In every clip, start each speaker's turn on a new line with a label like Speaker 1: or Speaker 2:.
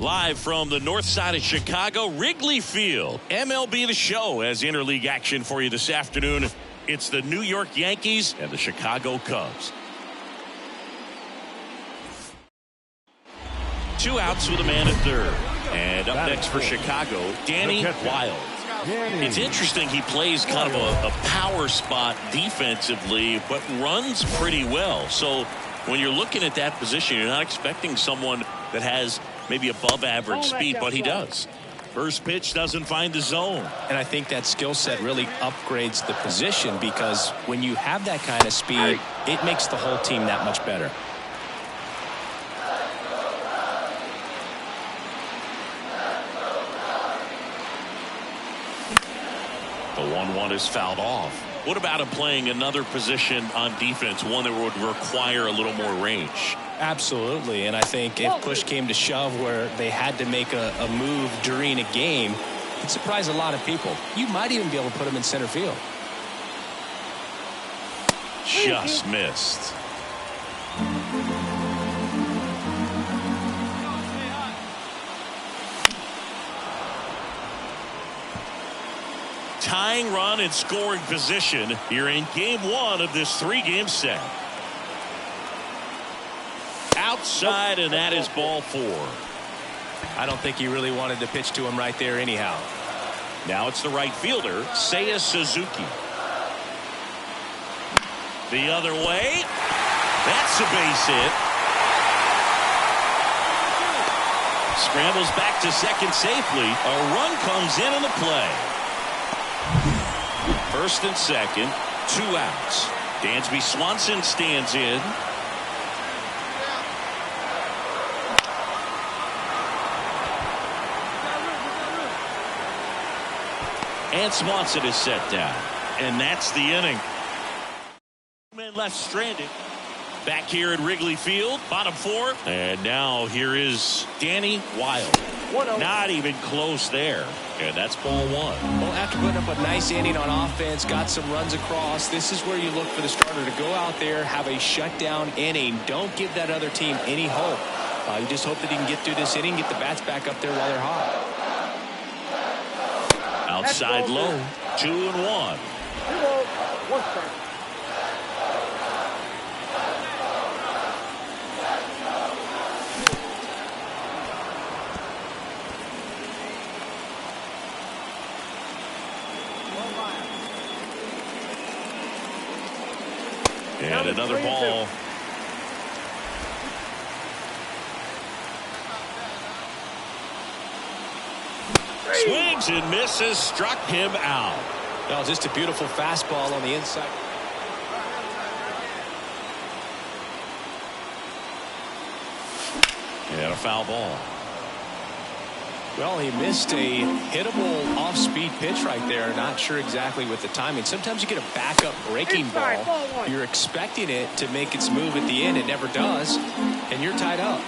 Speaker 1: Live from the north side of Chicago, Wrigley Field. MLB The Show has interleague action for you this afternoon. It's the New York Yankees and the Chicago Cubs. 2 outs with a man at third. And up next for Chicago, Danny Wilde. It's interesting, he plays kind of a power spot defensively, but runs pretty well. So when you're looking at that position, you're not expecting someone that has maybe above average speed, but he does. First pitch doesn't find the zone.
Speaker 2: And I think that skill set really upgrades the position, because when you have that kind of speed, it makes the whole team that much better.
Speaker 1: The 1-1 is fouled off. What about him playing another position on defense, one that would require a little more range?
Speaker 2: Absolutely, and I think if push came to shove where they had to make a move during a game, it'd surprise a lot of people. You might even be able to put him in center field.
Speaker 1: Just missed. Tying run in scoring position here in game 1 of this 3-game set. Outside, and that is ball 4.
Speaker 2: I don't think he really wanted to pitch to him right there anyhow.
Speaker 1: Now it's the right fielder, Seiya Suzuki. The other way. That's a base hit. Scrambles back to second safely. A run comes in on the play. First and second, 2 outs. Dansby Swanson stands in. And Swanson is set down. And that's the inning. Man left stranded. Back here at Wrigley Field, bottom 4. And now here is Danny Wilde. Not even close there. And that's ball 1.
Speaker 2: Well, after putting up a nice inning on offense, got some runs across, this is where you look for the starter to go out there, have a shutdown inning. Don't give that other team any hope. You just hope that he can get through this inning, get the bats back up there while they're hot.
Speaker 1: Outside low, 2-1. And another ball. Swings and misses, struck him out.
Speaker 2: Well, just a beautiful fastball on the inside.
Speaker 1: And a foul ball.
Speaker 2: Well, he missed a hittable off-speed pitch right there. Not sure exactly with the timing. Sometimes you get a backup breaking ball. You're expecting it to make its move at the end. It never does. And you're tied up.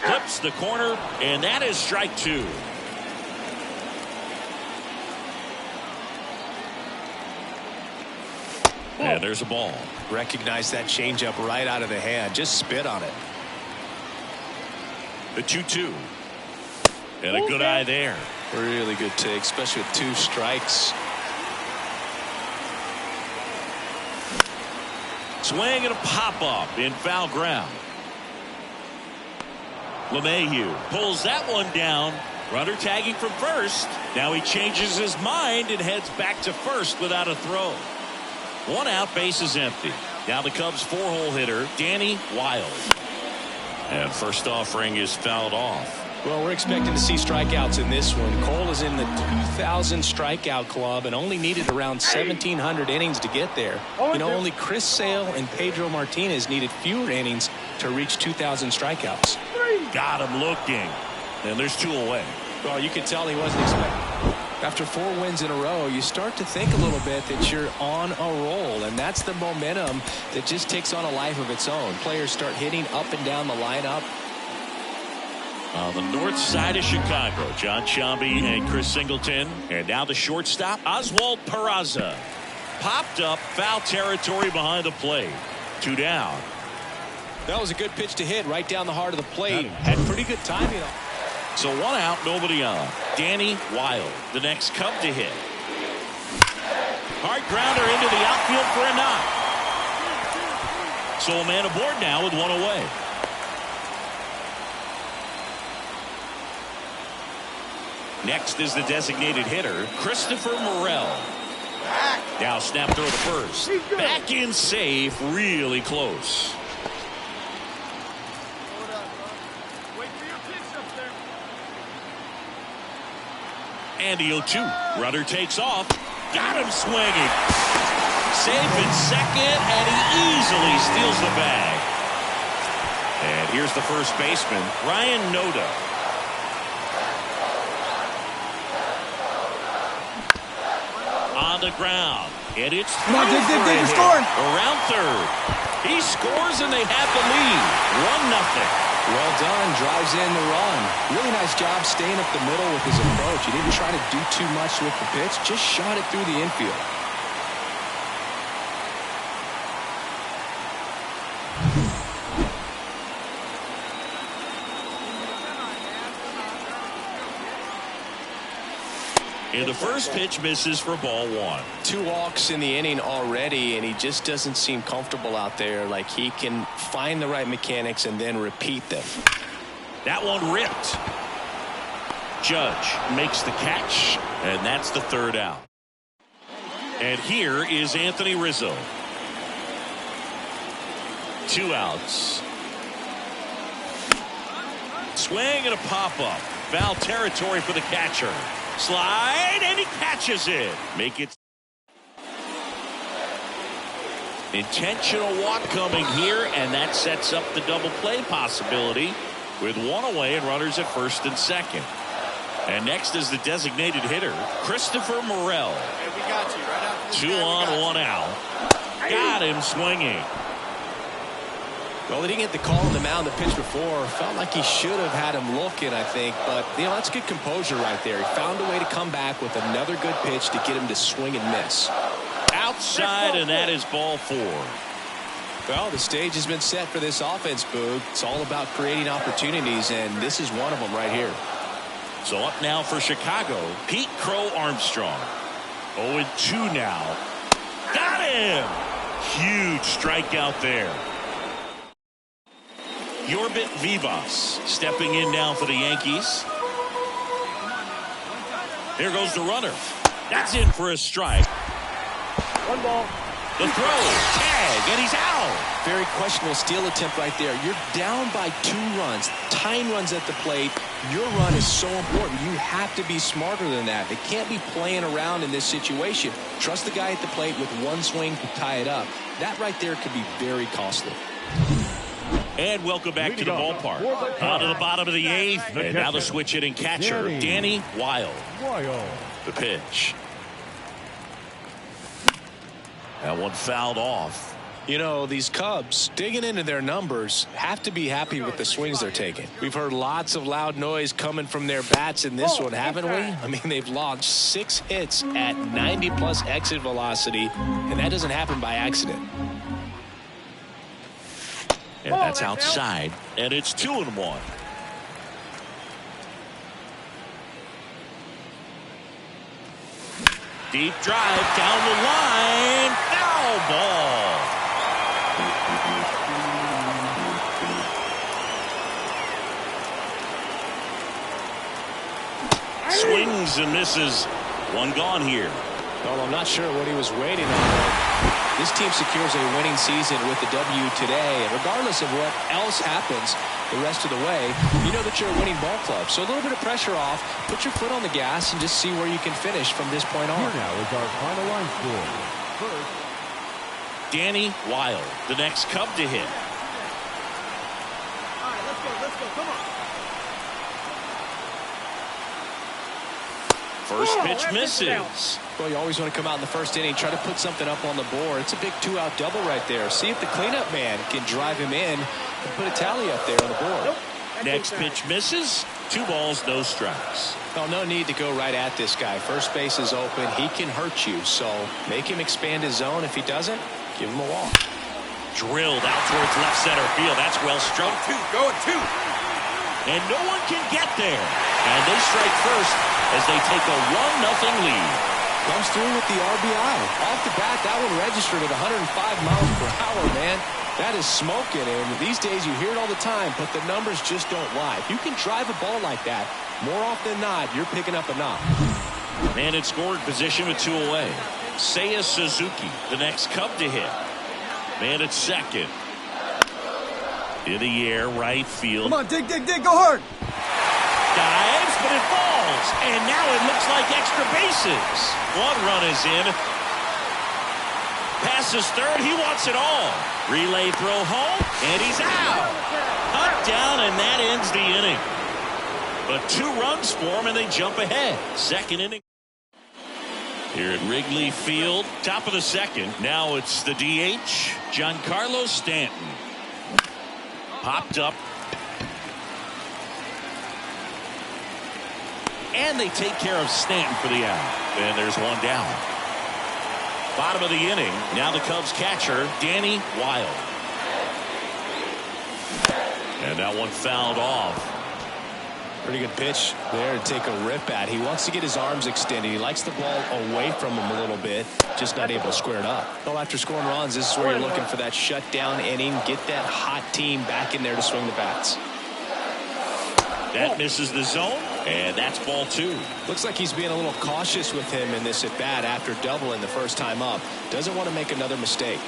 Speaker 1: Clips the corner, and that is strike 2. And there's a ball.
Speaker 2: Recognize that changeup right out of the hand. Just spit on it.
Speaker 1: The 2-2. And a good eye there.
Speaker 2: Really good take, especially with 2 strikes.
Speaker 1: Swing and a pop-up in foul ground. LeMahieu pulls that one down. Runner tagging from first. Now he changes his mind and heads back to first without a throw. 1 out, base is empty. Now the Cubs' 4-hole hitter, Danny Wilde. And first offering is fouled off.
Speaker 2: Well, we're expecting to see strikeouts in this one. Cole is in the 2,000 strikeout club and only needed around 1,700 innings to get there. You know, only Chris Sale and Pedro Martinez needed fewer innings to reach 2,000 strikeouts.
Speaker 1: Got him looking. And there's 2 away.
Speaker 2: Well, you could tell he wasn't expecting. After 4 wins in a row, you start to think a little bit that you're on a roll, and that's the momentum that just takes on a life of its own. Players start hitting up and down the lineup.
Speaker 1: On the north side of Chicago, John Sciambi and Chris Singleton. And now the shortstop, Oswald Peraza. Popped up, foul territory behind the plate. 2 down.
Speaker 2: That was a good pitch to hit right down the heart of the plate. Had pretty good timing.
Speaker 1: So 1 out, nobody on. Danny Wilde, the next Cub to hit. Hard grounder into the outfield for a knock. So a man aboard now with 1 away. Next is the designated hitter, Christopher Morel. Now snap throw to first. Back in safe, really close. And the 0-2. Runner takes off. Got him swinging. Safe in second, and he easily steals the bag. And here's the first baseman, Ryan Noda. On the ground, and it's
Speaker 3: dig, scoring.
Speaker 1: Around third. He scores, and they have the lead. 1-0.
Speaker 2: Well done, drives in the run. Really nice job staying up the middle with his approach. He didn't try to do too much with the pitch, just shot it through the infield.
Speaker 1: And the first pitch misses for ball 1.
Speaker 2: 2 walks in the inning already, and he just doesn't seem comfortable out there. Like he can find the right mechanics and then repeat them.
Speaker 1: That one ripped. Judge makes the catch, and that's the 3rd out. And here is Anthony Rizzo. 2 outs. Swing and a pop-up. Foul territory for the catcher. Slide, and he catches it. Make it. Intentional walk coming here, and that sets up the double play possibility with 1 away and runners at first and second. And next is the designated hitter, Christopher Morel.
Speaker 3: Hey, we got you right after
Speaker 1: 2 on, 1 out. Got him swinging.
Speaker 2: Well, he didn't get the call on the mound the pitch before. Felt like he should have had him looking, I think. But, you know, that's good composure right there. He found a way to come back with another good pitch to get him to swing and miss.
Speaker 1: Outside, and that is ball 4.
Speaker 2: Well, the stage has been set for this offense, Boog. It's all about creating opportunities, and this is one of them right here.
Speaker 1: So up now for Chicago, Pete Crow Armstrong. 0-2 now. Got him! Huge strikeout there. Yorbit Vivas stepping in now for the Yankees. Here goes the runner. That's in for a strike.
Speaker 3: 1 ball.
Speaker 1: The throw, tag, and he's out.
Speaker 2: Very questionable steal attempt right there. You're down by 2 runs, tying runs at the plate. Your run is so important. You have to be smarter than that. They can't be playing around in this situation. Trust the guy at the plate with 1 swing to tie it up. That right there could be very costly.
Speaker 1: And welcome back to the ballpark. On to the bottom of the 8th. And now the switch hitting catcher, Danny Wilde. The pitch. That one fouled off.
Speaker 2: You know, these Cubs, digging into their numbers, have to be happy with the swings they're taking. We've heard lots of loud noise coming from their bats in this one, haven't we? I mean, they've launched 6 hits at 90-plus exit velocity, and that doesn't happen by accident.
Speaker 1: And that's outside, and it's 2-1. Deep drive down the line. Foul ball. Swings and misses. 1 gone here.
Speaker 2: Well, I'm not sure what he was waiting on. This team secures a winning season with the W today. And regardless of what else happens the rest of the way, you know that you're a winning ball club. So a little bit of pressure off. Put your foot on the gas and just see where you can finish from this point on.
Speaker 4: Here now is our final line score. First,
Speaker 1: Danny Wilde, the next Cub to hit.
Speaker 3: All right, let's go. Come on.
Speaker 1: First pitch misses.
Speaker 2: Well, you always want to come out in the first inning, try to put something up on the board. It's a big 2-out double right there. See if the cleanup man can drive him in and put a tally up there on the board.
Speaker 3: Nope.
Speaker 1: Next pitch misses. 2 balls, no strikes.
Speaker 2: Well, no need to go right at this guy. First base is open. He can hurt you, so make him expand his zone. If he doesn't, give him a walk.
Speaker 1: Drilled out towards left center field. That's well struck.
Speaker 3: Go at two.
Speaker 1: And no one can get there. And they strike first as they take a 1-0 lead.
Speaker 2: Comes through with the RBI. Off the bat, that one registered at 105 miles per hour, man. That is smoking, and these days you hear it all the time, but the numbers just don't lie. If you can drive a ball like that, more often than not, you're picking up a knock.
Speaker 1: Man in scoring position with 2 away. Seiya Suzuki, the next Cub to hit. Man at second. In the air, right field.
Speaker 3: Come on, dig, go hard.
Speaker 1: Dives, but it falls. And now it looks like extra bases. 1 run is in. Passes third. He wants it all. Relay throw home, and he's out. Cut down, and that ends the inning. But 2 runs for him, and they jump ahead. Second inning. Here at Wrigley Field, top of the second. Now it's the DH, Giancarlo Stanton. Popped up. And they take care of Stanton for the out. And there's 1 down. Bottom of the inning. Now the Cubs catcher, Danny Wilde. And that one fouled off.
Speaker 2: Pretty good pitch there to take a rip at. He wants to get his arms extended. He likes the ball away from him a little bit. Just not able to square it up. Well, after scoring runs, this is where you're looking for that shutdown inning. Get that hot team back in there to swing the bats.
Speaker 1: That misses the zone, and that's ball 2.
Speaker 2: Looks like he's being a little cautious with him in this at-bat after doubling the first time up. Doesn't want to make another mistake.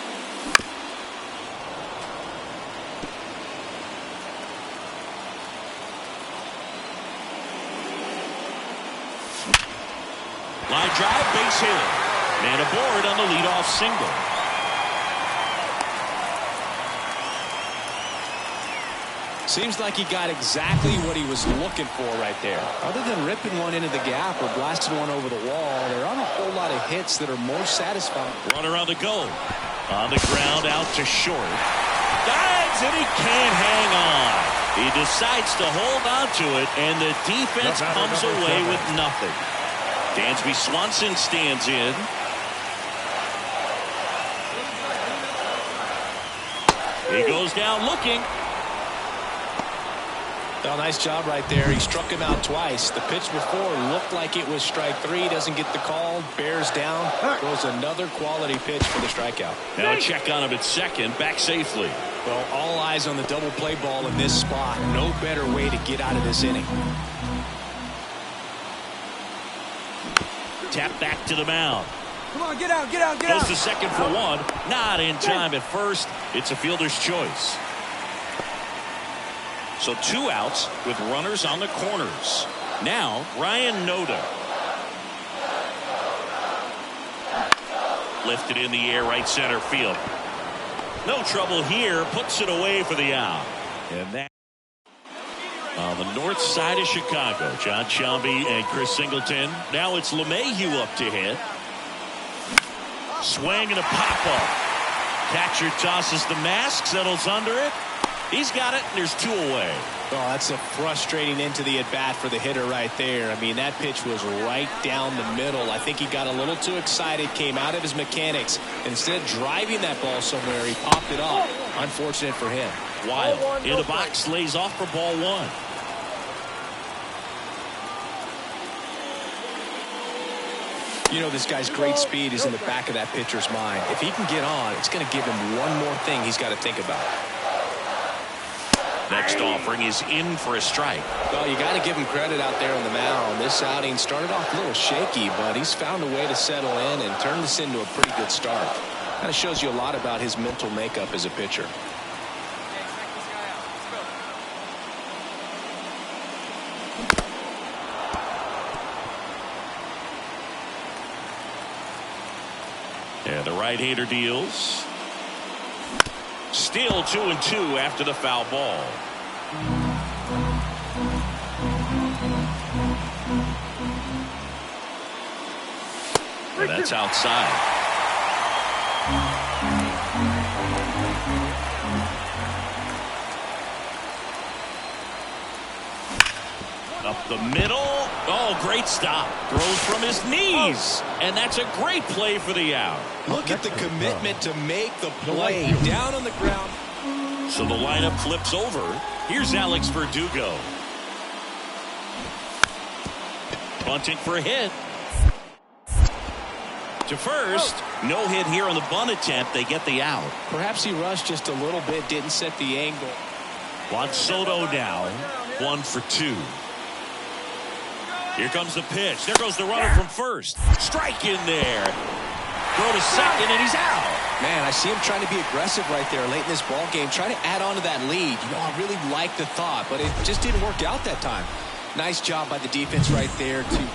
Speaker 1: Line drive, base hit. Man aboard on the leadoff single.
Speaker 2: Seems like he got exactly what he was looking for right there. Other than ripping one into the gap or blasting one over the wall, there aren't a whole lot of hits that are more satisfying.
Speaker 1: Runner on the go. On the ground, out to short. Dives, and he can't hang on. He decides to hold on to it, and the defense comes away with nothing. Dansby Swanson stands in. He goes down looking.
Speaker 2: Well, nice job right there. He struck him out twice. The pitch before looked like it was strike 3. Doesn't get the call. Bears down. Throws another quality pitch for the strikeout.
Speaker 1: Now a check on him at second. Back safely.
Speaker 2: Well, all eyes on the double play ball in this spot. No better way to get out of this inning.
Speaker 1: Tap back to the mound.
Speaker 3: Come on, get out.
Speaker 1: Goes to second for 1. Not in time at first. It's a fielder's choice. So 2 outs with runners on the corners. Now Ryan Noda. Lifted in the air, right center field. No trouble here. Puts it away for the out. And that on the north side of Chicago. John Shelby and Chris Singleton. Now it's LeMahieu up to hit. Swing and a pop-up. Catcher tosses the mask, settles under it. He's got it, and there's 2 away.
Speaker 2: Oh, that's a frustrating into the at-bat for the hitter right there. I mean, that pitch was right down the middle. I think he got a little too excited, came out of his mechanics. Instead of driving that ball somewhere, he popped it off. Unfortunate for him.
Speaker 1: Wild in the box, lays off for ball 1.
Speaker 2: You know, this guy's great speed is in the back of that pitcher's mind. If he can get on, it's going to give him one more thing he's got to think about.
Speaker 1: Next offering is in for a strike.
Speaker 2: Well, you got to give him credit out there on the mound. This outing started off a little shaky, but he's found a way to settle in and turn this into a pretty good start. Kind of shows you a lot about his mental makeup as a pitcher.
Speaker 1: And the right-hander deals. Still 2-2 after the foul ball. And that's outside. Up the middle. Oh, great stop. Throws from his knees. And that's a great play for the out.
Speaker 2: Look at the commitment to make the play. Down on the ground.
Speaker 1: So the lineup flips over. Here's Alex Verdugo. Bunting for a hit. To first. No hit here on the bunt attempt. They get the out.
Speaker 2: Perhaps he rushed just a little bit, didn't set the angle.
Speaker 1: Juan Soto now 1 for 2. Here comes the pitch. There goes the runner from first. Strike in there. Throw to second, and he's out.
Speaker 2: Man, I see him trying to be aggressive right there late in this ball game, trying to add on to that lead. You know, I really like the thought, but it just didn't work out that time. Nice job by the defense right there, too.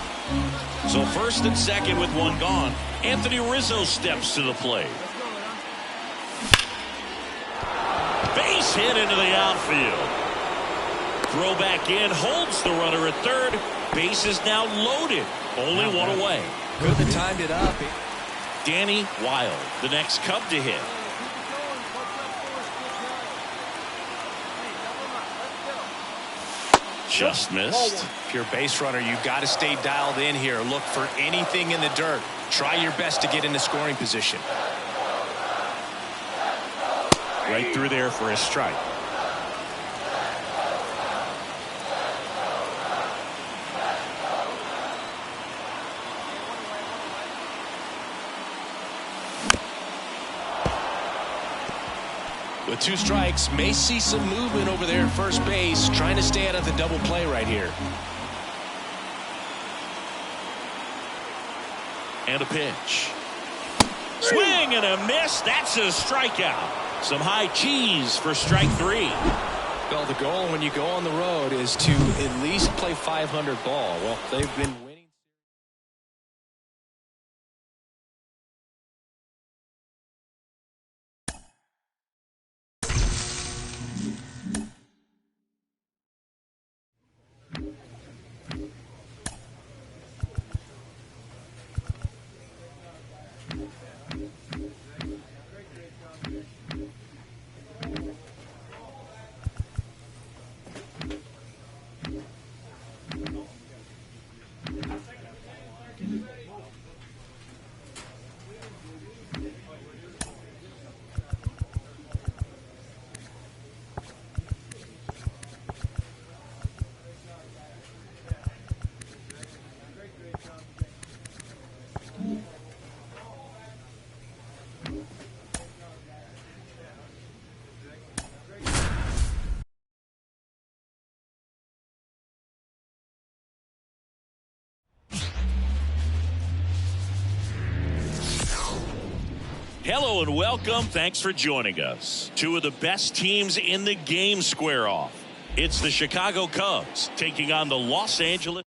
Speaker 1: So first and second with one gone. Anthony Rizzo steps to the plate. Base hit into the outfield. Throw back in, holds the runner at third. Base is now loaded. Only one away.
Speaker 2: Could have timed it up.
Speaker 1: Danny Wilde, the next Cub to hit. Just missed.
Speaker 2: If you're a base runner, you got to stay dialed in here. Look for anything in the dirt. Try your best to get into scoring position.
Speaker 1: Right through there for a strike.
Speaker 2: With 2 strikes, may see some movement over there at first base, trying to stay out of the double play right here.
Speaker 1: And a pitch. Swing and a miss. That's a strikeout. Some high cheese for strike 3.
Speaker 2: Well, the goal when you go on the road is to at least play 500 ball. Well, they've been winning.
Speaker 1: Hello and welcome. Thanks for joining us. 2 of the best teams in the game square off. It's the Chicago Cubs taking on the Los Angeles.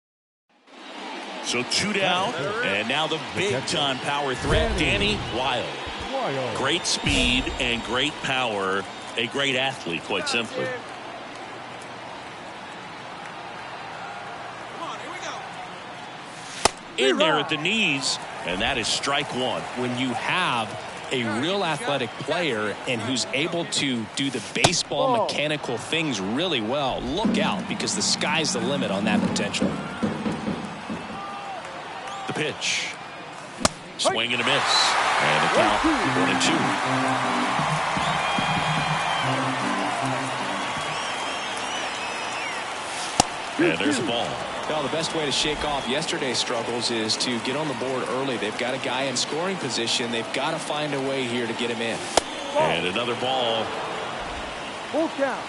Speaker 1: So 2 down, and now the big-time power threat, Danny Wilde. Great speed and great power. A great athlete, quite simply. In there at the knees, and that is strike 1.
Speaker 2: When you have a real athletic player and who's able to do the baseball mechanical things really well, look out, because the sky's the limit on that potential.
Speaker 1: The pitch. Swing and a miss. And a count 1-2. And there's a ball.
Speaker 2: Well, the best way to shake off yesterday's struggles is to get on the board early. They've got a guy in scoring position. They've got to find a way here to get him in.
Speaker 1: And another ball.
Speaker 3: Full count.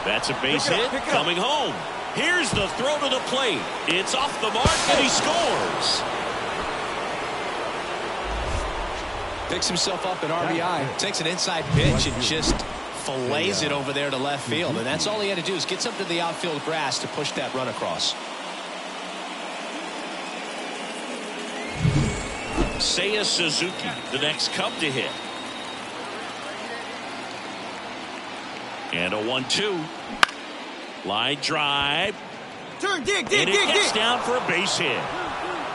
Speaker 1: That's a base hit coming home. Here's the throw to the plate. It's off the mark and he scores.
Speaker 2: Picks himself up an RBI, takes an inside pitch and just fillets it over there to left field. And that's all he had to do is get something to the outfield grass to push that run across.
Speaker 1: Seiya Suzuki, the next Cub to hit. And a 1-2. Line drive.
Speaker 3: Turn, dig,
Speaker 1: And it gets down for a base hit.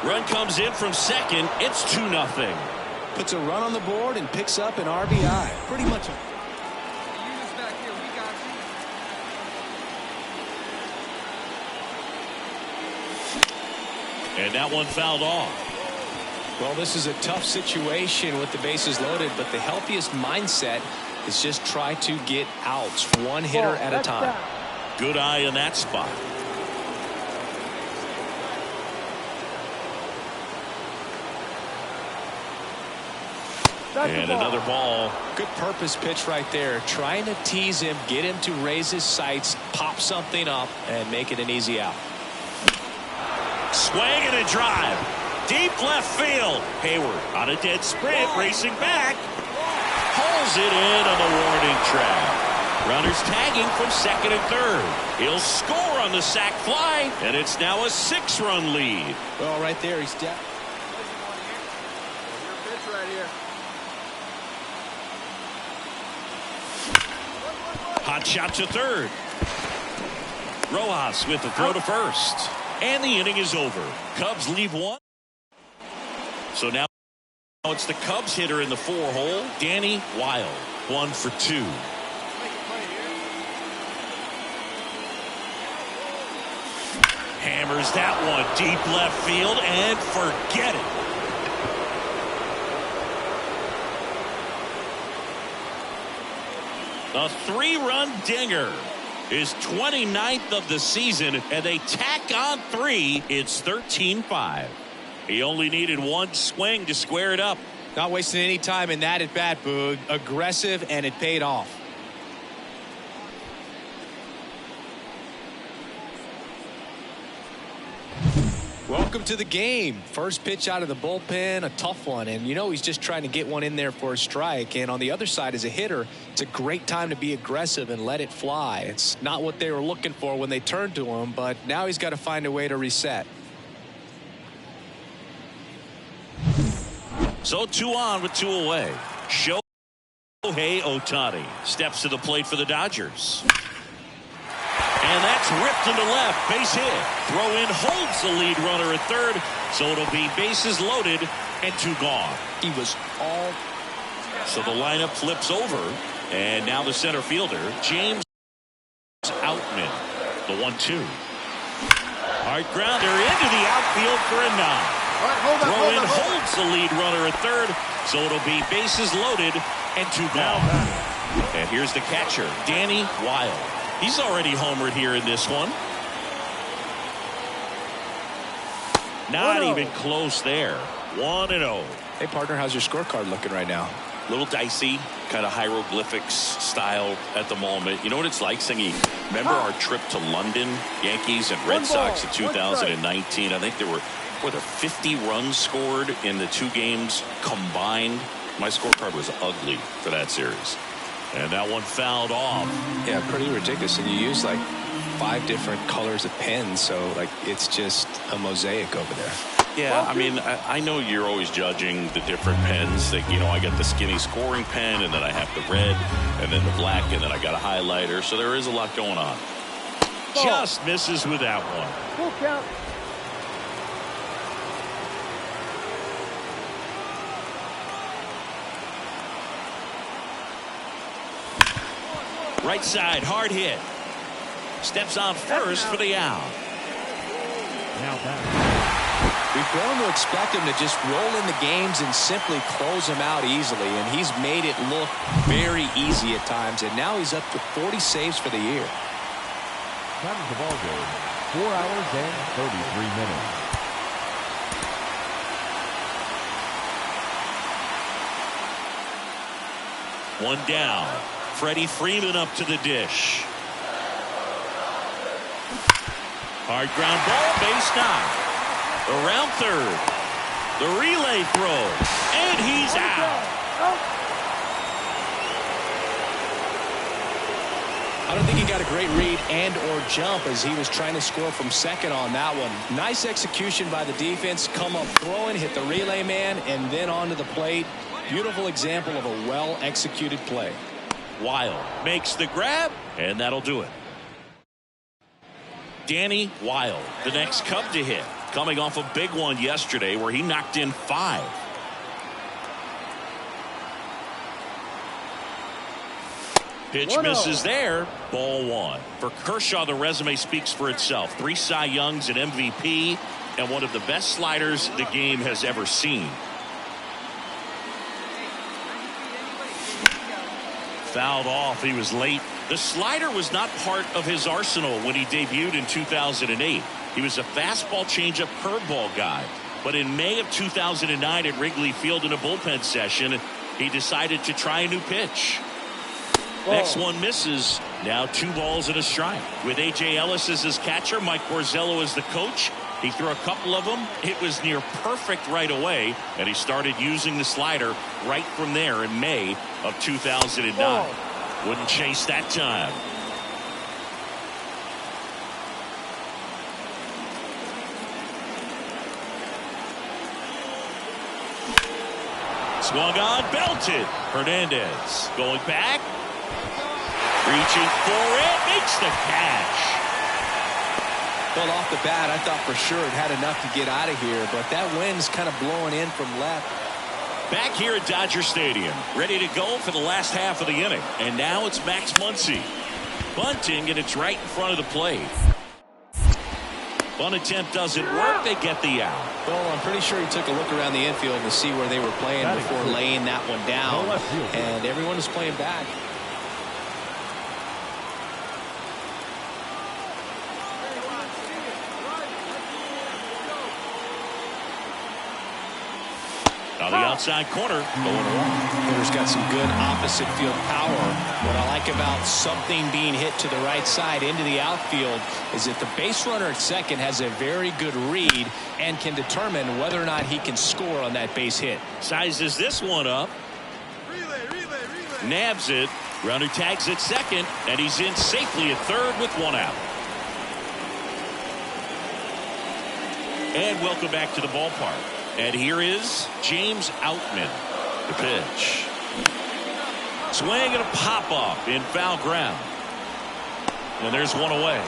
Speaker 1: Run comes in from second. It's 2-0.
Speaker 2: puts a run on the board and picks up an RBI. Pretty much.
Speaker 1: And that one fouled off.
Speaker 2: Well, this is a tough situation with the bases loaded, but the healthiest mindset is just try to get outs one hitter at a time.
Speaker 1: Good eye in that spot. And another ball.
Speaker 2: Good purpose pitch right there. Trying to tease him, get him to raise his sights, pop something up, and make it an easy out.
Speaker 1: Swing and a drive. Deep left field. Hayward on a dead sprint, racing back. Pulls it in on the warning track. Runners tagging from second and third. He'll score on the sac fly, and it's now a 6-run lead.
Speaker 2: Well, right there, he's down.
Speaker 1: Hot shot to third. Rojas with the throw to first. And the inning is over. Cubs leave one. So now it's the Cubs hitter in the 4-hole, Danny Wild. 1 for 2. Hammers that one deep left field and forget it. A 3-run dinger. His 29th of the season, and they tack on 3. It's 13-5. He only needed one swing to square it up.
Speaker 2: Not wasting any time in that at bat, Boog. Aggressive, and it paid off. Welcome to the game. First pitch out of the bullpen, a tough one. And you know he's just trying to get one in there for a strike. And on the other side, as a hitter, it's a great time to be aggressive and let it fly. It's not what they were looking for when they turned to him, but now he's got to find a way to reset.
Speaker 1: So 2 on with 2 away. Shohei Ohtani steps to the plate for the Dodgers. And that's ripped into left, base hit. Throw in holds the lead runner at third, so it'll be bases loaded and 2 gone.
Speaker 2: He was all.
Speaker 1: So the lineup flips over, and now the center fielder, James Outman, the 1-2. Hard grounder into the outfield for a nod. Throw in holds the lead runner at third, so it'll be bases loaded and 2 gone. And here's the catcher, Danny Wild. He's already homered here in this one. Not even close there. 1-0.
Speaker 2: Hey, partner, how's your scorecard looking right now?
Speaker 1: Little dicey, kind of hieroglyphics style at the moment. You know what it's like, Singy? Remember our trip to London, Yankees and Red Sox in 2019? I think there were 50 runs scored in the 2 games combined. My scorecard was ugly for that series. And that one fouled off.
Speaker 2: Yeah, pretty ridiculous. And you use like 5 different colors of pens, so like it's just a mosaic over there.
Speaker 1: Yeah, I mean, I know you're always judging the different pens. That, you know, I got the skinny scoring pen, and then I have the red, and then the black, and then I got a highlighter. So there is a lot going on. Just misses with that one.
Speaker 3: Full count.
Speaker 1: Right side, hard hit. Steps on first for the out.
Speaker 4: Now back.
Speaker 2: We've grown to expect him to just roll in the games and simply close them out easily, and he's made it look very easy at times, and now he's up to 40 saves for the year.
Speaker 4: Time of the ball game, 4 hours and 33 minutes.
Speaker 1: One down. Freddie Freeman up to the dish. Hard ground ball, base knock. Around third. The relay throw. And he's out.
Speaker 2: I don't think he got a great read and or jump as he was trying to score from second on that one. Nice execution by the defense. Come up throwing, hit the relay man, and then onto the plate. Beautiful example of a well-executed play.
Speaker 1: Wild makes the grab, and that'll do it. Danny Wild, the next Cub to hit, coming off a big one yesterday where he knocked in 5. Pitch misses there. Ball 1. For Kershaw, the resume speaks for itself. 3 Cy Youngs, an MVP, and one of the best sliders the game has ever seen. Fouled off. He was late. The slider was not part of his arsenal when he debuted in 2008. He was a fastball, changeup, curveball guy. But in May of 2009 at Wrigley Field in a bullpen session, he decided to try a new pitch. Next one misses. Now 2 balls and a strike. With A.J. Ellis as his catcher, Mike Borzello as the coach, he threw a couple of them. It was near perfect right away, and he started using the slider right from there in May of 2009. Wouldn't chase that time. Swung on, belted. Hernandez going back. Reaching for it, makes the catch.
Speaker 2: Well, off the bat, I thought for sure it had enough to get out of here, but that wind's kind of blowing in from left.
Speaker 1: Back here at Dodger Stadium, ready to go for the last half of the inning. And now it's Max Muncy. Bunting, and it's right in front of the plate. Bunt attempt doesn't work. They get the out.
Speaker 2: Well, I'm pretty sure he took a look around the infield to see where they were playing before laying that one down. And everyone is playing back.
Speaker 1: On the outside corner, going along.
Speaker 2: Hitter's got some good opposite field power. What I like about something being hit to the right side into the outfield is that the base runner at second has a very good read and can determine whether or not he can score on that base hit.
Speaker 1: Sizes this one up. Nabs it. Runner tags at second, and he's in safely at third with 1 out. And welcome back to the ballpark. And here is James Outman, the pitch. Swing and a pop-up in foul ground. And there's one away.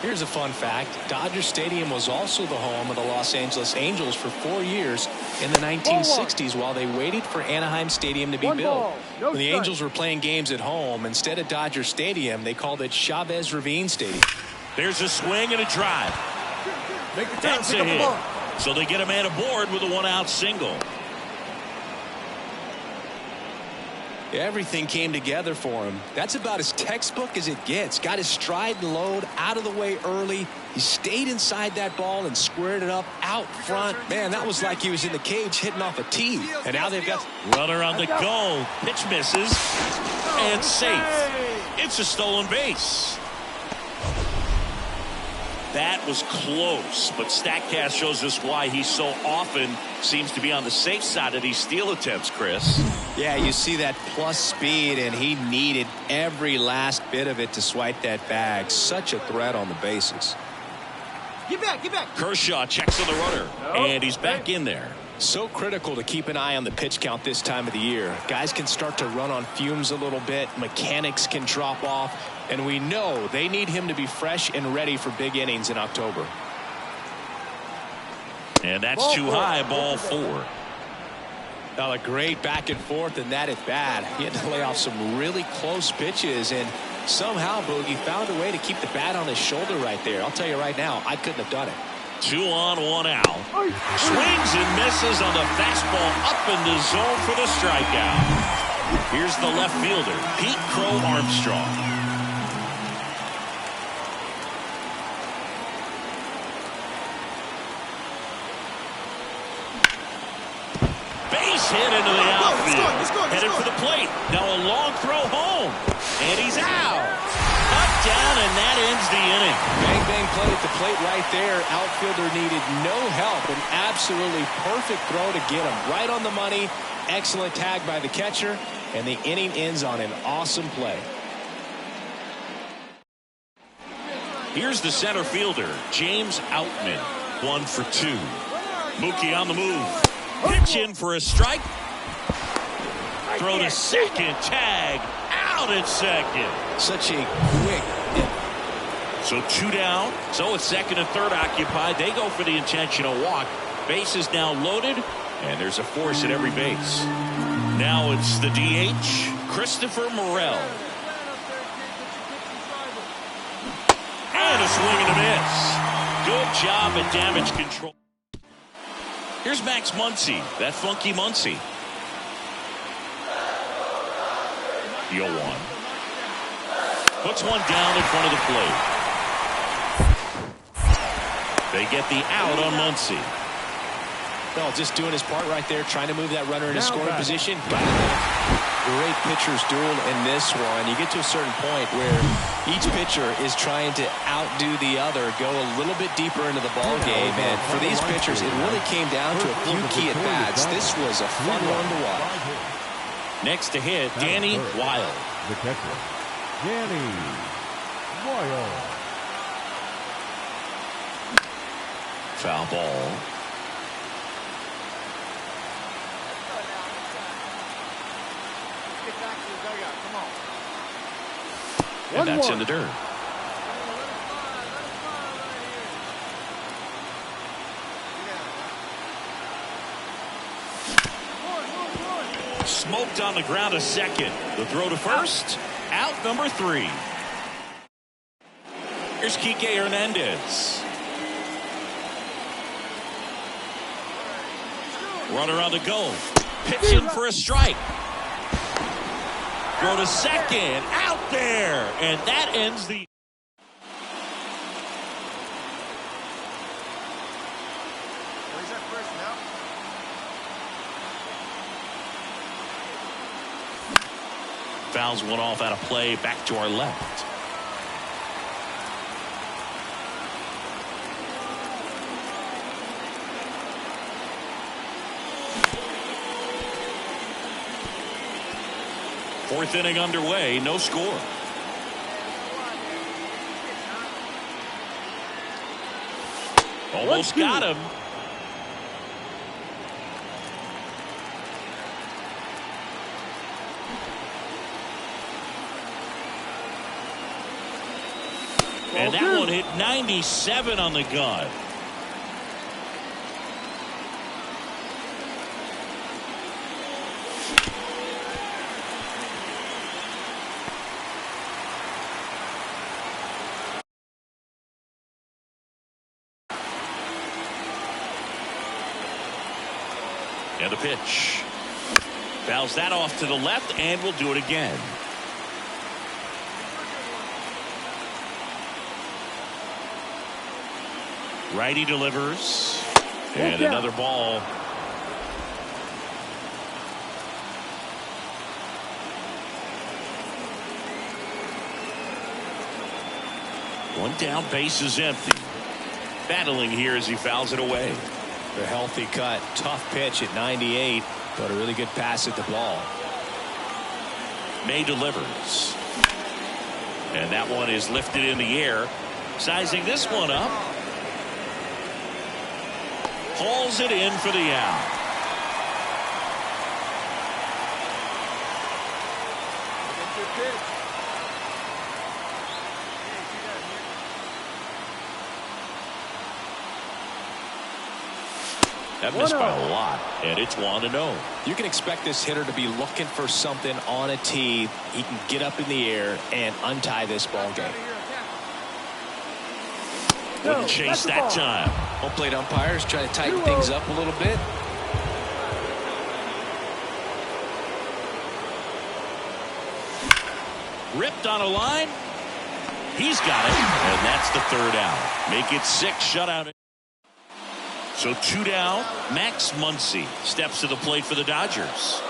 Speaker 2: Here's a fun fact. Dodger Stadium was also the home of the Los Angeles Angels for 4 years in the 1960s while they waited for Anaheim Stadium to be built. When the Angels were playing games at home, instead of Dodger Stadium, they called it Chavez Ravine Stadium.
Speaker 1: There's a swing and a drive. That's a hit. So they get a man aboard with a 1-out single.
Speaker 2: Everything came together for him. That's about as textbook as it gets. Got his stride and load out of the way early. He stayed inside that ball and squared it up out front. Man, that was like he was in the cage hitting off a tee. And now they've got
Speaker 1: runner on the go. Pitch misses and safe. It's a stolen base. That was close, but StatCast shows us why he so often seems to be on the safe side of these steal attempts, Chris.
Speaker 2: Yeah, you see that plus speed, and he needed every last bit of it to swipe that bag. Such a threat on the bases.
Speaker 3: Get back, get back.
Speaker 1: Kershaw checks on the runner, and he's back in there.
Speaker 2: So critical to keep an eye on the pitch count this time of the year. Guys can start to run on fumes a little bit. Mechanics can drop off. And we know they need him to be fresh and ready for big innings in October.
Speaker 1: And that's too high, ball 4.
Speaker 2: Now a great back and forth, and that at bat. He had to lay off some really close pitches, and somehow Boogie found a way to keep the bat on his shoulder right there. I'll tell you right now, I couldn't have done it.
Speaker 1: 2 on, 1 out. Swings and misses on the fastball up in the zone for the strikeout. Here's the left fielder, Pete Crow Armstrong. Hit into the outfield. Headed for the plate. Now a long throw home. And he's out. Up, down, and that ends the inning.
Speaker 2: Bang, bang play at the plate right there. Outfielder needed no help. An absolutely perfect throw to get him right on the money. Excellent tag by the catcher. And the inning ends on an awesome play.
Speaker 1: Here's the center fielder, James Outman. 1 for 2. Mookie on the move. Pitch in for a strike. Throw to second. Tag. Out at second.
Speaker 2: Such a quick hit.
Speaker 1: So 2 down. So it's second and third occupied. They go for the intentional walk. Base is now loaded. And there's a force at every base. Now it's the DH, Christopher Morel. And a swing and a miss. Good job at damage control. Here's Max Muncy, that funky Muncy. 0-1. Puts one down in front of the plate. They get the out on Muncy.
Speaker 2: Well, just doing his part right there, trying to move that runner in a scoring position. Great pitcher's duel in this one. You get to a certain point where each pitcher is trying to outdo the other, go a little bit deeper into the ball game. And for these pitchers, it really came down to a few key at-bats. This was a fun one to watch.
Speaker 1: Next to hit, Danny Wilde.
Speaker 4: The catcher, Danny Wilde.
Speaker 1: Foul ball. And that's in the dirt. Smoked on the ground a second. The throw to first. Out number 3. Here's Kike Hernandez. Runner on the go. Pitching for a strike. Throw to second. Out there. And that ends the... Fouls one off out of play. Back to our left. Fourth inning underway, no score. Almost got him. And that one hit 97 on the gun. And a pitch. Fouls that off to the left, and we'll do it again. Righty delivers. And another ball. One down, base is empty. Battling here as he fouls it away.
Speaker 2: A healthy cut, tough pitch at 98, but a really good pass at the ball.
Speaker 1: May delivers. And that one is lifted in the air. Sizing this one up. Hauls it in for the out. That missed by a lot, and it's 1-0.
Speaker 2: You can expect this hitter to be looking for something on a tee. He can get up in the air and untie this ball game.
Speaker 1: Wouldn't chase that time.
Speaker 2: Home plate umpires trying to tighten things up a little bit.
Speaker 1: Ripped on a line. He's got it, and that's the third out. Make it 6 shutout. So 2 down. Max Muncy steps to the plate for the Dodgers.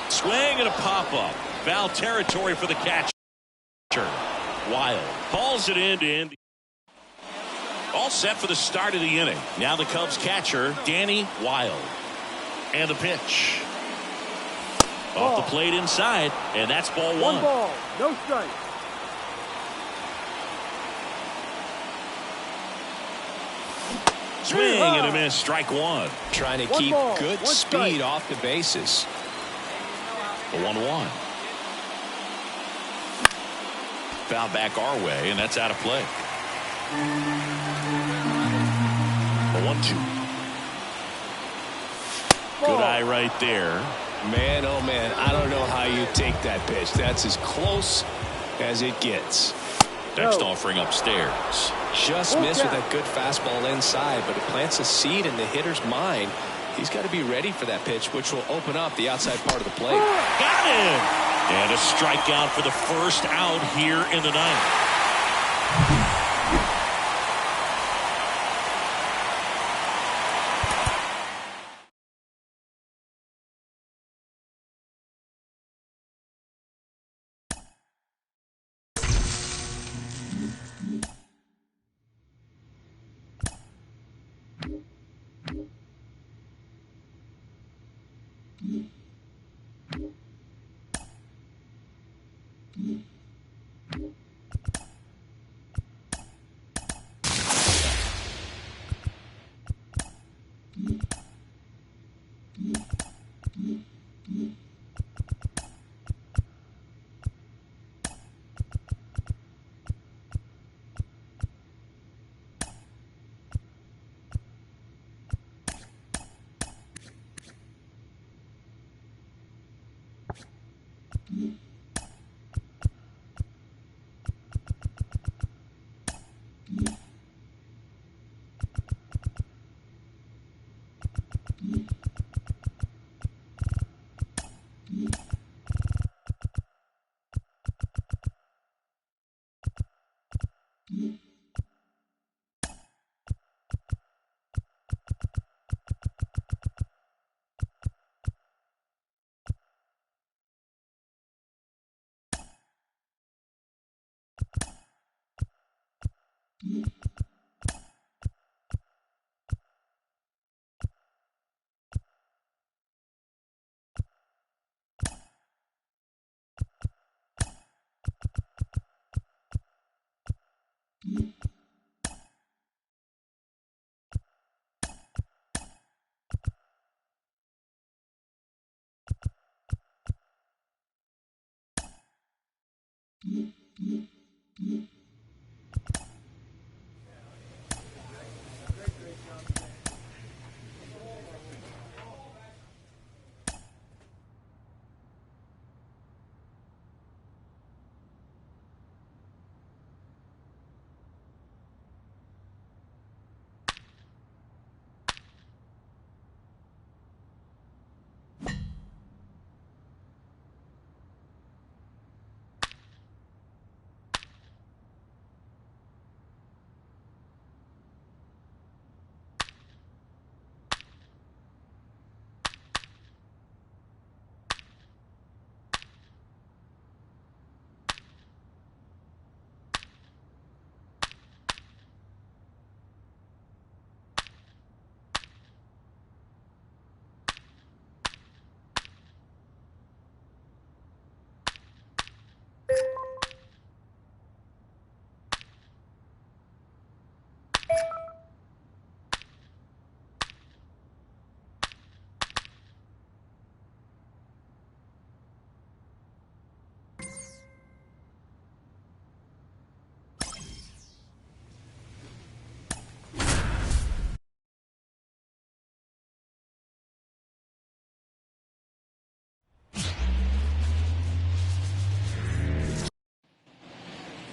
Speaker 1: Swing and a pop-up. Foul territory for the catcher. Wild hauls it in to end. All set for the start of the inning. Now the Cubs catcher, Danny Wilde. And the pitch. Off the plate inside, and that's ball 1.
Speaker 3: 1 ball, no strike.
Speaker 1: Swing and a miss, strike 1.
Speaker 2: Trying to keep good speed off the bases.
Speaker 1: The 1-1. Foul back our way, and that's out of play. The 1-2. Good eye right there.
Speaker 2: Man, oh man, I don't know how you take that pitch. That's as close as it gets.
Speaker 1: Next offering upstairs.
Speaker 2: Just missed with that good fastball inside, but it plants a seed in the hitter's mind. He's got to be ready for that pitch, which will open up the outside part of the plate.
Speaker 1: Got him! And a strikeout for the first out here in the ninth.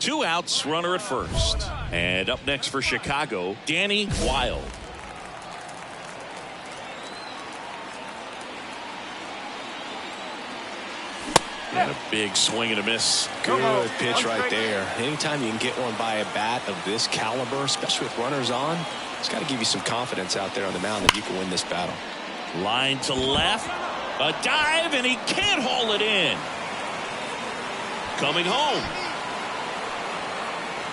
Speaker 1: Two outs, runner at first. And up next for Chicago, Danny Wilde. And a big swing and a miss.
Speaker 2: Good pitch right there. Anytime you can get one by a bat of this caliber, especially with runners on, it's got to give you some confidence out there on the mound that you can win this battle.
Speaker 1: Line to left. A dive, and he can't haul it in. Coming home.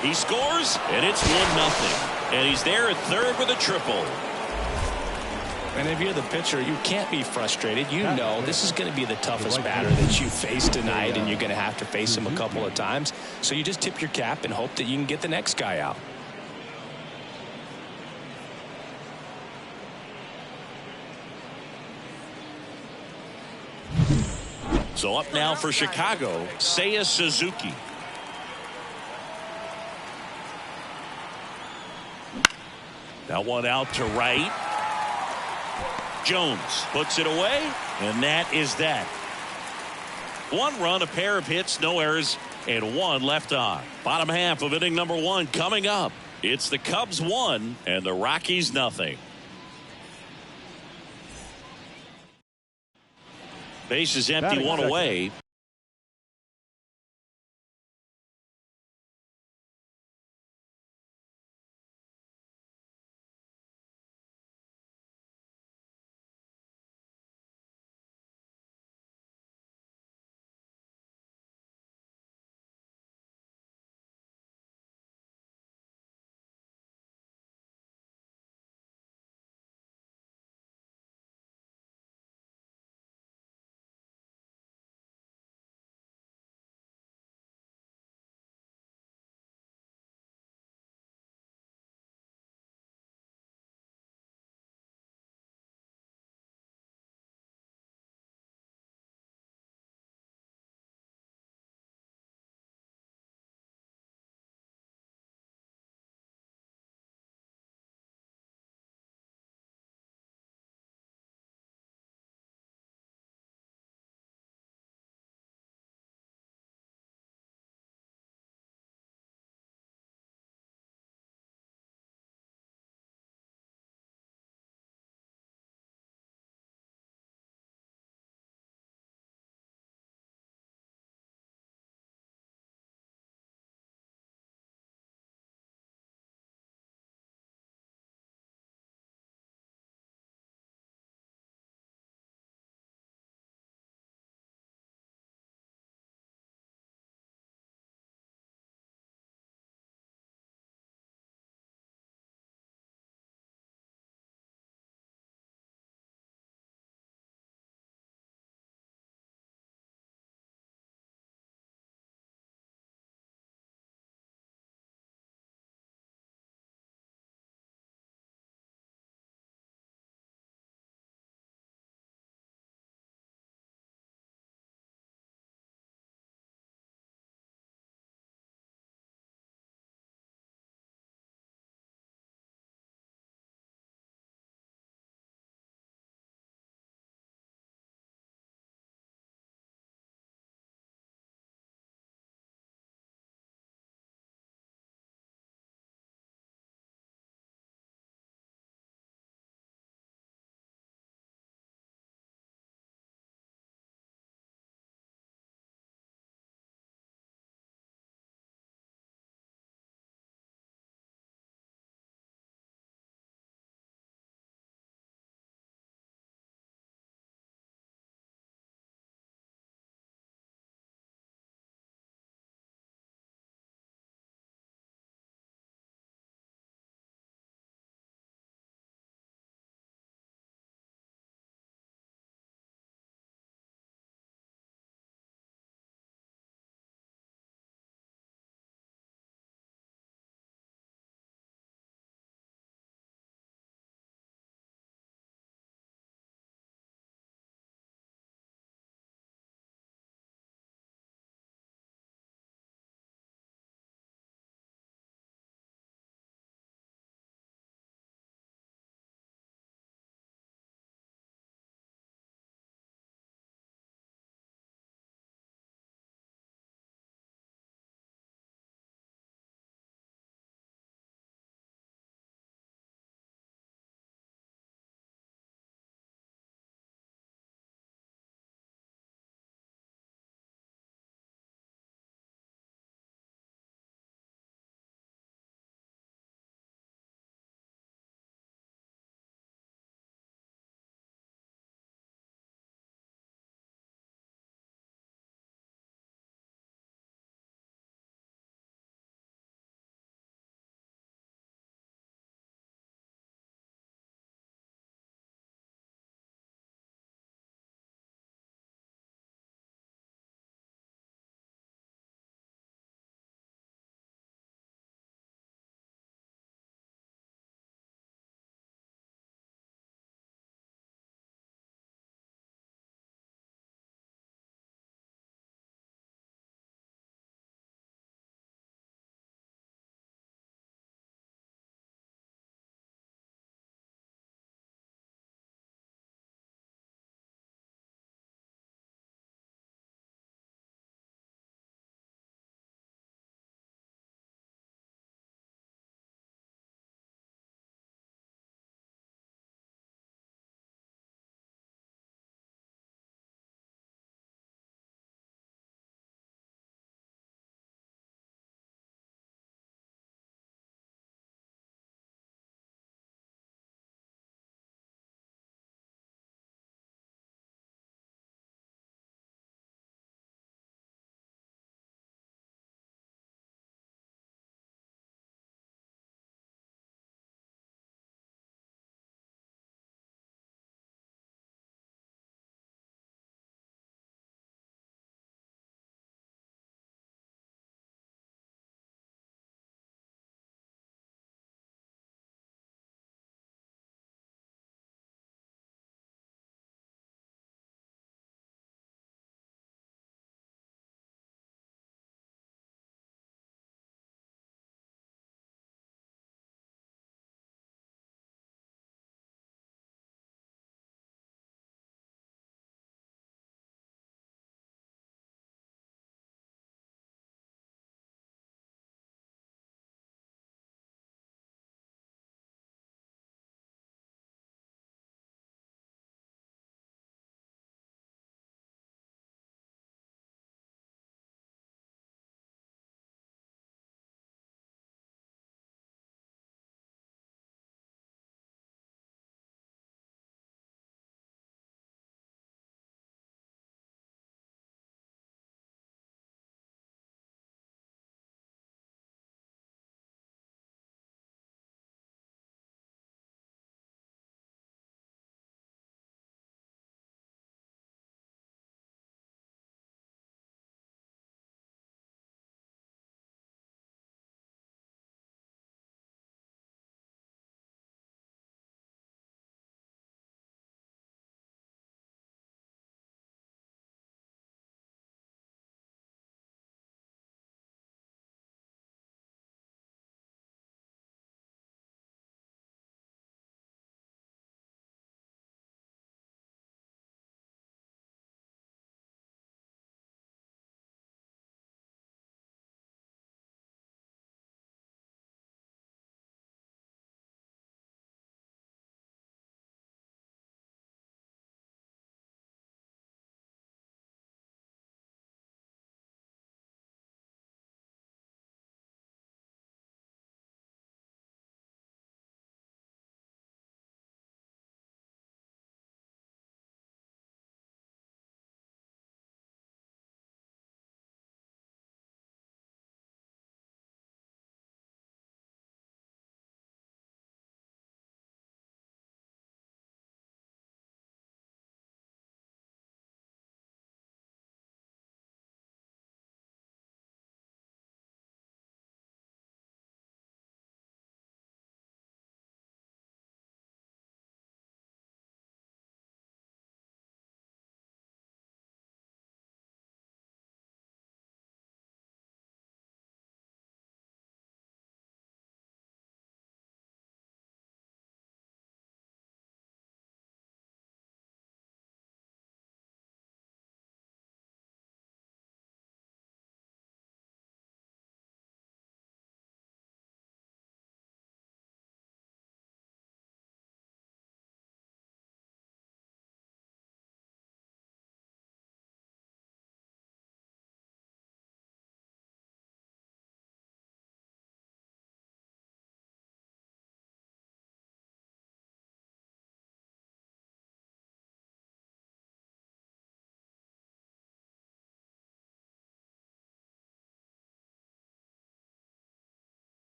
Speaker 1: He scores, and it's 1-0. And he's there at third with a triple.
Speaker 2: And if you're the pitcher, you can't be frustrated. You know this is going to be the toughest batter that you face tonight, and you're going to have to face him a couple of times. So you just tip your cap and hope that you can get the next guy out.
Speaker 1: So up now for Chicago, Seiya Suzuki. That one out to right. Jones puts it away, and that is that. 1 run, a pair of hits, no errors, and 1 left on. Bottom half of inning number 1 coming up. It's the Cubs 1 and the Rockies nothing. Base is empty, 1 away.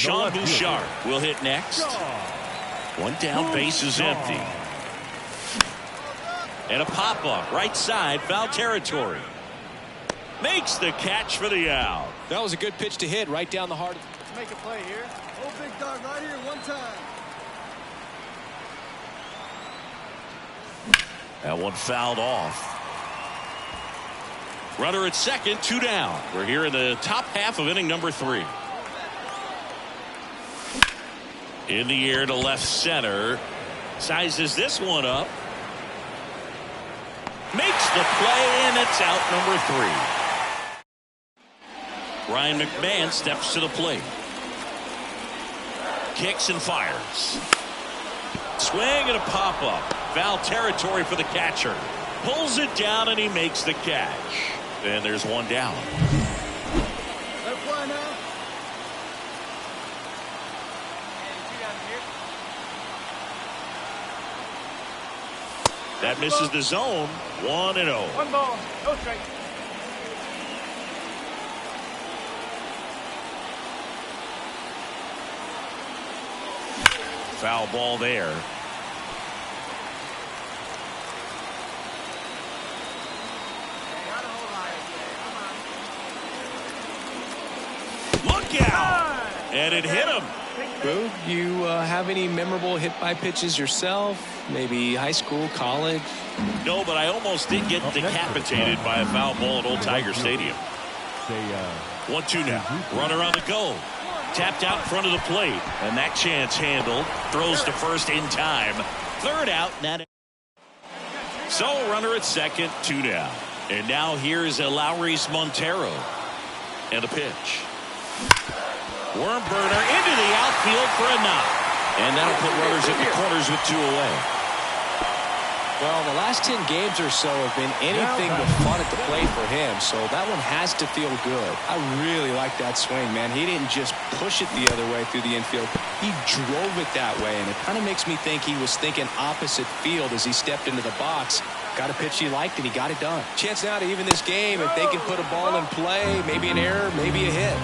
Speaker 1: Sean Bouchard will hit next. One down, base is empty. And a pop-up, right side, foul territory. Makes the catch for the out.
Speaker 2: That was a good pitch to hit right down the heart.
Speaker 3: Let's make a play here. Oh, big dog right here, one time.
Speaker 1: That one fouled off. Runner at second, 2 down. We're here in the top half of inning number 3. In the air to left center. Sizes this one up. Makes the play, and it's out number 3. Ryan McMahon steps to the plate. Kicks and fires. Swing and a pop-up. Foul territory for the catcher. Pulls it down, and he makes the catch. And there's one down.
Speaker 3: Let it fly now.
Speaker 1: That misses the zone. 1-0.
Speaker 3: One ball, no strike.
Speaker 1: Foul ball there. Look out! And it hit him.
Speaker 2: Boo, you have any memorable hit by pitches yourself? Maybe high school, college?
Speaker 1: No, but I almost did get decapitated by a foul ball at Old Tiger Stadium. 1-2 now. Runner on the go. Tapped out in front of the plate. And that chance handled. Throws to first in time. Third out. So runner at second, 2 down. And now here's Eleuris Montero. And the pitch. Worm burner into the outfield for a knock. And that'll put runners at the corners with 2 away.
Speaker 2: Well, the last 10 games or so have been anything but fun at the plate for him, so that one has to feel good. I really like that swing, man. He didn't just push it the other way through the infield. He drove it that way, and it kind of makes me think he was thinking opposite field as he stepped into the box. Got a pitch he liked, and he got it done. Chance now to even this game if they can put a ball in play, maybe an error, maybe a hit.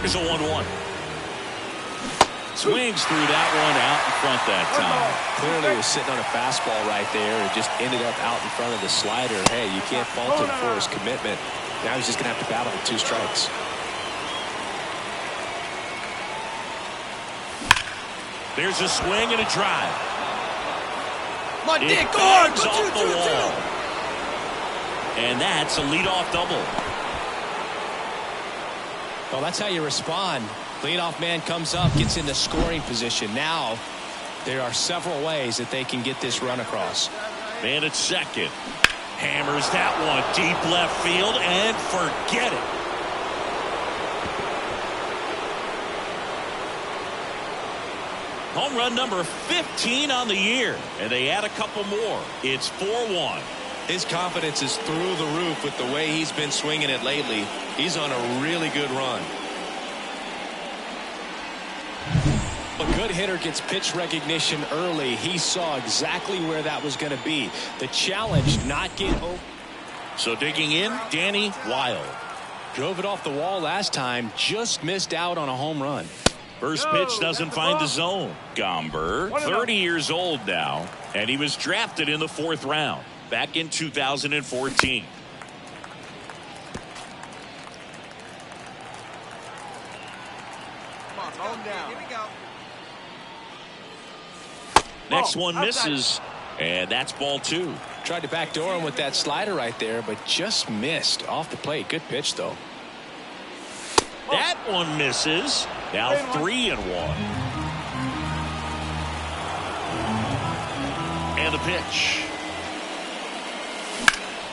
Speaker 1: Here's a 1-1. Swings through that one out in front that time.
Speaker 2: Clearly was sitting on a fastball right there and just ended up out in front of the slider. Hey, you can't fault him for his commitment. Now he's just going to have to battle with 2 strikes.
Speaker 1: There's a swing and a drive.
Speaker 3: My dick, go
Speaker 1: Bangs
Speaker 3: on,
Speaker 1: off the wall. And that's a leadoff double.
Speaker 2: Well, that's how you respond. Leadoff man comes up, gets into scoring position. Now, there are several ways that they can get this run across.
Speaker 1: Man at second. Hammers that one deep left field and forget it. Home run number 15 on the year. And they add a couple more. It's 4-1.
Speaker 2: His confidence is through the roof with the way he's been swinging it lately. He's on a really good run. A good hitter gets pitch recognition early. He saw exactly where that was going to be. The challenge, not get open.
Speaker 1: So digging in, Danny Wilde.
Speaker 2: Drove it off the wall last time, just missed out on a home run.
Speaker 1: First pitch doesn't find the zone. Gomber, 30 years old now, and he was drafted in the 4th round back in 2014.
Speaker 3: Come on, calm down. Here we go.
Speaker 1: Next one misses, and that's ball 2.
Speaker 2: Tried to backdoor him with that slider right there, but just missed off the plate. Good pitch, though.
Speaker 1: That one misses. Now 3-1. And the pitch.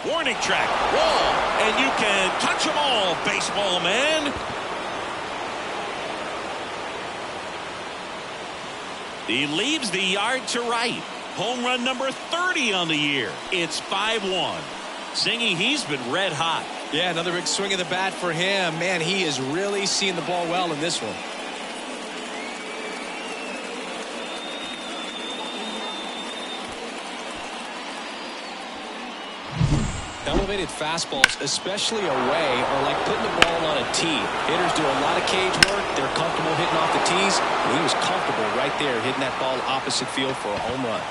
Speaker 1: Warning track. Wall. And you can touch them all, baseball man. He leaves the yard to right. Home run number 30 on the year. It's 5-1. Singy, he's been red hot.
Speaker 2: Yeah, another big swing of the bat for him. Man, he is really seeing the ball well in this one. Elevated fastballs, especially away, are like putting the ball on a tee. Hitters do a lot of cage work. They're comfortable hitting off the tees. And he was comfortable right there hitting that ball opposite field for a home run.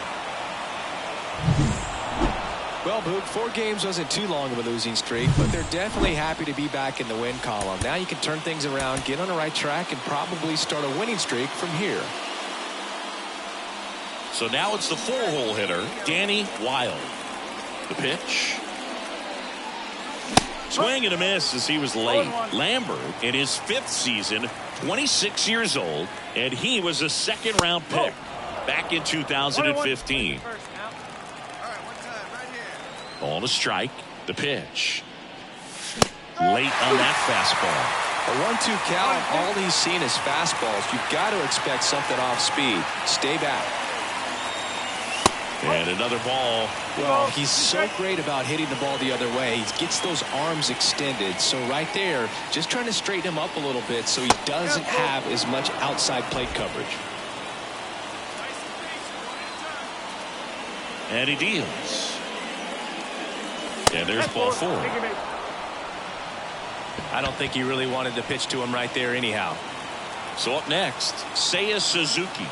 Speaker 2: Well, Boog, 4 games wasn't too long of a losing streak, but they're definitely happy to be back in the win column. Now you can turn things around, get on the right track, and probably start a winning streak from here.
Speaker 1: So now it's the 4-hole hitter, Danny Wilde. The pitch. Swing and a miss as he was late. Lambert in his 5th season, 26 years old, and he was a 2nd-round pick back in 2015. On a strike, the pitch. Late on that fastball.
Speaker 2: A 1-2 count, all he's seen is fastballs. You've got to expect something off speed. Stay back.
Speaker 1: And another ball.
Speaker 2: Well, he's so great about hitting the ball the other way. He gets those arms extended. So right there, just trying to straighten him up a little bit so he doesn't have as much outside plate coverage.
Speaker 1: And he deals. And there's ball 4.
Speaker 2: I don't think he really wanted to pitch to him right there anyhow.
Speaker 1: So up next, Seiya Suzuki.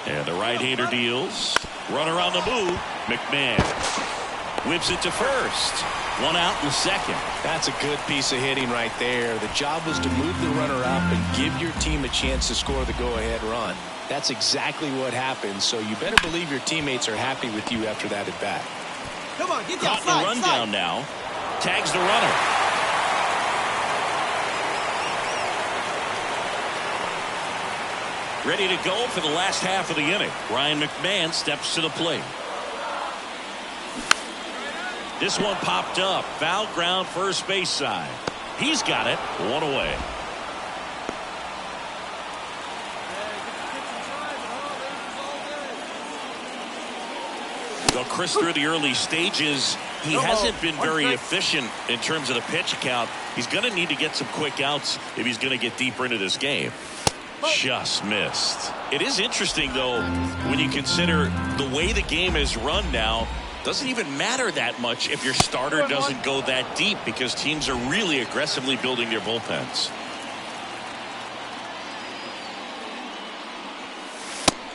Speaker 1: And the right-hander deals. Runner on the move. McMahon whips it to first. 1 out in the 2nd.
Speaker 2: That's a good piece of hitting right there. The job was to move the runner up and give your team a chance to score the go-ahead run. That's exactly what happened, so you better believe your teammates are happy with you after that at-bat.
Speaker 3: Come on, get
Speaker 1: Caught in the rundown now. Tags the runner. Ready to go for the last half of the inning. Ryan McMahon steps to the plate. This one popped up. Foul ground, first base side. He's got it. 1 away. Well, Chris, through the early stages, he hasn't been very efficient in terms of the pitch count. He's going to need to get some quick outs if he's going to get deeper into this game. Just missed. It is interesting, though, when you consider the way the game is run now. Doesn't even matter that much if your starter doesn't go that deep because teams are really aggressively building their bullpens.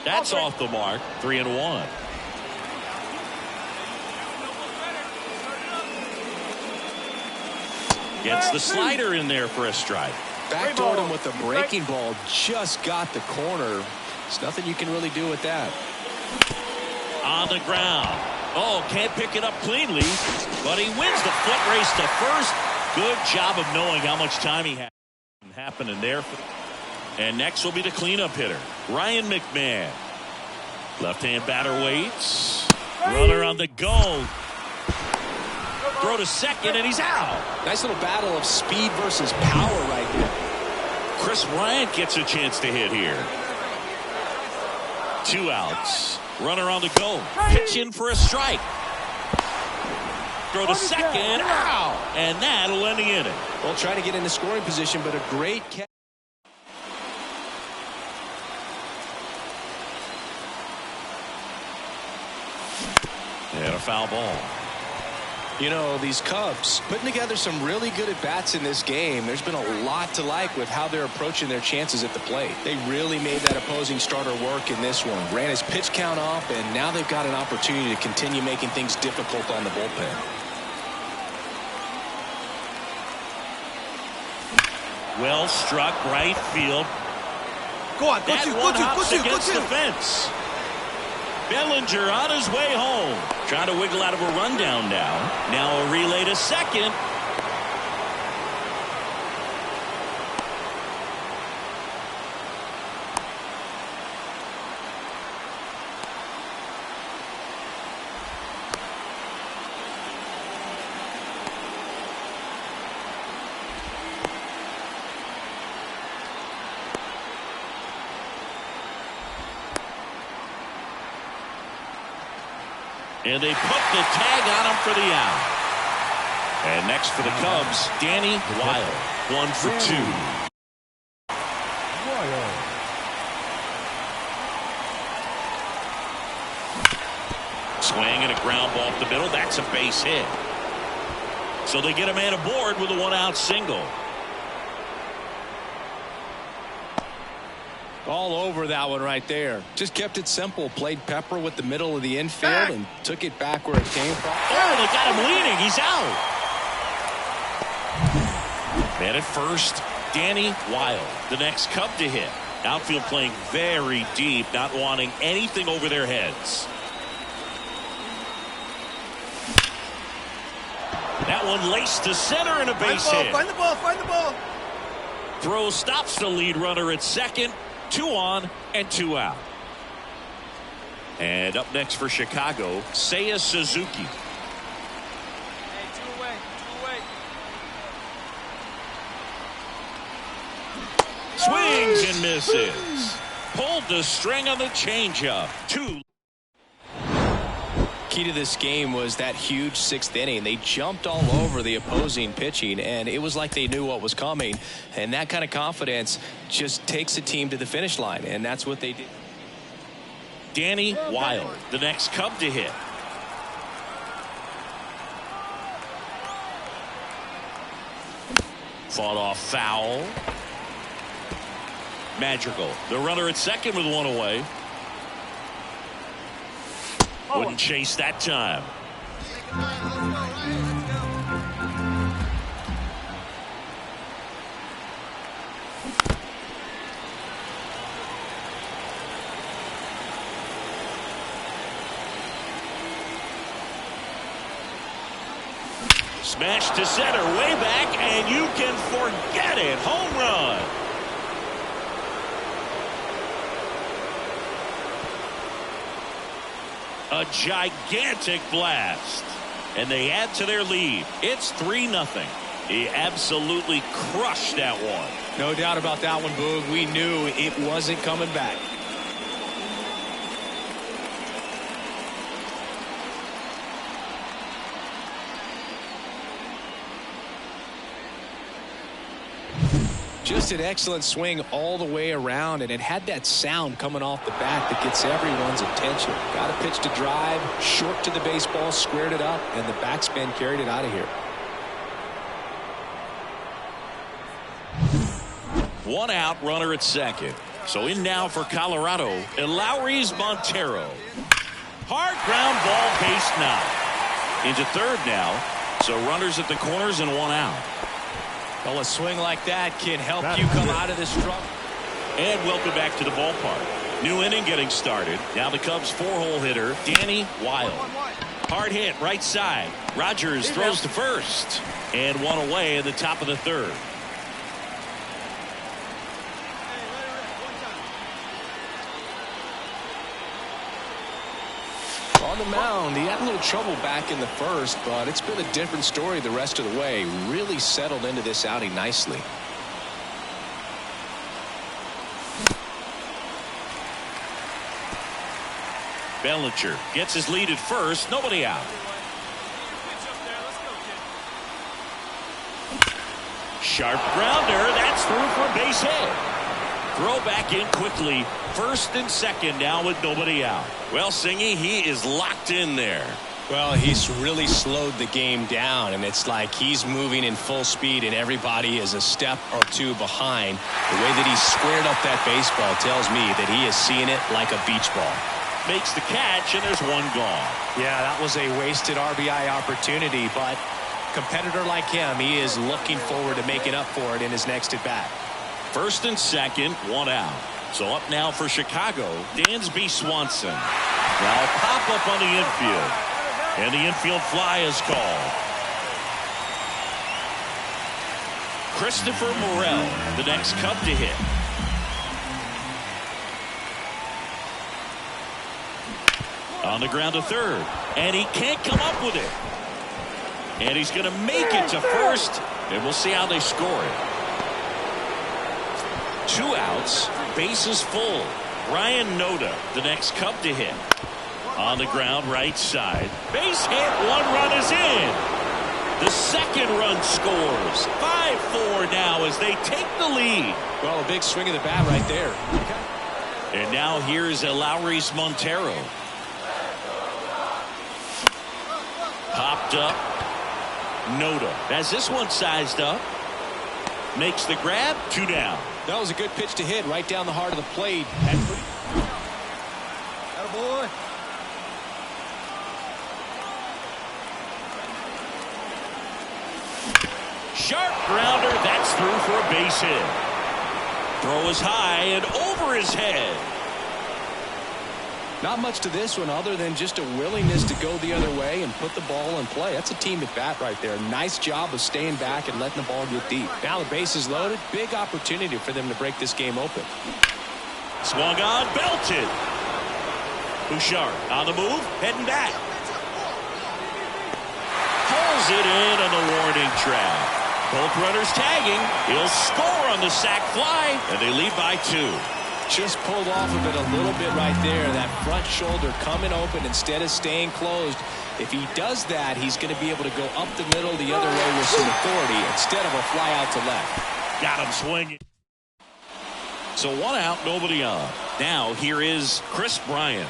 Speaker 1: That's off the mark. 3-1. Gets the slider in there for a strike.
Speaker 2: Backdoored him with a breaking ball. Just got the corner. There's nothing you can really do with that.
Speaker 1: On the ground. Oh, can't pick it up cleanly, but he wins the foot race to first. Good job of knowing how much time he had happening there. And next will be the cleanup hitter, Ryan McMahon. Left-hand batter waits. Runner on the go. Throw to second, and he's out.
Speaker 2: Nice little battle of speed versus power right there.
Speaker 1: Chris Bryant gets a chance to hit here. 2 outs. Runner on the go. Pitch in for a strike. Throw to second. Out. And that'll end the inning.
Speaker 2: Well, trying to get into scoring position, but a great catch.
Speaker 1: And a foul ball.
Speaker 2: You know, these Cubs putting together some really good at-bats in this game. There's been a lot to like with how they're approaching their chances at the plate. They really made that opposing starter work in this one. Ran his pitch count up, and now they've got an opportunity to continue making things difficult on the bullpen.
Speaker 1: Well struck, right field.
Speaker 3: Go on,
Speaker 1: That one hops against the fence. Bellinger on his way home. Trying to wiggle out of a rundown now. Now a relay to second. And they put the tag on him for the out. And next for the Cubs, Danny Wilde. 1 for 2. Swing and a ground ball up the middle. That's a base hit. So they get a man aboard with a one-out single.
Speaker 2: All over that one right there. Just kept it simple. Played Pepper with the middle of the infield and took it back where it came from.
Speaker 1: Oh, they got him leaning. He's out. Man at first, Danny Wilde, the next Cub to hit. Outfield playing very deep, not wanting anything over their heads. That one laced to center and a base hit.
Speaker 3: Find the ball, find the ball.
Speaker 1: Throw stops the lead runner at second. 2 on and 2 out. And up next for Chicago, Seiya Suzuki.
Speaker 3: Hey, two away.
Speaker 1: Swings and misses. Pulled the string on the changeup. 2.
Speaker 2: Key to this game was that huge 6th inning. They jumped all over the opposing pitching, and it was like they knew what was coming. And that kind of confidence just takes a team to the finish line, and that's what they did.
Speaker 1: Danny Wilde, the next Cub to hit. Fought off foul. Madrigal, the runner at second with 1 away. Wouldn't chase that time. Smash to center, way back, and you can forget it. Home run. A gigantic blast. And they add to their lead. It's 3-0. He absolutely crushed that one.
Speaker 2: No doubt about that one, Boog. We knew it wasn't coming back. Just an excellent swing all the way around, and it had that sound coming off the bat that gets everyone's attention. Got a pitch to drive, short to the baseball, squared it up, and the backspin carried it out of here.
Speaker 1: 1 out, runner at second. So in now for Colorado, Eleuris Montero. Hard ground ball, base knock. Into third now. So runners at the corners and 1 out.
Speaker 2: Well, a swing like that can help you come out of this struggle.
Speaker 1: And welcome back to the ballpark. New inning getting started. Now the Cubs 4-hole hitter, Danny Wilde. Hard hit, right side. Rogers throws to first. And 1 away in the top of the 3rd.
Speaker 2: On the mound, he had a little trouble back in the first, but it's been a different story the rest of the way. Really settled into this outing nicely.
Speaker 1: Bellinger gets his lead at first. Nobody out. Sharp grounder. That's through for a base hit. Throw back in quickly. First and second now with nobody out. Well, Singy, he is locked in there.
Speaker 2: Well, he's really slowed the game down, and it's like he's moving in full speed, and everybody is a step or 2 behind. The way that he squared up that baseball tells me that he is seeing it like a beach ball.
Speaker 1: Makes the catch, and there's 1 gone.
Speaker 2: Yeah, that was a wasted RBI opportunity, but competitor like him, he is looking forward to making up for it in his next at-bat.
Speaker 1: First and second, 1 out. So up now for Chicago, Dansby Swanson. Now a pop-up on the infield. And the infield fly is called. Christopher Morel, the next Cub to hit. On the ground to third. And he can't come up with it. And he's going to make it to first. And we'll see how they score it. 2 outs, bases full. Ryan Noda, the next Cub to hit. On the ground, right side. Base hit, 1 run is in. The second run scores. 5-4 now as they take the lead.
Speaker 2: Well, a big swing of the bat right there.
Speaker 1: And now here's Eleuris Montero. Popped up. Noda has this one sized up. Makes the grab. 2 down.
Speaker 2: That was a good pitch to hit right down the heart of the plate.
Speaker 3: Attaboy.
Speaker 1: Sharp grounder. That's through for a base hit. Throw is high and over his head.
Speaker 2: Not much to this one other than just a willingness to go the other way and put the ball in play. That's a team at bat right there. Nice job of staying back and letting the ball get deep. Now the base is loaded. Big opportunity for them to break this game open.
Speaker 1: Swung on, belted. Bouchard on the move, heading back. Pulls it in on the warning track. Both runners tagging. He'll score on the sac fly, and they lead by 2.
Speaker 2: Just pulled off of it a little bit right there. That front shoulder coming open instead of staying closed. If he does that, he's going to be able to go up the middle the other way with some authority instead of a fly out to left.
Speaker 1: Got him swinging. So 1 out, nobody on. Now here is Chris Bryant.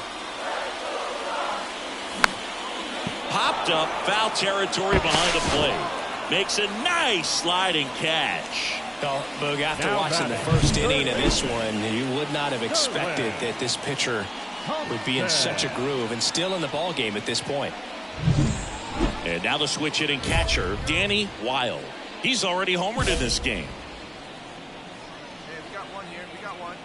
Speaker 1: Popped up, foul territory behind the plate. Makes a nice sliding catch.
Speaker 2: Well, Boog, after watching the first inning of this one, you would not have expected that this pitcher would be in such a groove and still in the ball game at this point.
Speaker 1: And now the switch hitting catcher, Danny Wilde. He's already homered in this game.
Speaker 3: Hey, we got one here. We got one.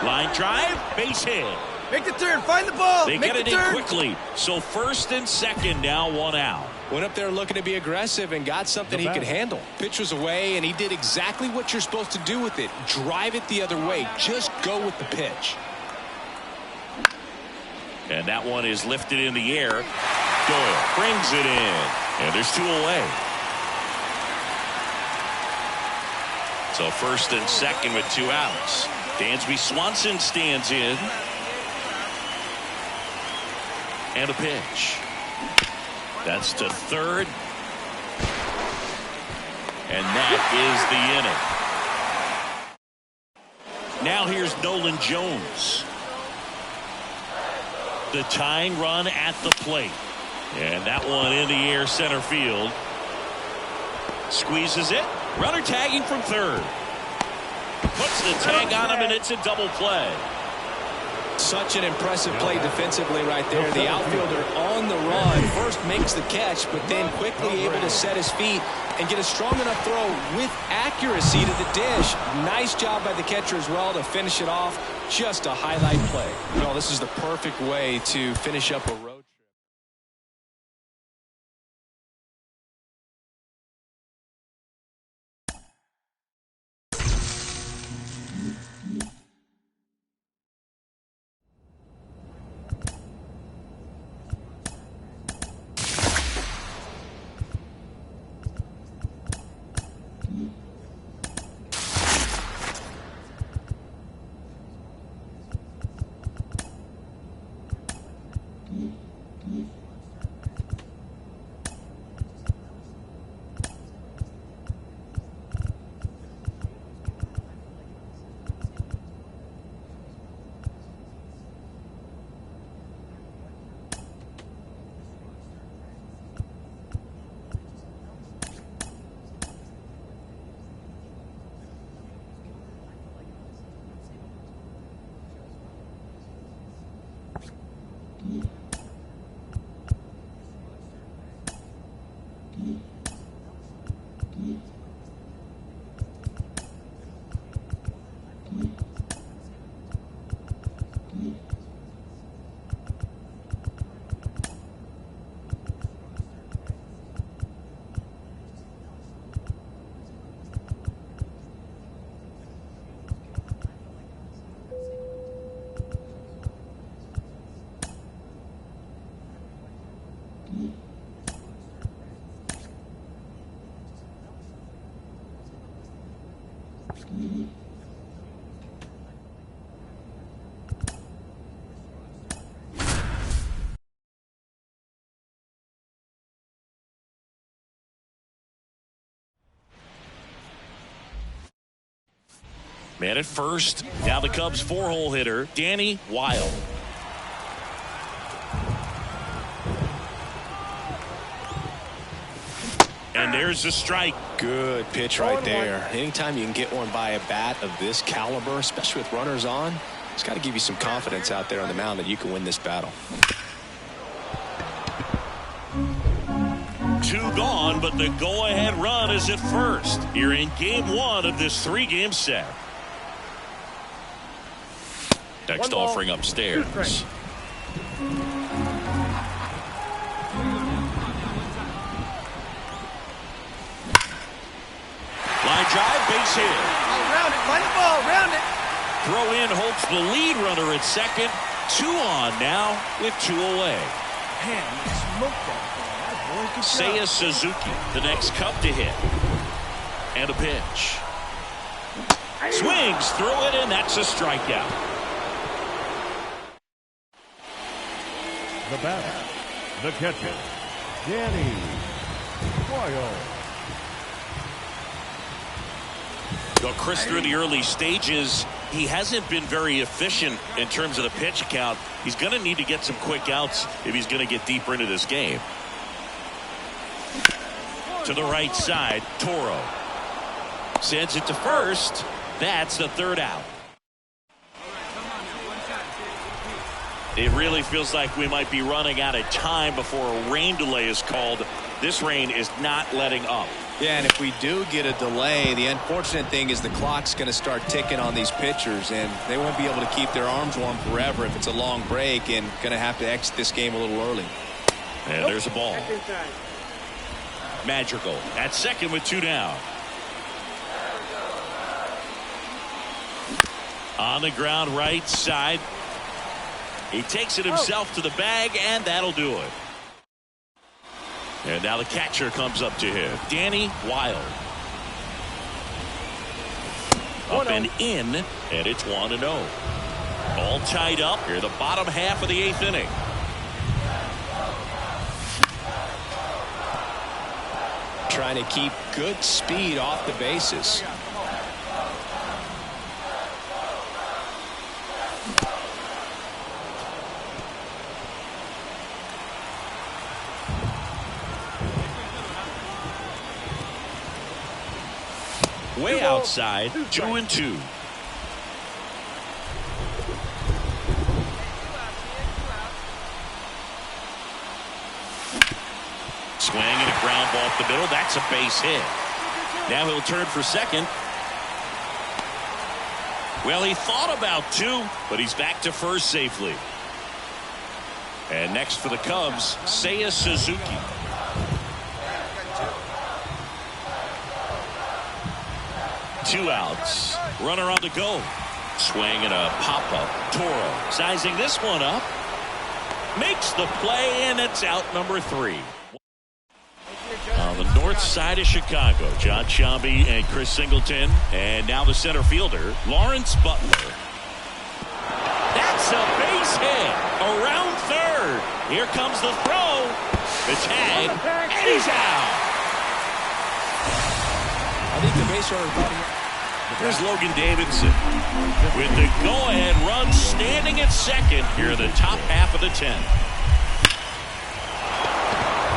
Speaker 1: Line drive, base hit.
Speaker 3: Make the turn. Find the ball.
Speaker 1: They
Speaker 3: Make
Speaker 1: get it
Speaker 3: the turn.
Speaker 1: in quickly. So first and second, now 1 out.
Speaker 2: Went up there looking to be aggressive and got something he could handle. Pitch was away, and he did exactly what you're supposed to do with it. Drive it the other way. Just go with the pitch.
Speaker 1: And that one is lifted in the air. Doyle brings it in. And there's 2 away. So first and second with 2 outs. Dansby Swanson stands in. And a pitch. That's to third. And that is the inning. Now here's Nolan Jones. The tying run at the plate. And that one in the air center field. Squeezes it. Runner tagging from third. Puts the tag on him, and it's a double play.
Speaker 2: Such an impressive play defensively right there. The outfielder on the run first makes the catch, but then quickly able to set his feet and get a strong enough throw with accuracy to the dish. Nice job by the catcher as well to finish it off. Just a highlight play. Well, this is the perfect way to finish up a road trip.
Speaker 1: Man at first. Now the Cubs 4-hole hitter, Danny Wilde. And there's the strike.
Speaker 2: Good pitch right there. Anytime you can get one by a bat of this caliber, especially with runners on, it's got to give you some confidence out there on the mound that you can win this battle.
Speaker 1: 2 gone, but the go-ahead run is at first. You're in game 1 of this 3-game set. Next offering upstairs. Line drive, base hit.
Speaker 3: Round it, find the ball, round it.
Speaker 1: Throw in hopes the lead runner at second. 2 on now with 2 away.
Speaker 3: Man, you smoked that ball. That boy,
Speaker 1: Seiya Suzuki, the next Cub to hit. And a pitch. Swings through it, and that's a strikeout.
Speaker 4: The batter, the catcher, Danny Boyle.
Speaker 1: Well, Chris, through the early stages, he hasn't been very efficient in terms of the pitch count. He's going to need to get some quick outs if he's going to get deeper into this game. To the right side, Toro sends it to first. That's the 3rd out. It really feels like we might be running out of time before a rain delay is called. This rain is not letting up.
Speaker 2: Yeah, and if we do get a delay, the unfortunate thing is the clock's going to start ticking on these pitchers, and they won't be able to keep their arms warm forever if it's a long break, and going to have to exit this game a little early.
Speaker 1: And there's a ball. Madrigal at second with 2 down. On the ground right side. He takes it himself to the bag, and that'll do it. And now the catcher comes up to him. Danny Wild. Up and in, and it's 1-0. All tied up here, the bottom half of the 8th inning.
Speaker 2: Trying to keep good speed off the bases.
Speaker 1: Way outside, 2-2. Swing and a ground ball up the middle. That's a base hit. Now he'll turn for second. Well, he thought about 2, but he's back to first safely. And next for the Cubs, Seiya Suzuki. Two outs. Runner on the go. Swing and a pop-up. Toro sizing this one up. Makes the play, and it's out number 3. On the north side of Chicago, John Sciambi and Chris Singleton. And now the center fielder, Lawrence Butler. That's a base hit. Around third. Here comes the throw. The tag. And he's out.
Speaker 2: I think the base runner thought he...
Speaker 1: There's Logan Davidson with the go-ahead run standing at second here in the top half of the 10th.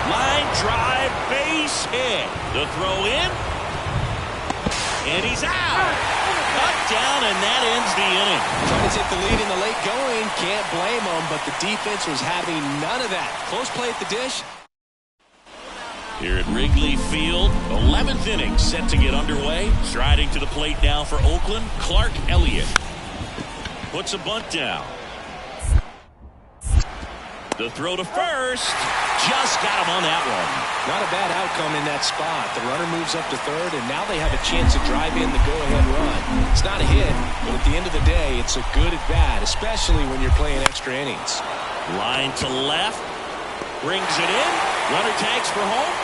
Speaker 1: Line drive, base hit. The throw in. And he's out. Cut down, and that ends the inning.
Speaker 2: Trying to take the lead in the late going. Can't blame them, but the defense was having none of that. Close play at the dish.
Speaker 1: Here at Wrigley Field, 11th inning set to get underway. Striding to the plate now for Oakland, Clark Elliott. Puts a bunt down. The throw to first. Just got him on that one.
Speaker 2: Not a bad outcome in that spot. The runner moves up to third, and now they have a chance to drive in the go-ahead run. It's not a hit, but at the end of the day, it's a good at bat, especially when you're playing extra innings.
Speaker 1: Line to left. Brings it in. Runner tags for home.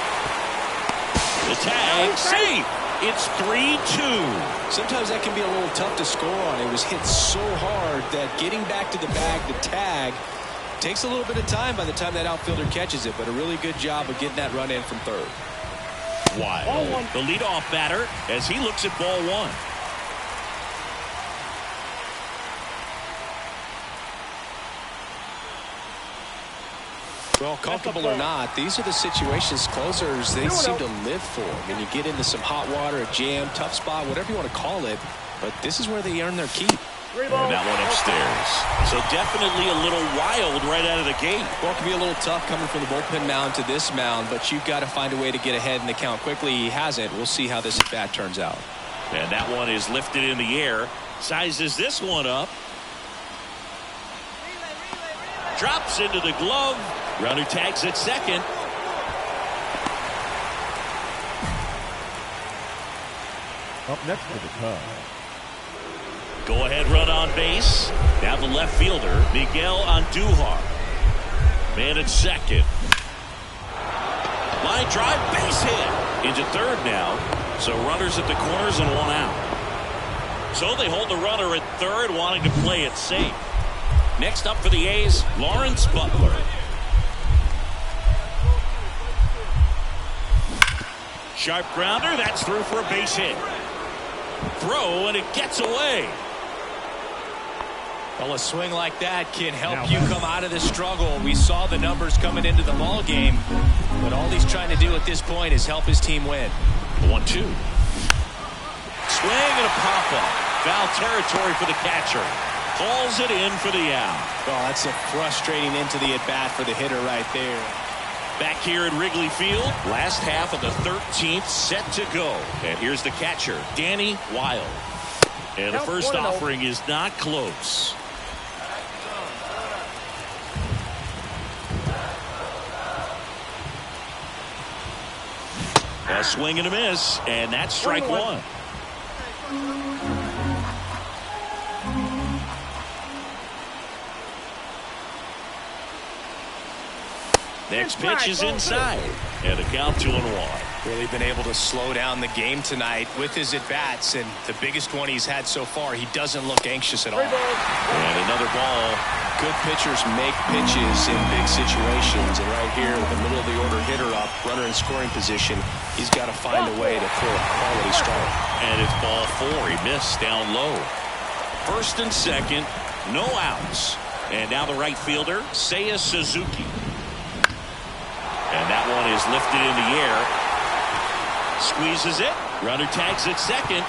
Speaker 1: The tag, safe. It's 3-2.
Speaker 2: Sometimes that can be a little tough to score on. It was hit so hard that getting back to the bag, the tag, takes a little bit of time by the time that outfielder catches it, but a really good job of getting that run in from third.
Speaker 1: Wild, the leadoff batter, as he looks at ball 1.
Speaker 2: Well, comfortable or not, these are the situations closers they seem to live for. When you get into some hot water, a jam, tough spot, whatever you want to call it, but this is where they earn their keep.
Speaker 1: And that one upstairs. So definitely a little wild right out of the gate.
Speaker 2: Well, it can be a little tough coming from the bullpen mound to this mound, but you've got to find a way to get ahead in the count quickly. He hasn't. We'll see how this at-bat turns out.
Speaker 1: And that one is lifted in the air. Sizes this one up. Drops into the glove. Runner tags at second.
Speaker 4: Up next for the Cubs.
Speaker 1: Go ahead run on base. Now the left fielder, Miguel Andujar. Man at second. Line drive, base hit. Into third now. So runners at the corners and one out. So they hold the runner at third, wanting to play it safe. Next up for the A's, Lawrence Butler. Sharp grounder, that's through for a base hit. Throw, and it gets away.
Speaker 2: Well, a swing like that can help you come out of the struggle. We saw the numbers coming into the ball game, but all he's trying to do at this point is help his team win.
Speaker 1: 1-2. Swing and a pop-up. Foul territory for the catcher. Calls it in for the out.
Speaker 2: Well, that's a frustrating into the at-bat for the hitter right there.
Speaker 1: Back here at Wrigley Field, last half of the 13th set to go. And here's the catcher, Danny Wilde. And the first offering is not close. A swing and a miss, and that's strike one. Next pitch is inside, and a count 2-1.
Speaker 2: Really been able to slow down the game tonight with his at-bats, and the biggest one he's had so far, he doesn't look anxious at all.
Speaker 1: And another ball.
Speaker 2: Good pitchers make pitches in big situations, and right here with the middle of the order hitter up, runner in scoring position, he's got to find a way to throw a quality strike.
Speaker 1: And it's ball four. He missed down low. First and second, no outs. And now the right fielder, Seiya Suzuki. And that one is lifted in the air. Squeezes it. Runner tags at second.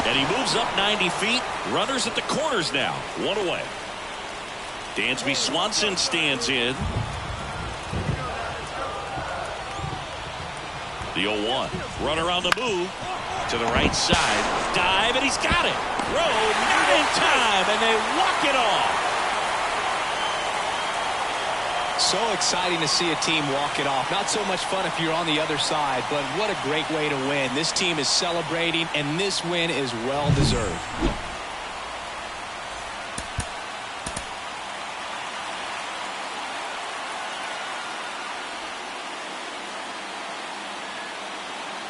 Speaker 1: And he moves up 90 feet. Runners at the corners now. One away. Dansby Swanson stands in. The 0-1. Runner on the move. To the right side. Dive, and he's got it. Throw, not in time, and they walk it off.
Speaker 2: So exciting to see a team walk it off. Not so much fun if you're on the other side, but what a great way to win. This team is celebrating, and this win is well deserved.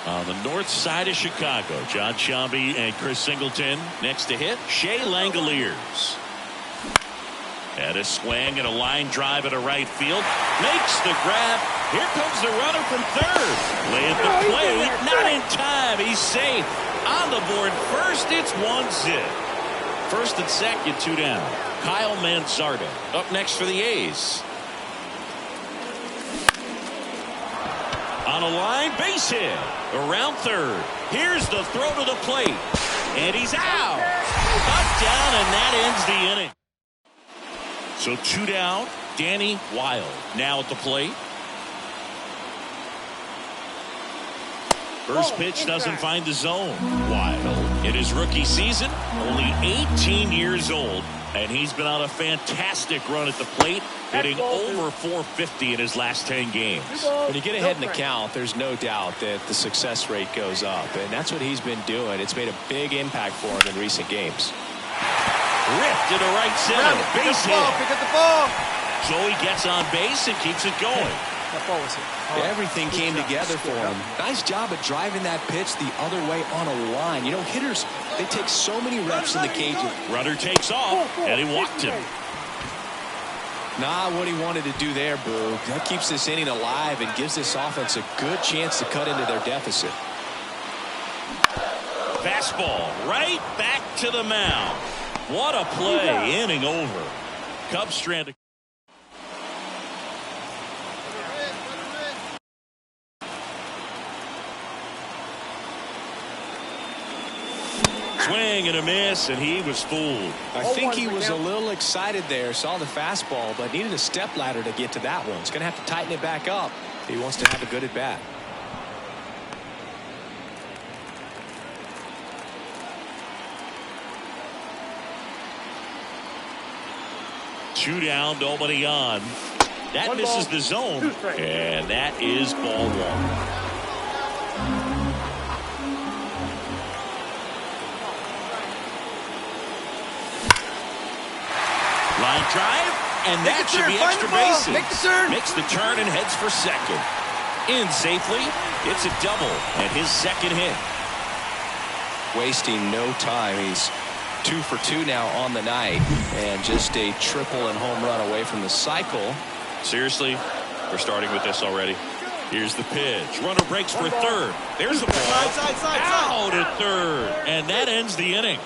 Speaker 1: On the north side of Chicago, John Sciambi and Chris Singleton. Next to hit, Shea Langoliers. And a swing and a line drive at a right field. Makes the grab. Here comes the runner from third. Laying the plate. Not in time. He's safe. On the board first, it's 1-0. First and second, 2 down. Kyle Manzardo up next for the A's. On a line, base hit. Around third. Here's the throw to the plate. And he's out. Up, down, and that ends the inning. So 2 down, Danny Wilde now at the plate. First pitch doesn't find the zone. Wilde in his rookie season, only 18 years old, and he's been on a fantastic run at the plate, hitting over 450 in his last 10 games.
Speaker 2: When you get ahead in the count, there's no doubt that the success rate goes up, and that's what he's been doing. It's made a big impact for him in recent games.
Speaker 1: Ripped to the right center. Base hit.
Speaker 3: Pick up the ball.
Speaker 1: So he gets on base and keeps it going.
Speaker 3: That ball was hit.
Speaker 2: Everything came together for him. Nice job at driving that pitch the other way on a line. You know, hitters, they take so many reps in the cage.
Speaker 1: Runner takes off, and he walked him.
Speaker 2: Not what he wanted to do there, Boo. That keeps this inning alive and gives this offense a good chance to cut into their deficit.
Speaker 1: Fastball right back to the mound. What a play. Inning over. Cubs stranded. Swing and a miss, and he was fooled.
Speaker 2: I think he was a little excited there, saw the fastball, but needed a step ladder to get to that one. He's going to have to tighten it back up if he wants to have a good at bat.
Speaker 1: Two down, nobody on. That misses the zone, and that is ball one. Line drive, and that should be extra bases.
Speaker 3: Make the turn.
Speaker 1: Makes the turn and heads for second. In safely, it's a double, and his second hit.
Speaker 2: Wasting no time. He's 2 for 2 now on the night, and just a triple and home run away from the cycle.
Speaker 1: Seriously, we're starting with this already. Here's the pitch. Runner breaks for third. There's the ball.
Speaker 3: Side.
Speaker 1: Out at third, and that ends the inning.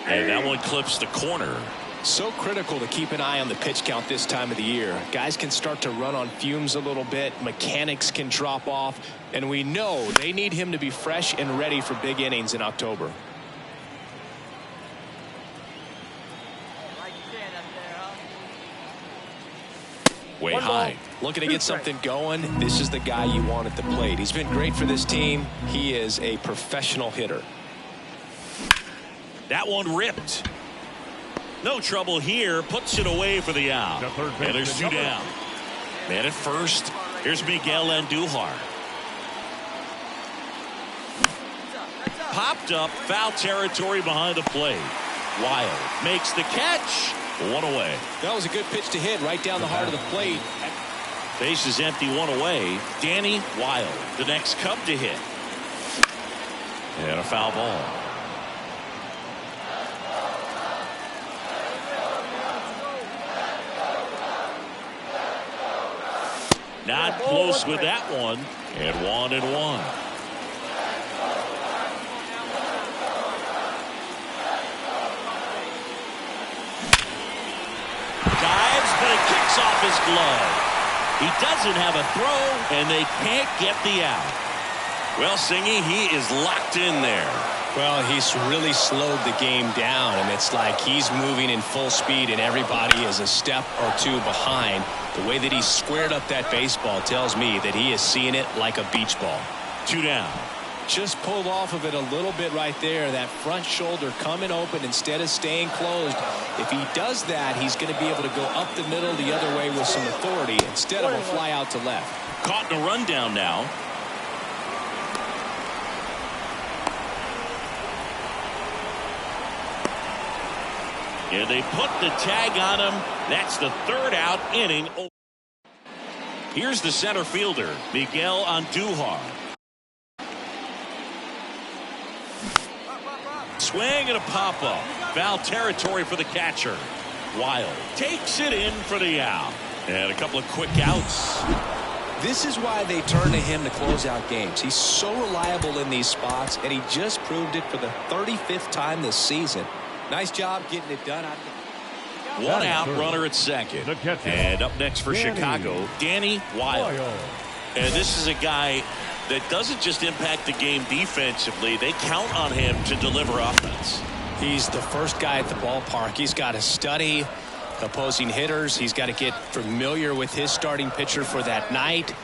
Speaker 1: And that one clips the corner.
Speaker 2: So critical to keep an eye on the pitch count this time of the year. Guys can start to run on fumes a little bit. Mechanics can drop off. And we know they need him to be fresh and ready for big innings in October.
Speaker 1: Way high.
Speaker 2: Looking to get something going. This is the guy you want at the plate. He's been great for this team. He is a professional hitter.
Speaker 1: That one ripped. No trouble here. Puts it away for the out. And there's two down. Man at first. Here's Miguel Andujar. Popped up. Foul territory behind the plate. Wild makes the catch. One away.
Speaker 2: That was a good pitch to hit right down the heart of the plate.
Speaker 1: Base is empty. One away. Danny Wild, the next Cub to hit. And a foul ball. Not close with that one. And 1-1. Dives, but it kicks off his glove. He doesn't have a throw, and they can't get the out. Well, Singy, he is locked in there.
Speaker 2: Well, he's really slowed the game down, and it's like he's moving in full speed, and everybody is a step or two behind. The way that he squared up that baseball tells me that he is seeing it like a beach ball.
Speaker 1: Two down.
Speaker 2: Just pulled off of it a little bit right there. That front shoulder coming open instead of staying closed. If he does that, he's going to be able to go up the middle the other way with some authority instead of a fly out to left.
Speaker 1: Caught in a rundown now. And they put the tag on him. That's the third out inning. Here's the center fielder, Miguel Andujar. Swing and a pop-up. Foul territory for the catcher. Wild takes it in for the out. And a couple of quick outs.
Speaker 2: This is why they turn to him to close out games. He's so reliable in these spots, and he just proved it for the 35th time this season. Nice job getting it done.
Speaker 1: One out, runner at second. And up next for Chicago, Danny Wild. And this is a guy that doesn't just impact the game defensively. They count on him to deliver offense.
Speaker 2: He's the first guy at the ballpark. He's got to study opposing hitters. He's got to get familiar with his starting pitcher for that night.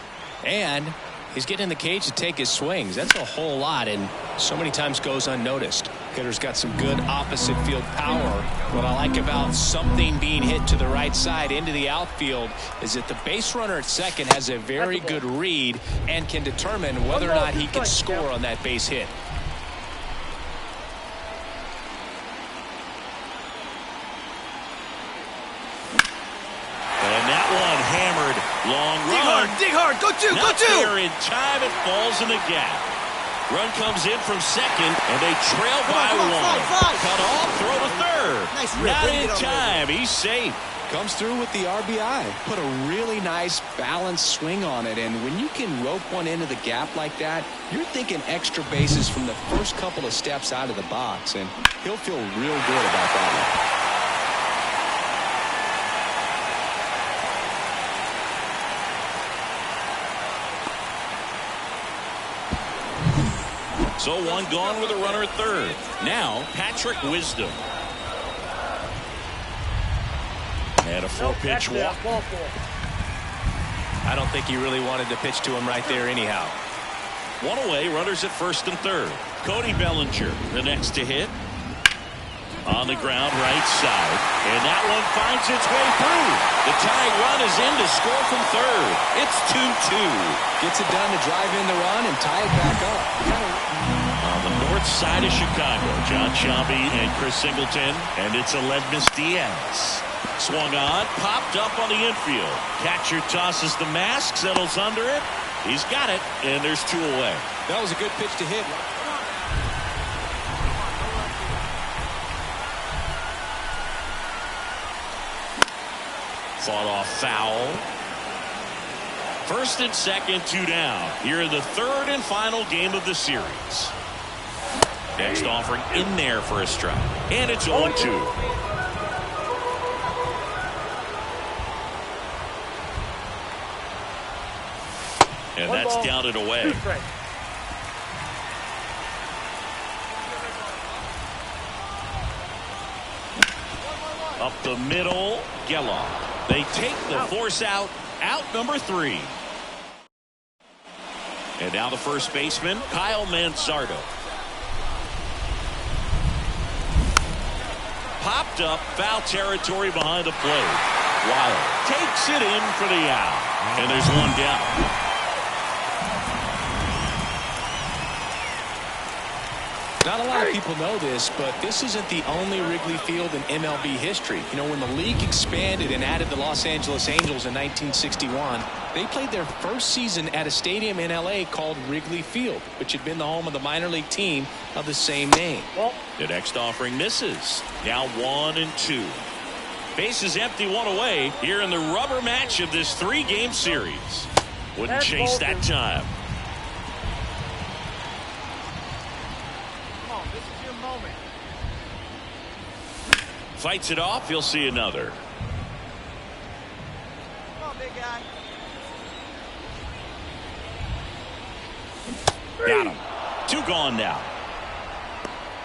Speaker 2: And he's getting in the cage to take his swings. That's a whole lot, and so many times goes unnoticed. Hitter's got some good opposite field power. What I like about something being hit to the right side into the outfield is that the base runner at second has a very good read and can determine whether or not he can score on that base hit.
Speaker 1: And that one hammered. Long run.
Speaker 3: Dig hard, go two,
Speaker 1: Not there in time. It falls in the gap. Run comes in from second, and they trail by one. Cut off, throw to third.
Speaker 3: Nice rip.
Speaker 1: Not in time. He's safe.
Speaker 2: Comes through with the RBI. Put a really nice balanced swing on it. And when you can rope one into the gap like that, you're thinking extra bases from the first couple of steps out of the box. And he'll feel real good about that
Speaker 1: one. So one gone with a runner at third. Now Patrick Wisdom. And a 4-pitch walk.
Speaker 2: I don't think he really wanted to pitch to him right there anyhow.
Speaker 1: One away, runners at first and third. Cody Bellinger, the next to hit. On the ground, right side. And that one finds its way through. The tying run is in to score from third. It's 2-2.
Speaker 2: Gets it done to drive in the run and tie it back up.
Speaker 1: On the north side of Chicago, John Sciambi and Chris Singleton. And it's Aledmys Diaz. Swung on, popped up on the infield. Catcher tosses the mask, settles under it. He's got it, and there's two away.
Speaker 2: That was a good pitch to hit.
Speaker 1: Fought off foul. First and second, two down. Here in the third and final game of the series. Next offering in there for a strike. And it's 0-2. And that's down and away. Up the middle, Gelof. They take the force out number 3. And now the first baseman, Kyle Manzardo. Popped up, foul territory behind the plate. Wild takes it in for the out. And there's one down.
Speaker 2: Not a lot of people know this, but this isn't the only Wrigley Field in MLB history. You know, when the league expanded and added the Los Angeles Angels in 1961, they played their first season at a stadium in L.A. called Wrigley Field, which had been the home of the minor league team of the same name.
Speaker 1: The next offering misses. Now 1-2. Bases empty, one away here in the rubber match of this 3-game series. Wouldn't chase that time. Fights it off. He'll see another.
Speaker 3: Come on, big guy.
Speaker 1: Got him. 2 gone now.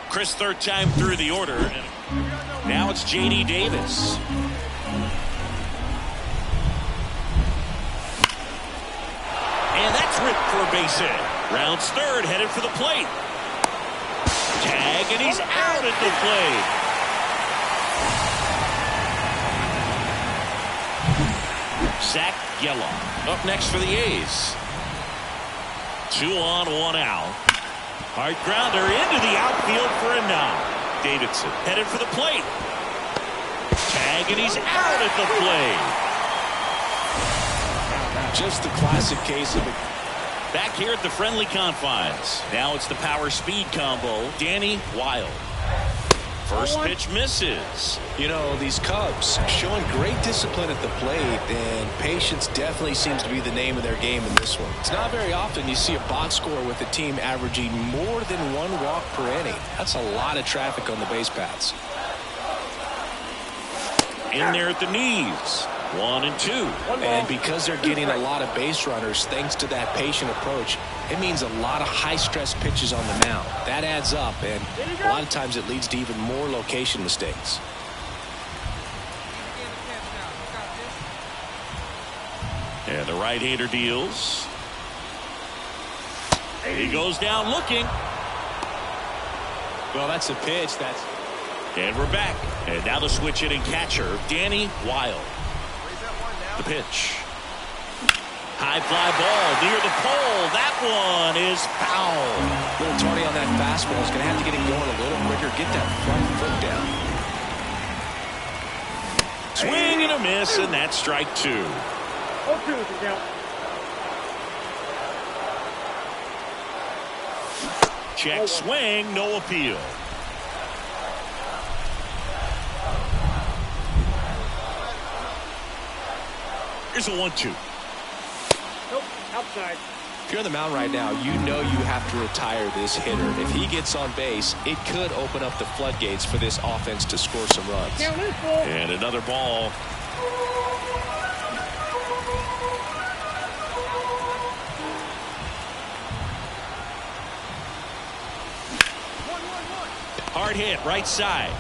Speaker 1: Chris, third time through the order. Now it's J.D. Davis. And that's ripped for a base hit. Rounds third, headed for the plate. Tag, and he's out at the plate. Zach Gelof up next for the A's. 2 on, 1 out. Hard grounder into the outfield for a knock. Davidson headed for the plate. Tag, and he's out at the plate.
Speaker 2: Just the classic case of it.
Speaker 1: Back here at the friendly confines. Now it's the power speed combo. Danny Wilde. First pitch misses.
Speaker 2: You know, these Cubs showing great discipline at the plate, and patience definitely seems to be the name of their game in this one. It's not very often you see a box score with a team averaging more than 1 walk per inning. That's a lot of traffic on the base paths.
Speaker 1: In there at the knees. 1-2.
Speaker 2: And because they're getting a lot of base runners thanks to that patient approach, it means a lot of high-stress pitches on the mound. That adds up, and a lot of times it leads to even more location mistakes.
Speaker 1: And the right-hander deals. He goes down looking.
Speaker 2: Well, that's a pitch.
Speaker 1: And we're back. And now the switch hitting catcher, Danny Wilde. The pitch. High fly ball near the pole. That one is foul.
Speaker 2: A little tardy on that fastball. Is going to have to get it going a little quicker. Get that front foot down.
Speaker 1: Swing and a miss, and that's strike 2.
Speaker 5: 0-2 is the count.
Speaker 1: Check swing, no appeal. Here's a 1-2.
Speaker 5: Nope, outside.
Speaker 2: If you're on the mound right now, you know you have to retire this hitter. If he gets on base, it could open up the floodgates for this offense to score some runs.
Speaker 5: Count is full.
Speaker 1: And another ball. Hard hit, right side.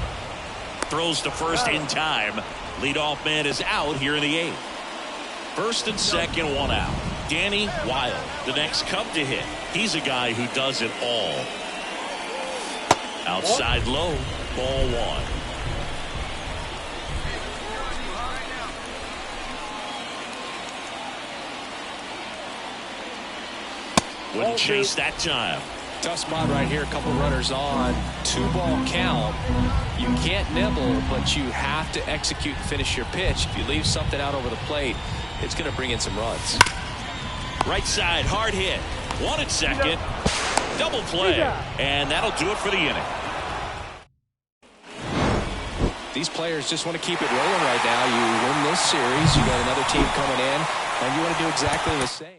Speaker 1: Throws to first in time. Leadoff man is out here in the 8th. First and second, one out. Danny Wilde, the next Cub to hit. He's a guy who does it all. Outside low, ball 1. Wouldn't chase that time.
Speaker 2: Tough spot right here. A couple runners on. 2-ball count. You can't nibble, but you have to execute and finish your pitch. If you leave something out over the plate, it's going to bring in some runs.
Speaker 1: Right side, hard hit. One at second. Double play. And that'll do it for the inning.
Speaker 2: These players just want to keep it rolling right now. You win this series. You got another team coming in, and you want to do exactly the same.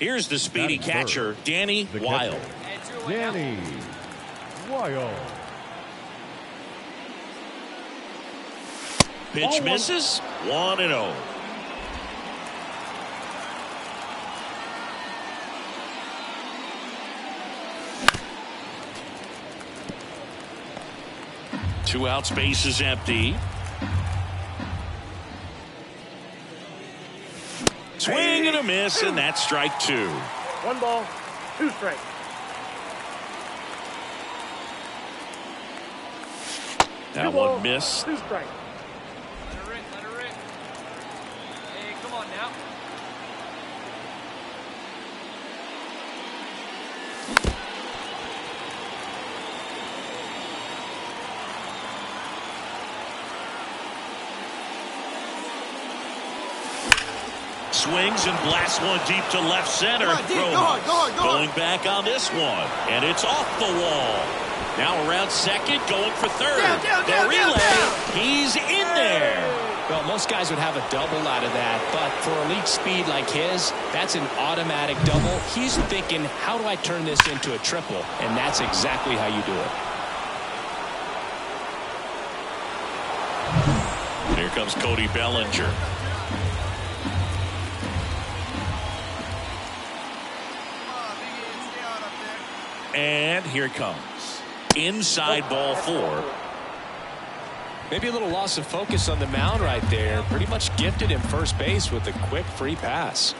Speaker 1: Here's the speedy catcher, Danny Wilde.
Speaker 4: Danny Wilde.
Speaker 1: Pitch misses. 1-0. Two outs, base is empty. Swing and a miss, and that's strike 2.
Speaker 5: 1 ball, 2 strikes.
Speaker 1: That one missed.
Speaker 5: 2 strikes.
Speaker 6: Let her rip. Hey, come on now.
Speaker 1: Swings and blasts one deep to left center.
Speaker 3: Go hard.
Speaker 1: Going back on this one, and it's off the wall. Now around second, going for third. The relay, he's in there.
Speaker 2: Well, most guys would have a double out of that, but for elite speed like his, that's an automatic double. He's thinking, how do I turn this into a triple? And that's exactly how you do it.
Speaker 1: Here comes Cody Bellinger. And here it comes. Inside ball 4.
Speaker 2: Maybe a little loss of focus on the mound right there. Pretty much gifted him first base with a quick free pass.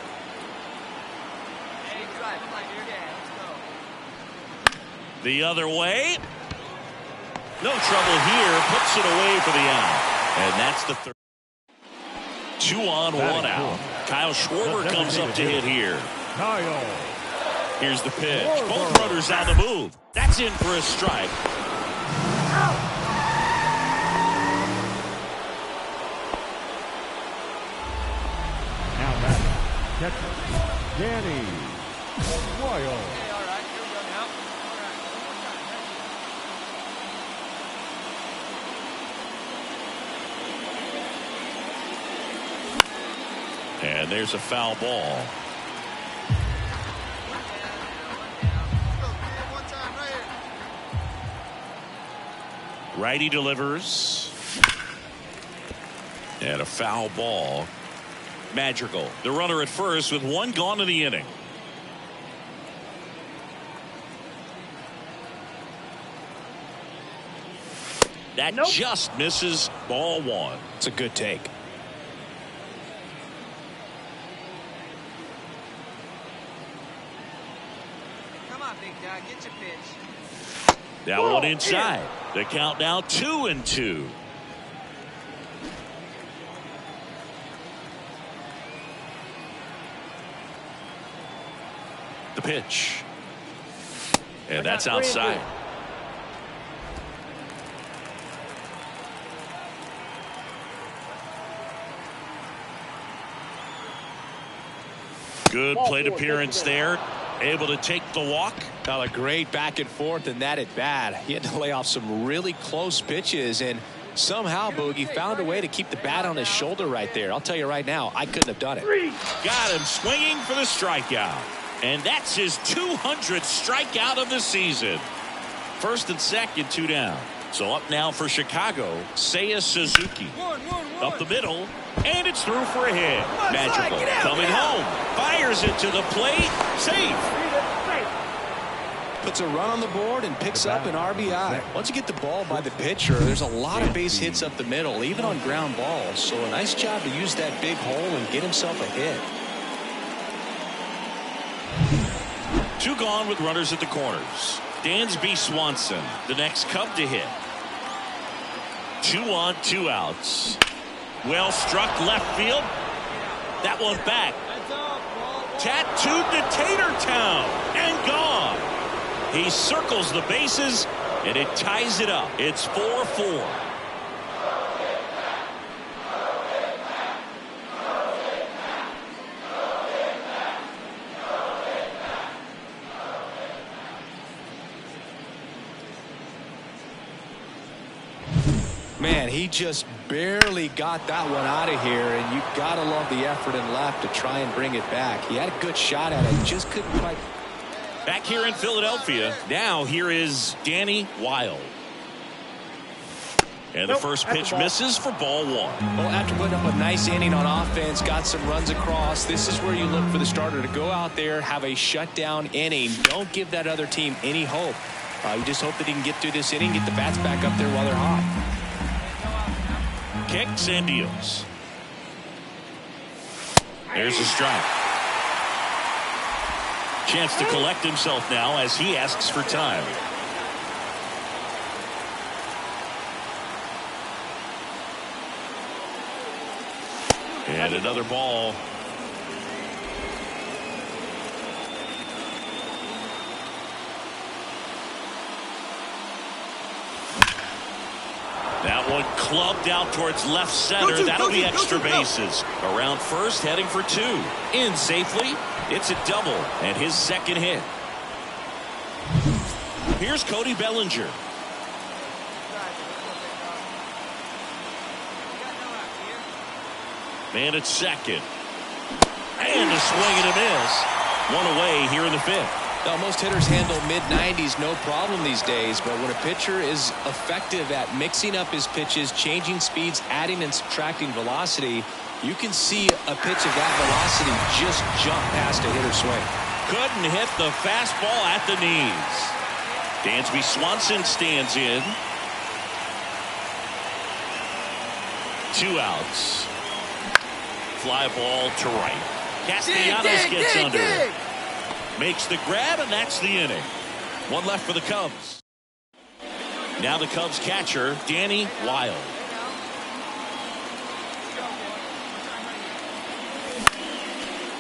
Speaker 6: Hey, drive. Come on, your dad. Let's go.
Speaker 1: The other way. No trouble here. Puts it away for the out. And that's the third. 2 on, 1 out. Kyle Schwarber comes up to hit here.
Speaker 4: Kyle.
Speaker 1: Here's the pitch. Both runners on the move. That's in for a strike.
Speaker 4: Now back. Catcher. Danny Wilde.
Speaker 6: Okay, all right. Here we go now. All right.
Speaker 1: And there's a foul ball. Righty delivers. And a foul ball. Madrigal, the runner at first with 1 gone in the inning. That just misses. Ball 1.
Speaker 2: It's a good take.
Speaker 6: Come on, big dog. Get your pitch.
Speaker 1: That one inside. The count now 2-2. The pitch. And that's outside. Good plate appearance there. Able to take the walk.
Speaker 2: Got a great back and forth and that at bat. He had to lay off some really close pitches, and somehow Boogie found a way to keep the bat on his shoulder right there. I'll tell you right now, I couldn't have done it.
Speaker 1: Got him swinging for the strikeout. And that's his 200th strikeout of the season. First and second, 2 down. So up now for Chicago, Seiya Suzuki. Up the middle, and it's through for a hit. Magical coming home. Fires it to the plate. Safe.
Speaker 2: Puts a run on the board and picks up an RBI. Once you get the ball by the pitcher, there's a lot of base hits up the middle, even on ground balls. So a nice job to use that big hole and get himself a hit.
Speaker 1: 2 gone with runners at the corners. Dansby Swanson, the next Cub to hit. 2 on, 2 outs. Well struck left field. That one back. Tattooed to Tatertown and gone. He circles the bases and it ties it up. It's 4-4.
Speaker 2: Man, he just barely got that one out of here, and you gotta love the effort and left to try and bring it back. He had a good shot at it, just couldn't quite.
Speaker 1: Back here in Philadelphia, now here is Danny Wilde. And the first pitch misses for ball one.
Speaker 2: Well, after putting up a nice inning on offense, got some runs across, this is where you look for the starter to go out there, have a shutdown inning. Don't give that other team any hope. You just hope that he can get through this inning, get the bats back up there while they're hot.
Speaker 1: Kicks and deals. There's a strike. Chance to collect himself now as he asks for time. And another ball. That one clubbed out towards left center. That'll be extra bases. Around first, heading for two. In safely. It's a double and his second hit. Here's Cody Bellinger. Man at second. And a swing and a miss. One away here in the fifth.
Speaker 2: Now, most hitters handle mid-90s no problem these days, but when a pitcher is effective at mixing up his pitches, changing speeds, adding and subtracting velocity, you can see a pitch of that velocity just jump past a hitter's swing.
Speaker 1: Couldn't hit the fastball at the knees. Dansby Swanson stands in. 2 outs. Fly ball to right. Castellanos gets under it. Makes the grab, and that's the inning. One left for the Cubs. Now the Cubs catcher, Danny Wilde.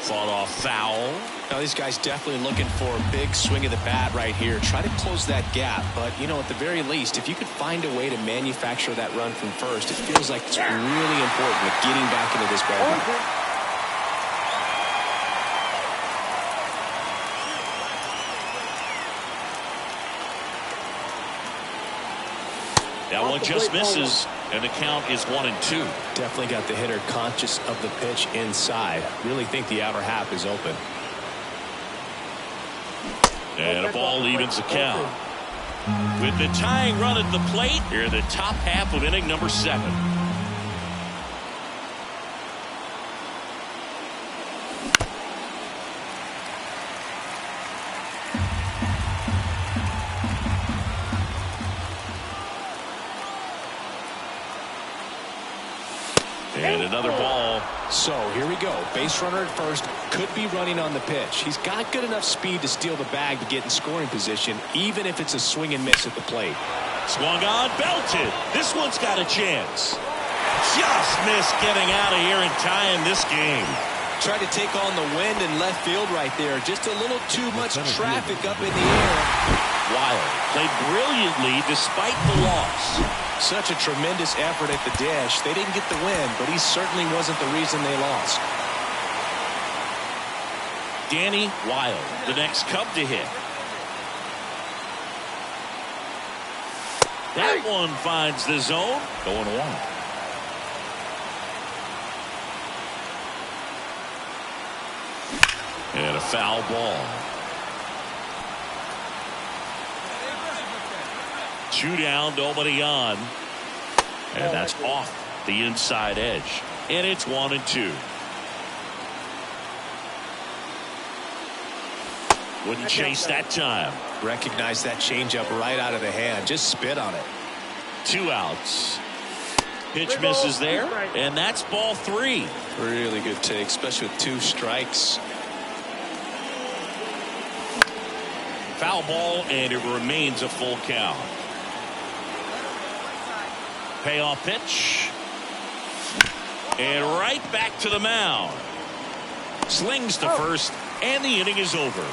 Speaker 1: Fought off foul.
Speaker 2: Now these guys definitely looking for a big swing of the bat right here. Try to close that gap, but you know, at the very least, if you could find a way to manufacture that run from first, it feels like it's really important with getting back into this ballgame.
Speaker 1: That one just misses, and the count is 1-2.
Speaker 2: Definitely got the hitter conscious of the pitch inside. Really think the outer half is open.
Speaker 1: And a ball evens the count. With the tying run at the plate, here the top half of inning number 7. And another ball.
Speaker 2: So here we go. Base runner at first, could be running on the pitch. He's got good enough speed to steal the bag to get in scoring position, even if it's a swing and miss at the plate.
Speaker 1: Swung on, belted. This one's got a chance. Just missed getting out of here and tying this game.
Speaker 2: Tried to take on the wind in left field right there. Just a little too much traffic up in the air.
Speaker 1: Wilde played brilliantly despite the loss.
Speaker 2: Such a tremendous effort at the dish. They didn't get the win, but he certainly wasn't the reason they lost.
Speaker 1: Danny Wilde, the next Cub to hit. That one finds the zone. Going one. And a foul ball. 2 down, nobody on. And that's off the inside edge. And it's 1-2. Wouldn't chase that time.
Speaker 2: Recognize that changeup right out of the hand. Just spit on it.
Speaker 1: 2 outs. Pitch misses there. And that's ball 3.
Speaker 2: Really good take, especially with 2 strikes.
Speaker 1: Foul ball, and it remains a full count. Payoff pitch. And right back to the mound. Slings to first, and the inning is over.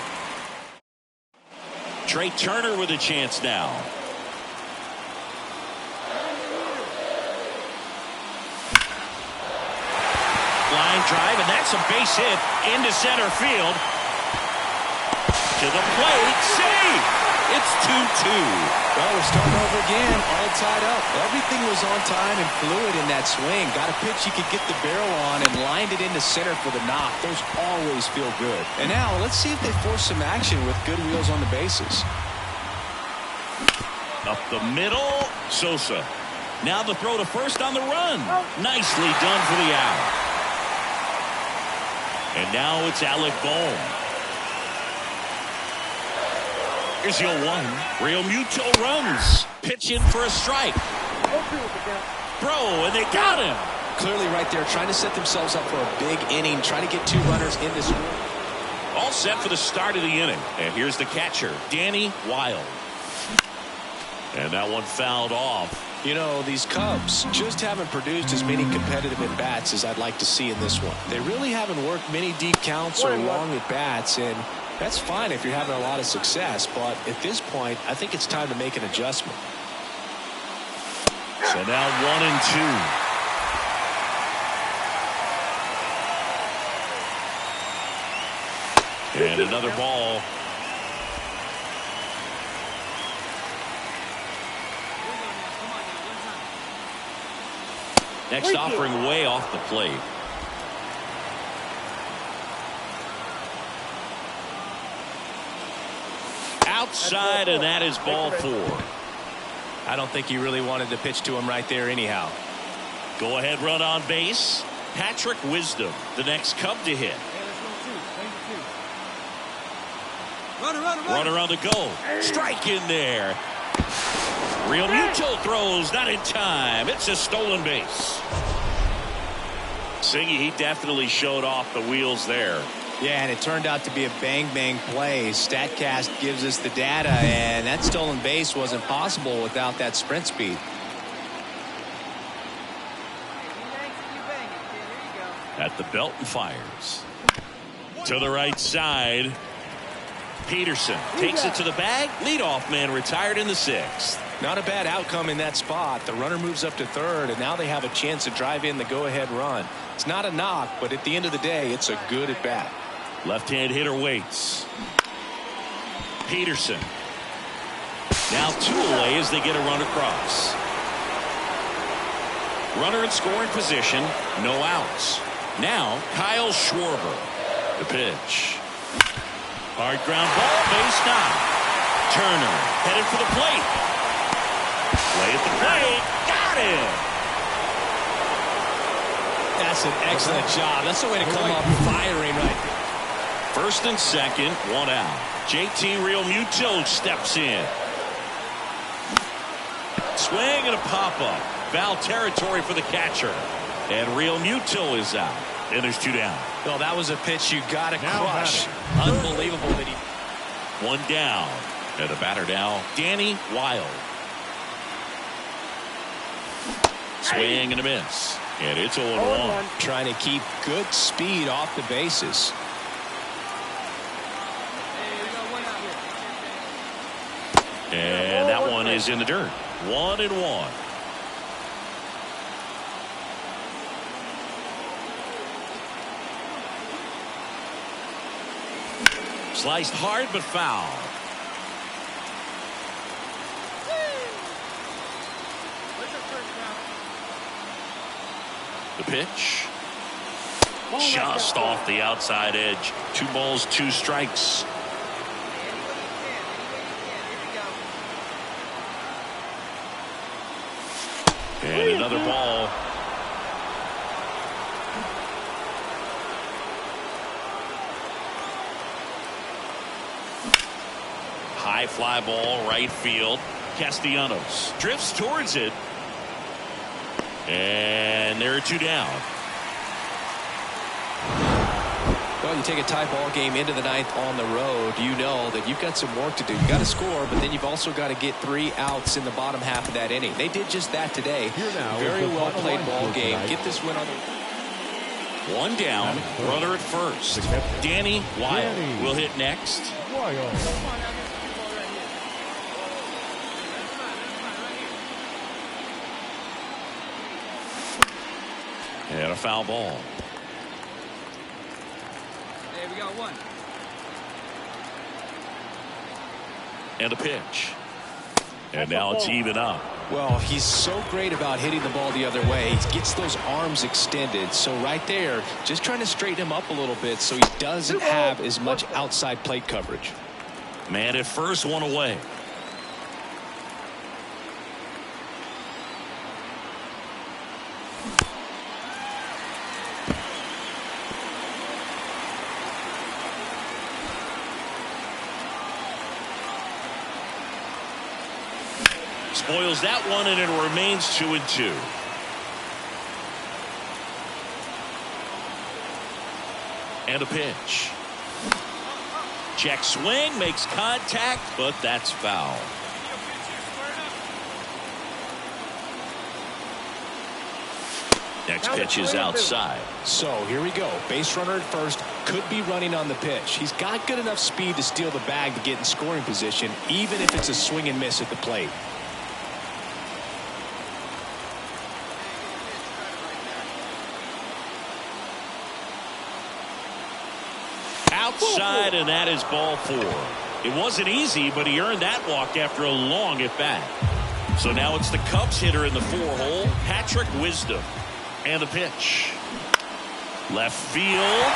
Speaker 1: Trey Turner with a chance now. Line drive, and that's a base hit into center field. To the plate, save! It's 2-2.
Speaker 2: Well, we're starting over again, all tied up. Everything was on time and fluid in that swing. Got a pitch he could get the barrel on and lined it into center for the knock. Those always feel good. And now let's see if they force some action with good wheels on the bases.
Speaker 1: Up the middle, Sosa. Now the throw to first on the run. Nicely done for the out. And now it's Alec Bohm. Here's the 0-1. Real Muto runs. Pitch in for a strike. Throw, and they got him.
Speaker 2: Clearly right there trying to set themselves up for a big inning. Trying to get 2 runners in this one.
Speaker 1: All set for the start of the inning. And here's the catcher, Danny Wilde. And that one fouled off.
Speaker 2: You know, these Cubs just haven't produced as many competitive at-bats as I'd like to see in this one. They really haven't worked many deep counts or long at-bats, and that's fine if you're having a lot of success, but at this point, I think it's time to make an adjustment.
Speaker 1: So now 1-2. And another ball. Next offering way off the plate. Outside, and that is ball 4.
Speaker 2: I don't think he really wanted to pitch to him right there anyhow.
Speaker 1: Go ahead run on base. Patrick Wisdom, the next Cub to hit. Runner on the go. Strike in there. Real Muto throws, not in time. It's a stolen base. Singy, he definitely showed off the wheels there.
Speaker 2: Yeah, and it turned out to be a bang-bang play. StatCast gives us the data, and that stolen base wasn't possible without that sprint speed.
Speaker 1: At the belt and fires. To the right side. Peterson takes it to the bag. Leadoff man retired in the 6th.
Speaker 2: Not a bad outcome in that spot. The runner moves up to third, and now they have a chance to drive in the go-ahead run. It's not a knock, but at the end of the day, it's a good at-bat.
Speaker 1: Left-hand hitter waits. Peterson. Now 2 away as they get a run across. Runner in scoring position. No outs. Now Kyle Schwarber. The pitch. Hard ground ball. Base knock. Turner headed for the plate. Play at the plate. Got him.
Speaker 2: That's an excellent job. That's the way to come up firing right there.
Speaker 1: First and second, 1 out. JT Real Muto steps in. Swing and a pop-up. Foul territory for the catcher. And Real Muto is out. And there's 2 down.
Speaker 2: Well, that was a pitch you got to crush. Unbelievable that he...
Speaker 1: 1 down. And the batter now, Danny Wilde. Swing and a miss. And it's 0-1.
Speaker 2: Trying to keep good speed off the bases.
Speaker 1: And that one is in the dirt. 1-1. Sliced hard but foul. The pitch. Just off the outside edge. 2 balls, 2 strikes. And another ball. High fly ball, right field. Castellanos drifts towards it. And there are 2 down.
Speaker 2: Well, you take a tie ball game into the 9th on the road, you know that you've got some work to do. You got to score, but then you've also got to get 3 outs in the bottom half of that inning. They did just that today. Very well played ball game. Get this win on the...
Speaker 1: 1 down, runner at first. Danny Wilde will hit next. And a foul ball.
Speaker 6: Hey, we got 1.
Speaker 1: And a pitch. And now it's even up.
Speaker 2: Well, he's so great about hitting the ball the other way. He gets those arms extended. So right there, just trying to straighten him up a little bit so he doesn't have as much outside plate coverage.
Speaker 1: Man at first, one away. Spoils that one, and it remains 2-2. And a pitch. Check swing, makes contact, but that's foul. Next pitch is outside.
Speaker 2: So here we go. Base runner at first, could be running on the pitch. He's got good enough speed to steal the bag to get in scoring position, even if it's a swing and miss at the plate.
Speaker 1: Outside, and that is ball 4. It wasn't easy, but he earned that walk after a long at bat. So now it's the Cubs hitter in the 4-hole, Patrick Wisdom. And a pitch. Left field.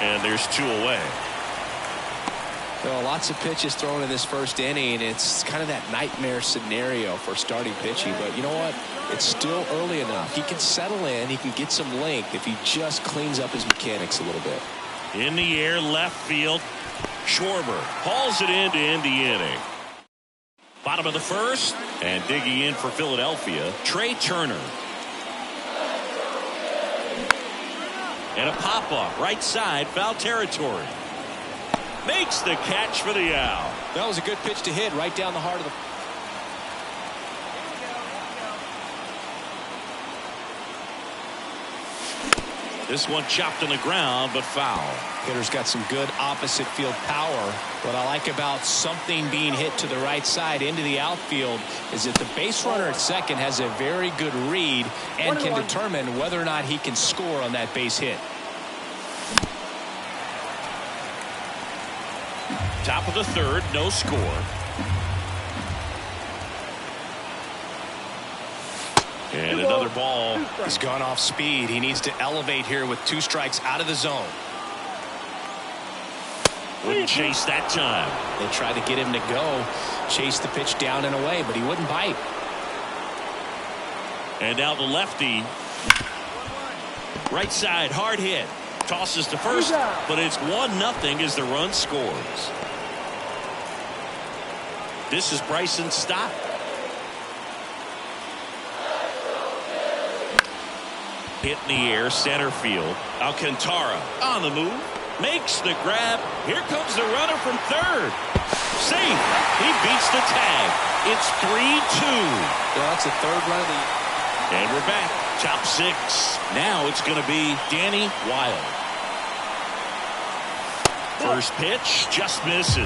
Speaker 1: And there's 2 away.
Speaker 2: Well, lots of pitches thrown in this first inning. It's kind of that nightmare scenario for starting pitching. But you know what? It's still early enough. He can settle in. He can get some length if he just cleans up his mechanics a little bit.
Speaker 1: In the air, left field. Schwarber hauls it in to end the inning. Bottom of the first, and digging in for Philadelphia, Trey Turner. And a pop-up, right side, foul territory. Makes the catch for the out.
Speaker 2: That was a good pitch to hit right down the heart of the...
Speaker 1: This one chopped on the ground, but foul.
Speaker 2: Hitter's got some good opposite field power. What I like about something being hit to the right side into the outfield is that the base runner at second has a very good read and can determine whether or not he can score on that base hit.
Speaker 1: Top of the third, no score. And another ball.
Speaker 2: He's gone off speed. He needs to elevate here with 2 strikes out of the zone.
Speaker 1: Wouldn't chase that time.
Speaker 2: They tried to get him to go, chase the pitch down and away, but he wouldn't bite.
Speaker 1: And now the lefty. Right side, hard hit. Tosses to first, but it's 1-0 as the run scores. This is Bryson Stott. Hit in the air, center field. Alcantara on the move. Makes the grab. Here comes the runner from third. Safe. He beats the tag. It's 3-2.
Speaker 2: Yeah, that's the third run of the...
Speaker 1: And we're back. Top 6. Now it's going to be Danny Wilde. First pitch just misses.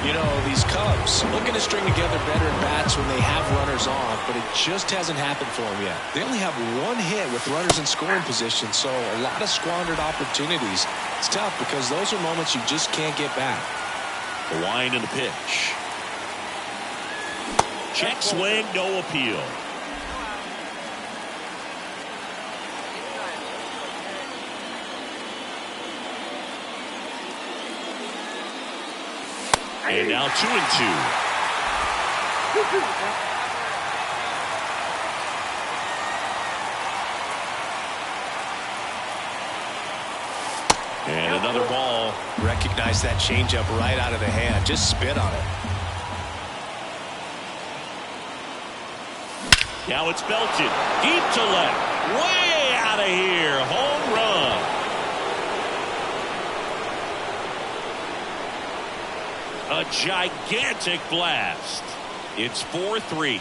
Speaker 2: You know, these Cubs looking to string together better at bats when they have runners on, but it just hasn't happened for them yet. They only have 1 hit with runners in scoring position, so a lot of squandered opportunities. It's tough because those are moments you just can't get back.
Speaker 1: The wind and the pitch. Check swing, no appeal. And now 2-2. And another ball.
Speaker 2: Recognize that changeup right out of the hand. Just spit on it.
Speaker 1: Now it's belted. Deep to left. Way out of here. Home run. A gigantic blast. It's 4-3.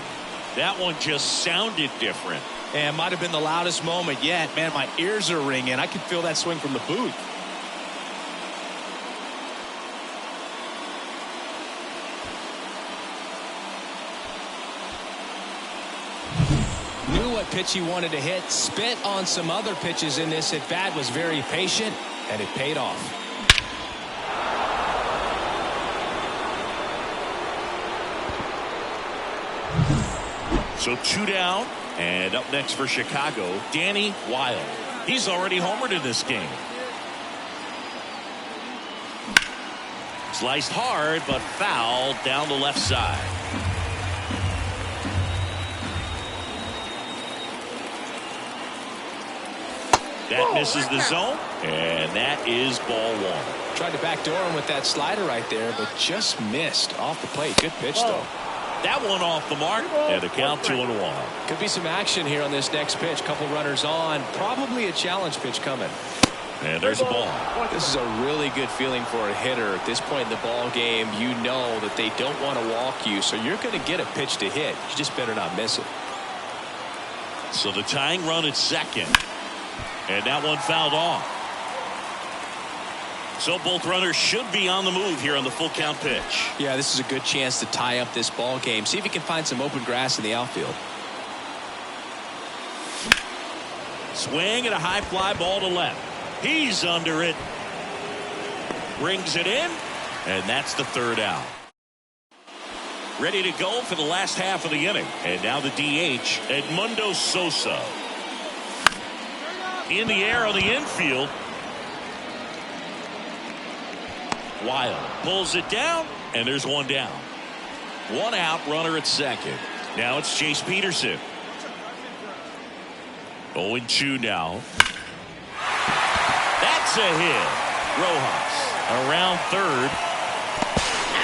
Speaker 1: That one just sounded different.
Speaker 2: And might have been the loudest moment yet. Man, my ears are ringing. I can feel that swing from the booth. Knew what pitch he wanted to hit. Spit on some other pitches in this at bat. Was very patient, and it paid off.
Speaker 1: So 2 down, and up next for Chicago, Danny Wilde. He's already homered in this game. Sliced hard, but fouled down the left side. That misses the zone, and that is ball 1.
Speaker 2: Tried to backdoor him with that slider right there, but just missed off the plate. Good pitch, though.
Speaker 1: That one off the mark, and a count 2-1.
Speaker 2: Could be some action here on this next pitch. Couple runners on. Probably a challenge pitch coming.
Speaker 1: And there's a ball.
Speaker 2: This is a really good feeling for a hitter at this point in the ball game. You know that they don't want to walk you, so you're going to get a pitch to hit. You just better not miss it.
Speaker 1: So the tying run at second. And that one fouled off. So both runners should be on the move here on the full count pitch.
Speaker 2: Yeah, this is a good chance to tie up this ball game. See if he can find some open grass in the outfield.
Speaker 1: Swing and a high fly ball to left. He's under it. Brings it in. And that's the 3rd out. Ready to go for the last half of the inning. And now the DH, Edmundo Sosa. In the air on the infield. Wild pulls it down, and there's 1 down. 1 out, runner at second. Now it's Chase Peterson. 0-2 now. That's a hit. Rojas around third.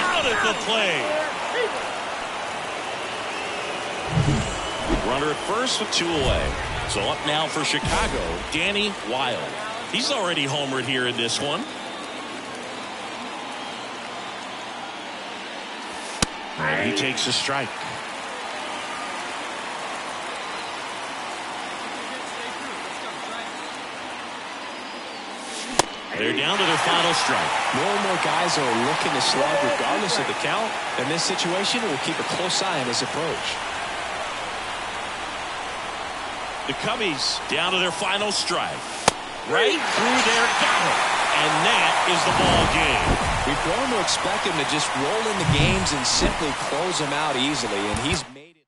Speaker 1: Out at the plate. Runner at first with 2 away. So up now for Chicago, Danny Wilde. He's already homered here in this one. And he takes a strike. They're down to their final strike.
Speaker 2: More and more guys are looking to slug regardless of the count. In this situation, we'll keep a close eye on his approach.
Speaker 1: The Cubbies down to their final strike. Right through there, got it. And that is the ball game.
Speaker 2: We've grown to expect him to just roll in the games and simply close them out easily, and he's made it.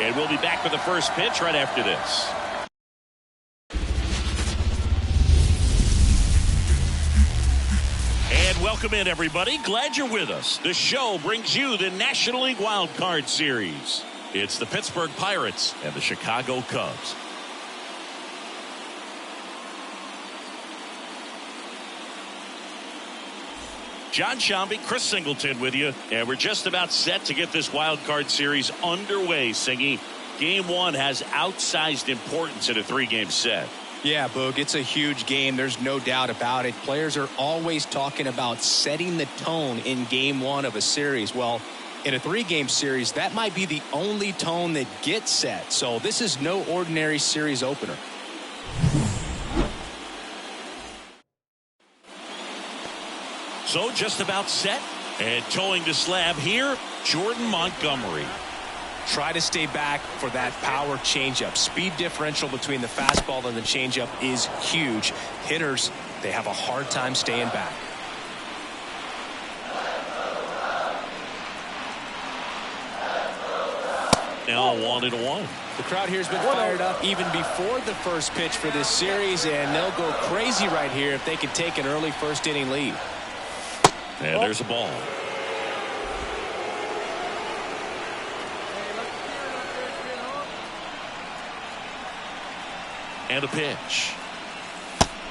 Speaker 1: And we'll be back with the first pitch right after this. And welcome in, everybody. Glad you're with us. The show brings you the National League Wild Card Series. It's the Pittsburgh Pirates and the Chicago Cubs. John Sciambi, Chris Singleton with you, and we're just about set to get this wild card series underway. Singy, game one has outsized importance in a 3-game set.
Speaker 2: Yeah, Boog, it's a huge game. There's no doubt about it. Players are always talking about setting the tone in game one of a series. Well, in a 3-game series, that might be the only tone that gets set. So this is no ordinary series opener.
Speaker 1: So just about set, and towing the slab here, Jordan Montgomery.
Speaker 2: Try to stay back for that power changeup. Speed differential between the fastball and the changeup is huge. Hitters, they have a hard time staying back.
Speaker 1: Now 1-1.
Speaker 2: The crowd here's been fired up even before the first pitch for this series, and they'll go crazy right here if they can take an early first-inning lead.
Speaker 1: And there's a ball. And a pitch.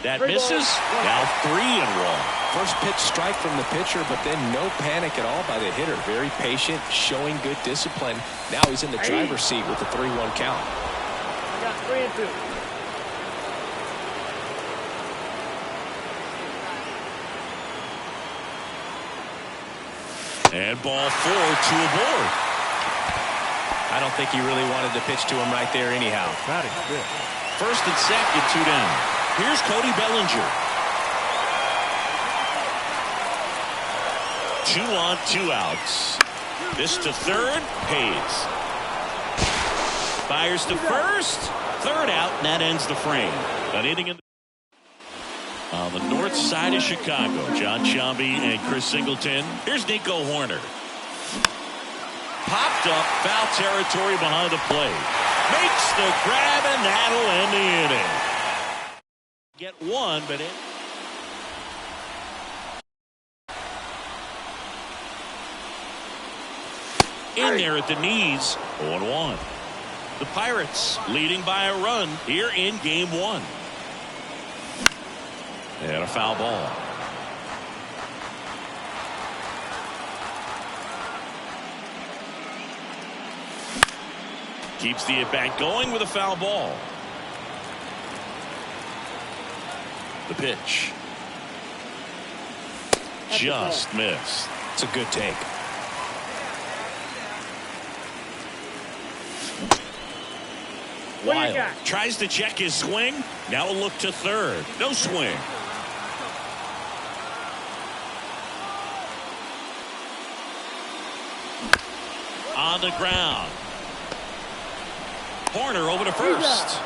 Speaker 1: That misses. Now 3-1.
Speaker 2: First pitch strike from the pitcher, but then no panic at all by the hitter. Very patient, showing good discipline. Now he's in the driver's seat with the 3-1 count.
Speaker 5: I got 3-2.
Speaker 1: And ball 4, 2 aboard.
Speaker 2: I don't think he really wanted to pitch to him right there anyhow.
Speaker 4: Batting fifth.
Speaker 1: First and second, 2 down. Here's Cody Bellinger. 2 on, 2 outs. This to third, Hayes. Fires to first, third out, and that ends the frame. An inning in on the north side of Chicago, John Sciambi and Chris Singleton. Here's Nico Hoerner. Popped up, foul territory behind the plate. Makes the grab, and that'll end the inning. Get one, but in there at the knees, 0-1. The Pirates leading by a run here in game one. And a foul ball. Keeps the at-bat going with a foul ball. The pitch. Just missed.
Speaker 2: It's a good take.
Speaker 1: Wild tries to check his swing. Now a look to third. No swing. On the ground. Hoerner over to first.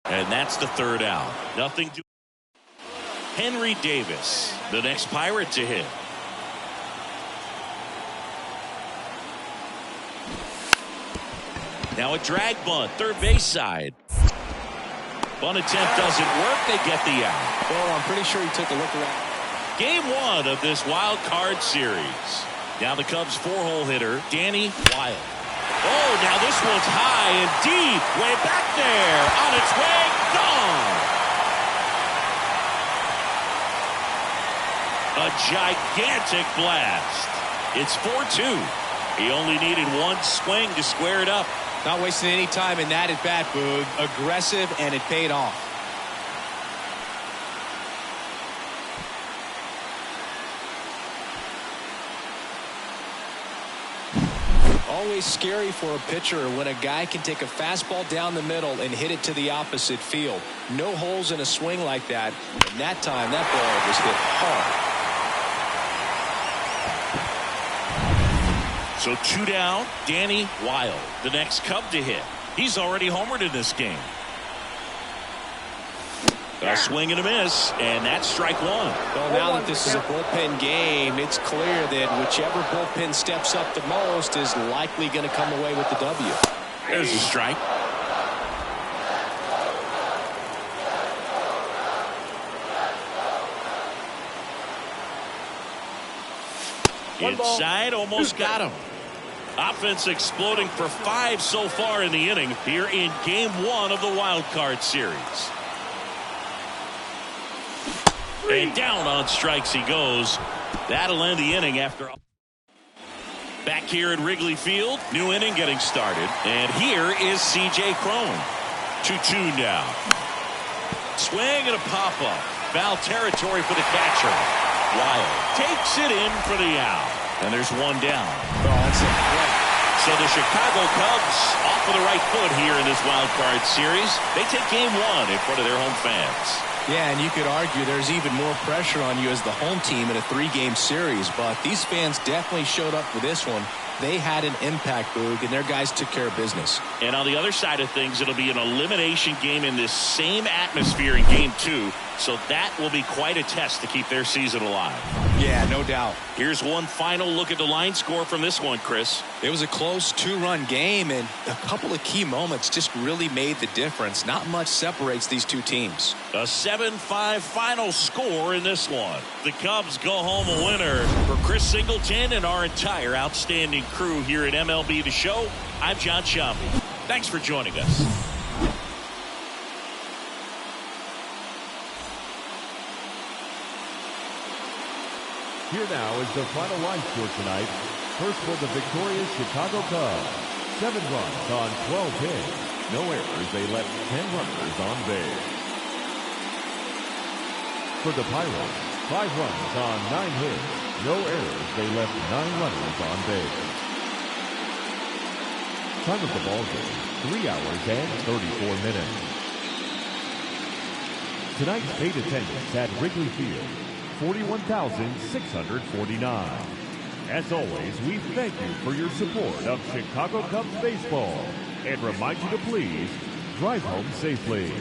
Speaker 1: And that's the third out. Nothing to Henry Davis, the next Pirate to hit. Now a drag bunt, third base side. Bunt attempt doesn't work. They get the out.
Speaker 2: Well, I'm pretty sure he took a look around.
Speaker 1: Game one of this wild card series. Now the Cubs 4-hole hitter, Danny Wilde. Oh, now this one's high and deep. Way back there. On its way. Gone. A gigantic blast. It's 4-2. He only needed one swing to square it up.
Speaker 2: Not wasting any time in that at-bat, Boog. Aggressive, and it paid off. Always scary for a pitcher when a guy can take a fastball down the middle and hit it to the opposite field. No holes in a swing like that. And that time, that ball was hit hard.
Speaker 1: So 2 down, Danny Wilde, the next Cub to hit. He's already homered in this game. A swing and a miss, and that's strike one.
Speaker 2: Well, now that this is a bullpen game, it's clear that whichever bullpen steps up the most is likely going to come away with the W.
Speaker 1: There's a strike. Inside, almost got him. Offense exploding for 5 so far in the inning here in game 1 of the wild card series. And down on strikes he goes. That'll end the inning after. Back here at Wrigley Field, new inning getting started. And here is C.J. Cron. 2-2 now. Swing and a pop-up. Foul territory for the catcher. Wild takes it in for the out. And there's one down.
Speaker 2: Oh, that's a great.
Speaker 1: So the Chicago Cubs off of the right foot here in this wild card series. They take game 1 in front of their home fans.
Speaker 2: Yeah, and you could argue there's even more pressure on you as the home team in a 3-game series, but these fans definitely showed up for this one. They had an impact, Boog, and their guys took care of business.
Speaker 1: And on the other side of things, it'll be an elimination game in this same atmosphere in game 2, so that will be quite a test to keep their season alive.
Speaker 2: Yeah, no doubt.
Speaker 1: Here's one final look at the line score from this one, Chris.
Speaker 2: It was a close 2-run game, and a couple of key moments just really made the difference. Not much separates these two teams.
Speaker 1: A 7-5 final score in this one. The Cubs go home a winner. For Chris Singleton and our entire outstanding crew here at MLB The Show, I'm John Sciambi. Thanks for joining us.
Speaker 4: Here now is the final line score tonight. First for the victorious Chicago Cubs. 7 runs on 12 hits. No errors. They left 10 runners on base. For the Pirates, 5 runs on 9 hits. No errors. They left 9 runners on base. Time of the ball game, 3 hours and 34 minutes. Tonight's paid attendance at Wrigley Field, 41,649. As always, we thank you for your support of Chicago Cubs baseball and remind you to please drive home safely.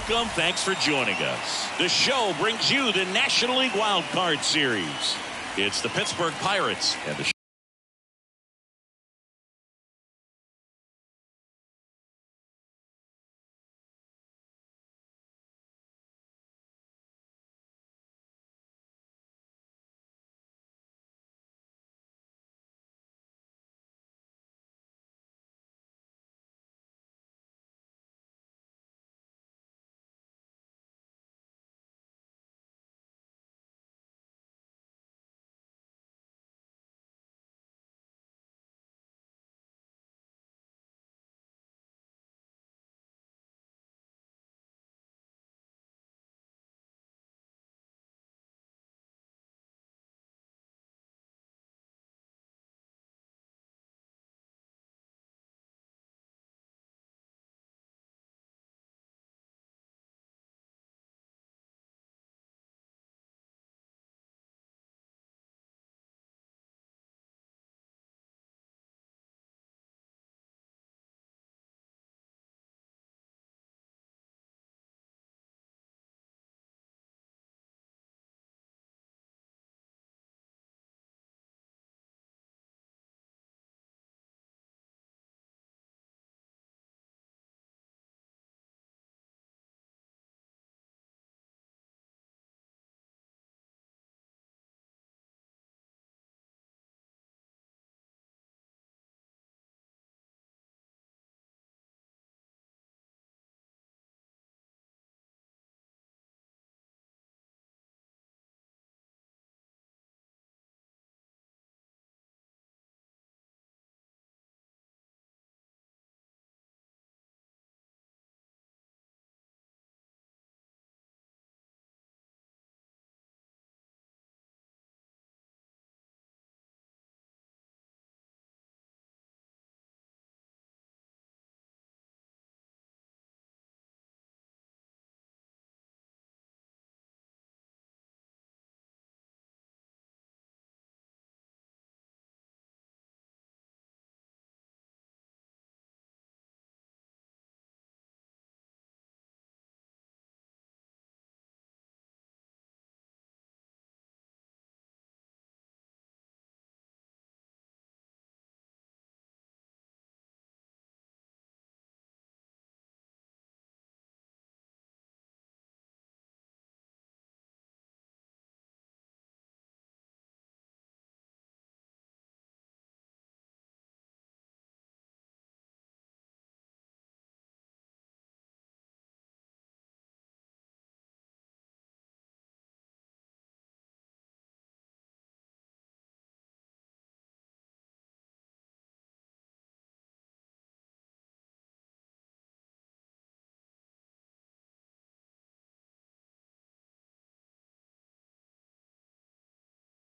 Speaker 1: Welcome. Thanks for joining us. The show brings you the National League Wild Card Series. It's the Pittsburgh Pirates and the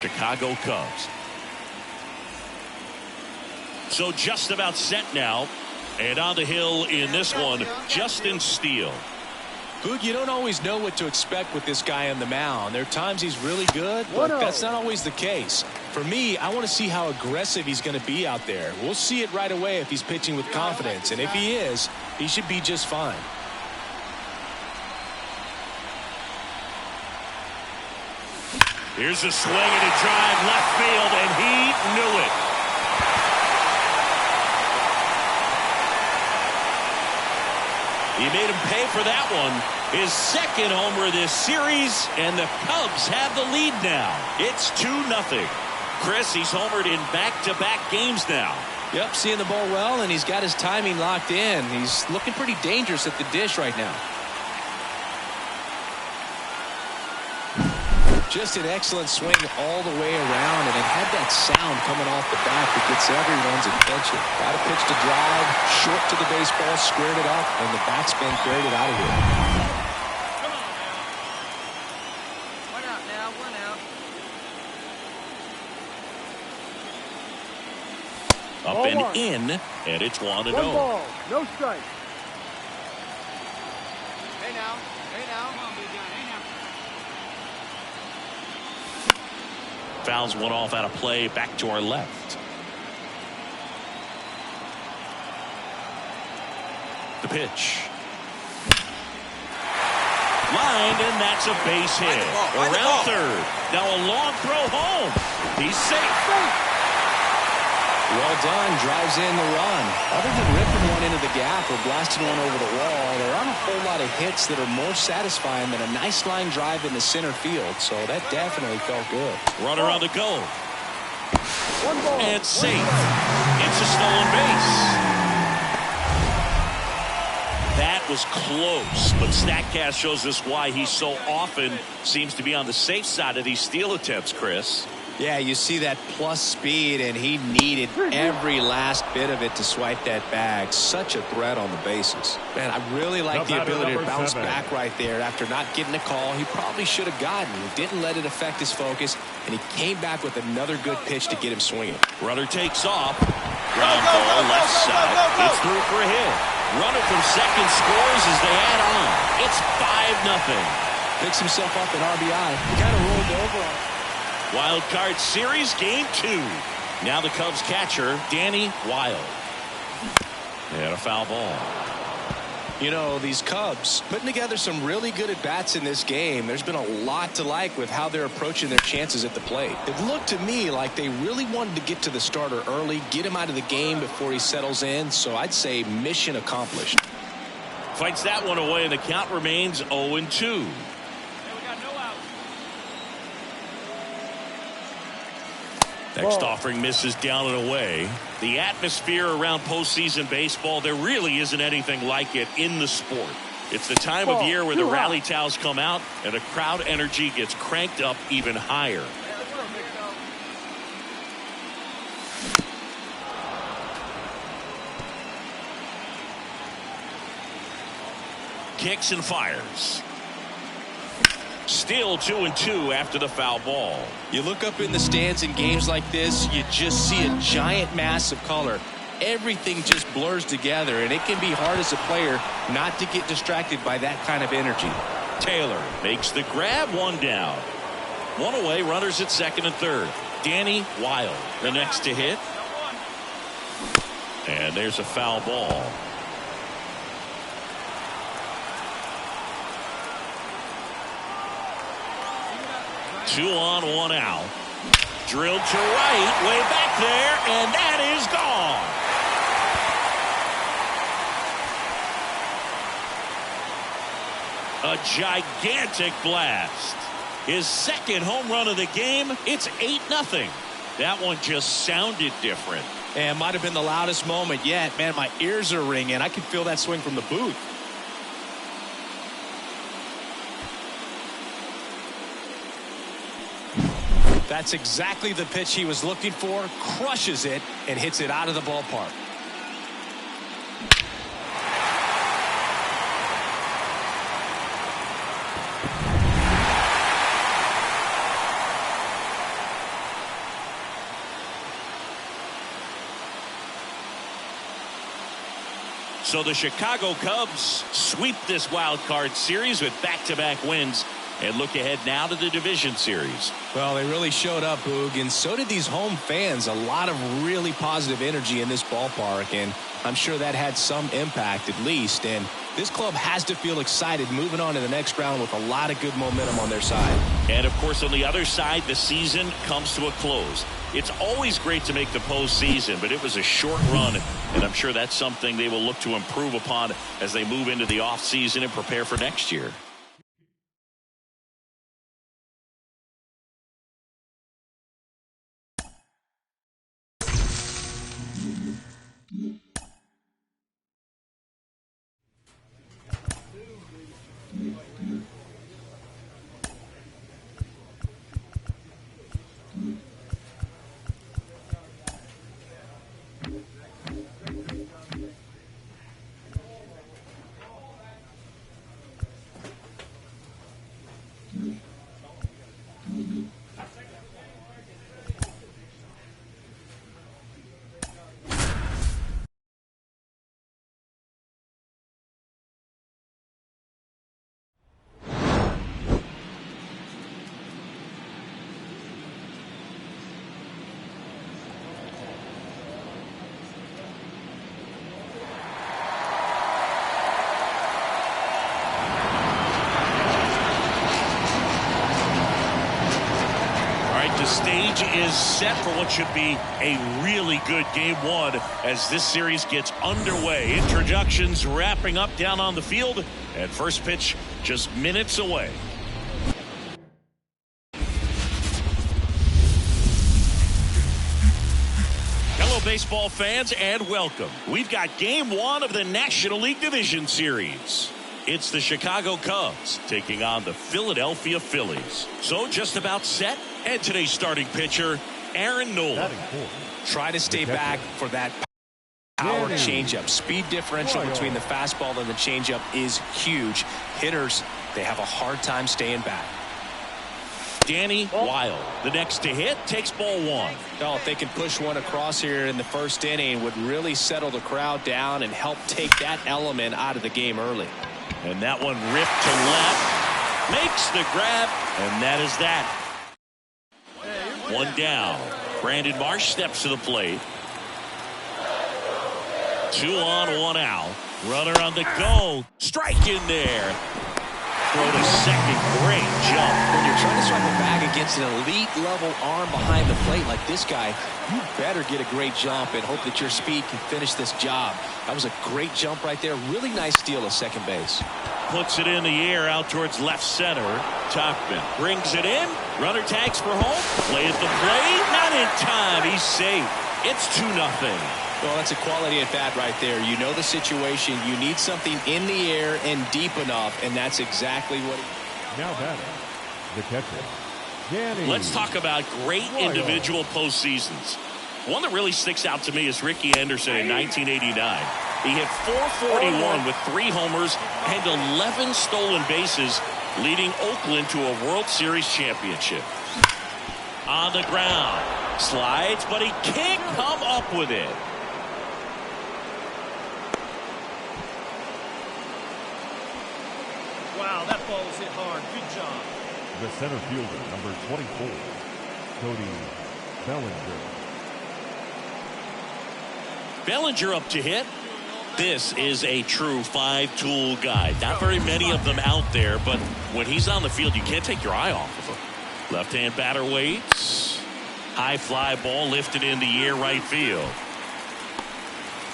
Speaker 1: Chicago Cubs. So just about set now. And on the hill in this one, Justin Steele.
Speaker 2: Boog, you don't always know what to expect with this guy on the mound. There are times he's really good, but that's not always the case. For me, I want to see how aggressive he's going to be out there. We'll see it right away if he's pitching with confidence. And if he is, he should be just fine.
Speaker 1: Here's a swing and a drive left field, and he knew it. He made him pay for that one. His second homer this series, and the Cubs have the lead now. It's 2-0. Chris, he's homered in back-to-back games now.
Speaker 2: Yep, seeing the ball well, and he's got his timing locked in. He's looking pretty dangerous at the dish right now. Just an excellent swing all the way around, and it had that sound coming off the bat that gets everyone's attention. Got a pitch to drive, short to the baseball, squared it up, and the batsman carried it out of here.
Speaker 6: Come on now. One out now, one out.
Speaker 1: Up
Speaker 3: Ball
Speaker 1: and
Speaker 3: one.
Speaker 1: in, and it's 1-0.
Speaker 3: One ball, no strike.
Speaker 6: Hey now. Hey now. Come on, big guy. Hey now.
Speaker 1: Fouls one off out of play, back to our left. The pitch. Lined, and that's a base hit. Around third. Now a long throw home. He's safe.
Speaker 2: Well done. Drives in the run. Other than ripping one into the gap or blasting one over the wall, there aren't a whole lot of hits that are more satisfying than a nice line drive in the center field. So that definitely felt good.
Speaker 1: Runner on the go.
Speaker 3: One ball.
Speaker 1: And safe. It's a stolen base. That was close, but StatCast shows us why he so often seems to be on the safe side of these steal attempts, Chris.
Speaker 2: Yeah, you see that plus speed, and he needed every last bit of it to swipe that bag. Such a threat on the bases. Man, I really like the ability to bounce back right there after not getting a call he probably should have gotten. He didn't let it affect his focus, and he came back with another good pitch to get him swinging.
Speaker 1: Runner takes off. Ground ball left side. It's through for a hit. Runner from second scores as they add on. It's 5-0.
Speaker 2: Picks himself up an RBI. He kind of rolled over on it.
Speaker 1: Wild Card Series Game 2. Now the Cubs catcher, Danny Wilde. And a foul ball.
Speaker 2: You know, these Cubs putting together some really good at-bats in this game. There's been a lot to like with how they're approaching their chances at the plate. It looked to me like they really wanted to get to the starter early, get him out of the game before he settles in. So I'd say mission accomplished.
Speaker 1: Fights that one away, and the count remains 0-2. Next offering misses down and away. The atmosphere around postseason baseball, there really isn't anything like it in the sport. It's the time of year where the rally towels come out and the crowd energy gets cranked up even higher. Kicks and fires. Still 2-2 after the foul ball.
Speaker 2: You look up in the stands in games like this, you just see a giant mass of color. Everything just blurs together, and it can be hard as a player not to get distracted by that kind of energy.
Speaker 1: Taylor makes the grab, one down. One away, runners at second and third. Danny Wilde, the next to hit. And there's a foul ball. Two on, one out. Drilled to right, way back there, and that is gone. A gigantic blast. His second home run of the game. It's 8-0. That one just sounded different.
Speaker 2: And might have been the loudest moment yet. Man, my ears are ringing. I can feel that swing from the booth. That's exactly the pitch he was looking for. Crushes it and hits it out of the ballpark.
Speaker 1: So the Chicago Cubs sweep this wild card series with back-to-back wins and look ahead now to the division series.
Speaker 2: Well, they really showed up, Boog, and so did these home fans. A lot of really positive energy in this ballpark, and I'm sure that had some impact at least. And this club has to feel excited moving on to the next round with a lot of good momentum on their side.
Speaker 1: And, of course, on the other side, the season comes to a close. It's always great to make the postseason, but it was a short run, and I'm sure that's something they will look to improve upon as they move into the offseason and prepare for next year. stage is set for what should be a really good game one as this series gets underway. Introductions wrapping up down on the field, and first pitch just minutes away. Hello, baseball fans, and welcome. We've got game one of the National League Division Series. It's the Chicago Cubs taking on the Philadelphia Phillies. So just about set, and today's starting pitcher, Aaron Nola.
Speaker 2: Try to stay back for that power changeup. Speed differential between the fastball and the changeup is huge. Hitters, they have a hard time staying back.
Speaker 1: Danny Wilde, the next to hit, takes ball one.
Speaker 2: Oh, if they can push one across here in the first inning, would really settle the crowd down and help take that element out of the game early.
Speaker 1: And that one ripped to left, makes the grab, and that is that. One down. Brandon Marsh steps to the plate. 2 on, 1 out. Runner on the go. Strike in there. Throw to second. Great jump.
Speaker 2: When you're trying to strike a bag against an elite level arm behind the plate like this guy, you better get a great jump and hope that your speed can finish this job. That was a great jump right there. Really nice steal of second base.
Speaker 1: Puts it in the air out towards left center. Tauchman brings it in. Runner tags for home. Play at the plate. Not in time. He's safe. It's 2-0.
Speaker 2: Well, that's a quality at bat right there. You know the situation. You need something in the air and deep enough, and that's exactly what he...
Speaker 4: Now batting, the catcher, Danny.
Speaker 1: Let's talk about great individual postseasons. One that really sticks out to me is Ricky Henderson in 1989. He hit .441 with 3 homers and 11 stolen bases, leading Oakland to a World Series championship. On the ground. Slides, but he can't come up with it.
Speaker 5: Wow, that ball was hit hard. Good job.
Speaker 4: The center fielder, number 24, Cody Bellinger.
Speaker 1: Bellinger up to hit. This is a true 5-tool guy. Not very many of them out there, but when he's on the field, you can't take your eye off of him. Left-hand batter waits. High fly ball lifted in the air right field.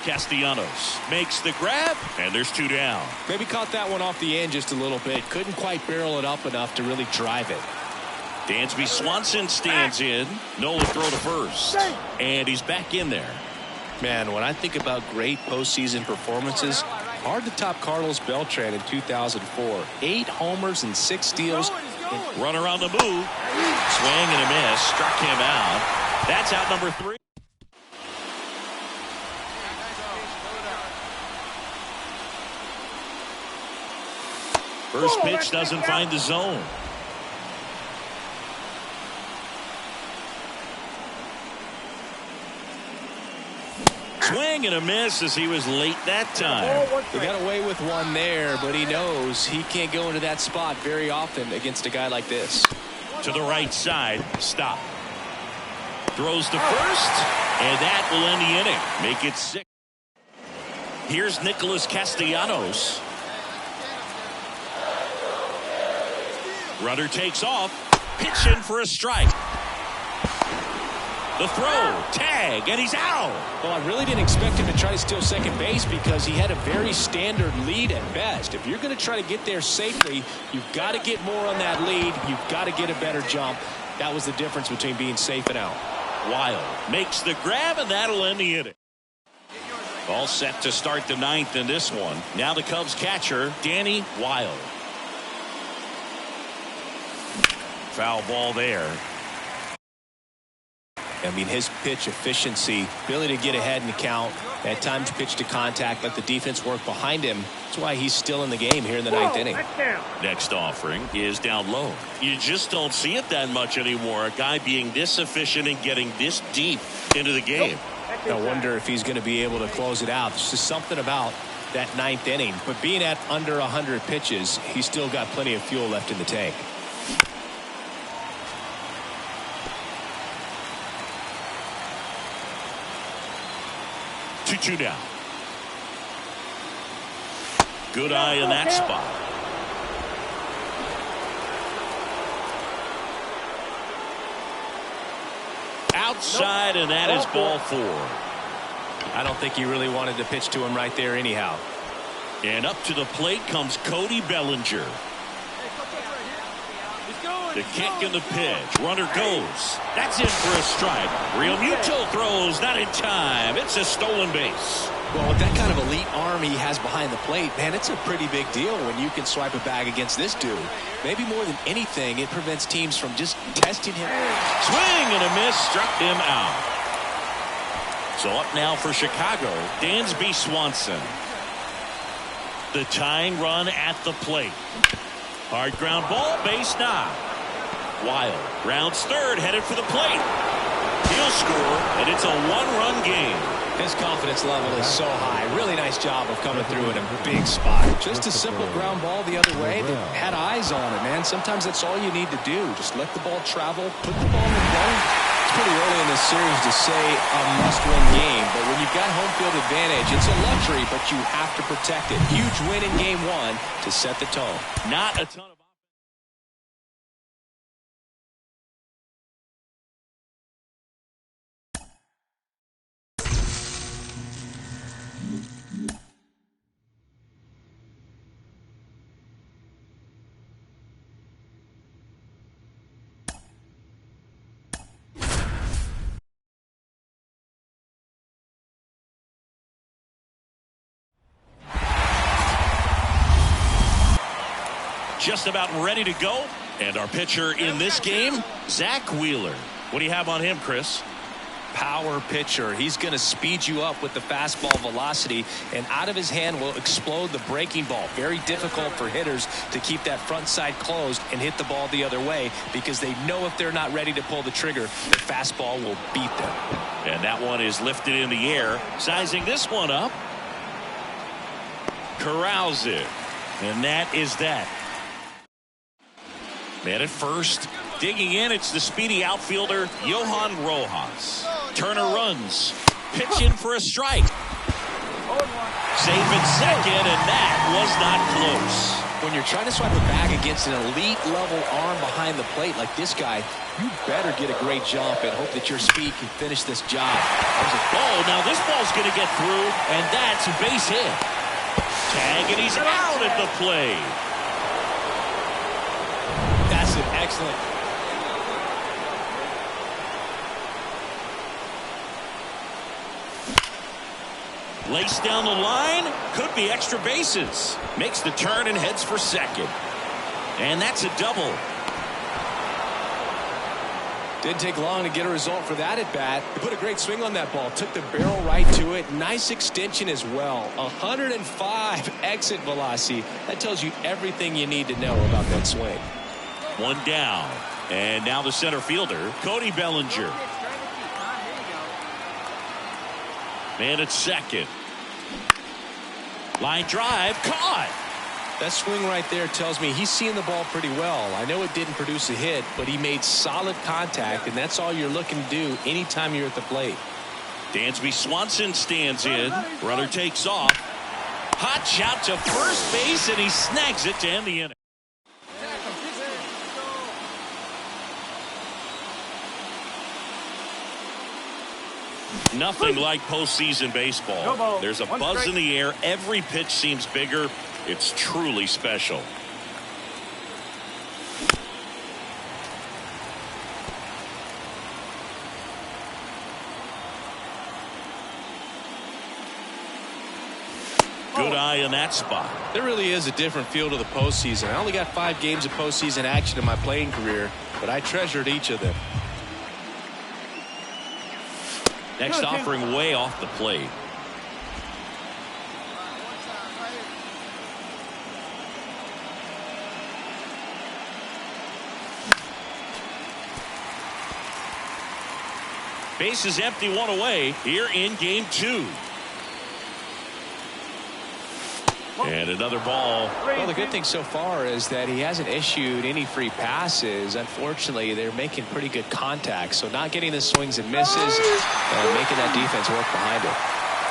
Speaker 1: Castellanos makes the grab, and there's 2 down.
Speaker 2: Maybe caught that one off the end just a little bit. Couldn't quite barrel it up enough to really drive it.
Speaker 1: Dansby Swanson stands in. Nola throw to first. And he's back in there.
Speaker 2: Man, when I think about great postseason performances, hard to top Carlos Beltran in 2004. 8 homers and 6 steals.
Speaker 1: Runner on the move. Swing and a miss. Struck him out. That's out number 3. First pitch doesn't find the zone. Swing and a miss as he was late that time.
Speaker 2: He got away with one there, but he knows he can't go into that spot very often against a guy like this.
Speaker 1: To the right side. Stop. Throws to first, and that will end the inning. Make it 6. Here's Nicholas Castellanos. Runner takes off. Pitch in for a strike. The throw, tag, and he's out.
Speaker 2: Well, I really didn't expect him to try to steal second base because he had a very standard lead at best. If you're going to try to get there safely, you've got to get more on that lead. You've got to get a better jump. That was the difference between being safe and out.
Speaker 1: Wilde makes the grab, and that'll end the inning. All set to start the 9th in this one. Now the Cubs catcher, Danny Wilde. Foul ball there.
Speaker 2: I mean, his pitch efficiency, ability to get ahead in the count, at times pitch to contact, let the defense work behind him. That's why he's still in the game here in the 9th inning.
Speaker 1: Next offering is down low. You just don't see it that much anymore. A guy being this efficient and getting this deep into the game.
Speaker 2: I wonder if he's going to be able to close it out. There's just something about that 9th inning. But being at under 100 pitches, he's still got plenty of fuel left in the tank.
Speaker 1: Two down. Good eye in that spot. outside, and that is ball 4.
Speaker 2: I don't think he really wanted to pitch to him right there anyhow.
Speaker 1: And up to the plate comes Cody Bellinger. The kick and the pitch. Runner goes. That's in for a strike. Real Muto throws. Not in time. It's a stolen base.
Speaker 2: Well, with that kind of elite arm he has behind the plate, man, it's a pretty big deal when you can swipe a bag against this dude. Maybe more than anything, it prevents teams from just testing him.
Speaker 1: Swing and a miss. Struck him out. So up now for Chicago, Dansby Swanson. The tying run at the plate. Hard ground ball, base knock. Wild rounds third, headed for the plate. He'll score, and it's a one-run game.
Speaker 2: His confidence level is so high. Really nice job of coming through in a big spot. Just a simple ground ball the other way, but had eyes on it, man. Sometimes that's all you need to do. Just let the ball travel, put the ball in the play. It's pretty early in this series to say a must-win game, but when you've got home field advantage, it's a luxury, but you have to protect it. Huge win in game 1 to set the tone.
Speaker 1: Not a ton of just about ready to go. And our pitcher in this game, Zach Wheeler. What do you have on him, Chris?
Speaker 2: Power pitcher. He's going to speed you up with the fastball velocity, and out of his hand will explode the breaking ball. Very difficult for hitters to keep that front side closed and hit the ball the other way, because they know if they're not ready to pull the trigger, the fastball will beat them.
Speaker 1: And that one is lifted in the air. Sizing this one up. Corrals it. And that is that. Man at first. Digging in, it's the speedy outfielder, Johan Rojas. Turner runs. Pitch in for a strike. Safe at second, and that was not close.
Speaker 2: When you're trying to swipe a bag against an elite level arm behind the plate like this guy, you better get a great jump and hope that your speed can finish this job.
Speaker 1: Oh, now this ball's going to get through, and that's a base hit. Tag, and he's out at the plate.
Speaker 2: That's an excellent.
Speaker 1: Laced down the line, could be extra bases. Makes the turn and heads for second. And that's a double.
Speaker 2: Didn't take long to get a result for that at bat. He put a great swing on that ball. Took the barrel right to it. Nice extension as well. 105 exit velocity. That tells you everything you need to know about that swing.
Speaker 1: One down. And now the center fielder, Cody Bellinger. Man at second. Line drive, caught.
Speaker 2: That swing right there tells me he's seeing the ball pretty well. I know it didn't produce a hit, but he made solid contact, and that's all you're looking to do anytime you're at the plate.
Speaker 1: Dansby Swanson stands in. Runner takes off. Hot shot to first base, and he snags it to end the inning. Nothing like postseason baseball. There's a buzz in the air. Every pitch seems bigger. It's truly special. Good eye in that spot.
Speaker 2: There really is a different feel to the postseason. I only got 5 games of postseason action in my playing career, but I treasured each of them.
Speaker 1: Next offering way off the plate. Base is empty, one away here in game 2. And another ball.
Speaker 2: Well, the good thing so far is that he hasn't issued any free passes. Unfortunately, they're making pretty good contact. So not getting the swings and misses and making that defense work behind it.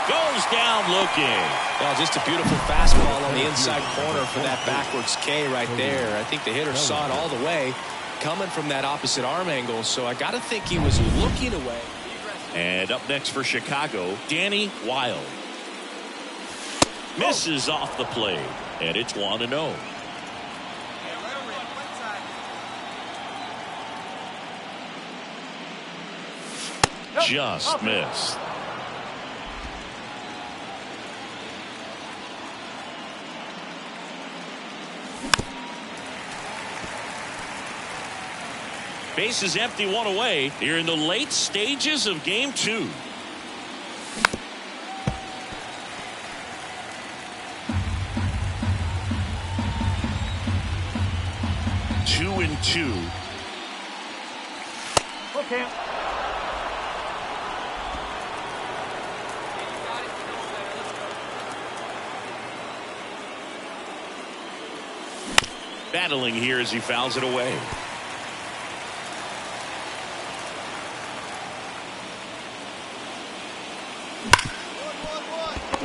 Speaker 1: Goes down looking.
Speaker 2: Well, just a beautiful fastball on the inside corner for that backwards K right there. I think the hitter saw it all the way coming from that opposite arm angle, so I got to think he was looking away.
Speaker 1: And up next for Chicago, Danny Wild. Misses off the plate, and it's 1-0. Just missed. Base is empty, one away here in the late stages of game 2. Two and two.
Speaker 5: Okay.
Speaker 1: Battling here as he fouls it away.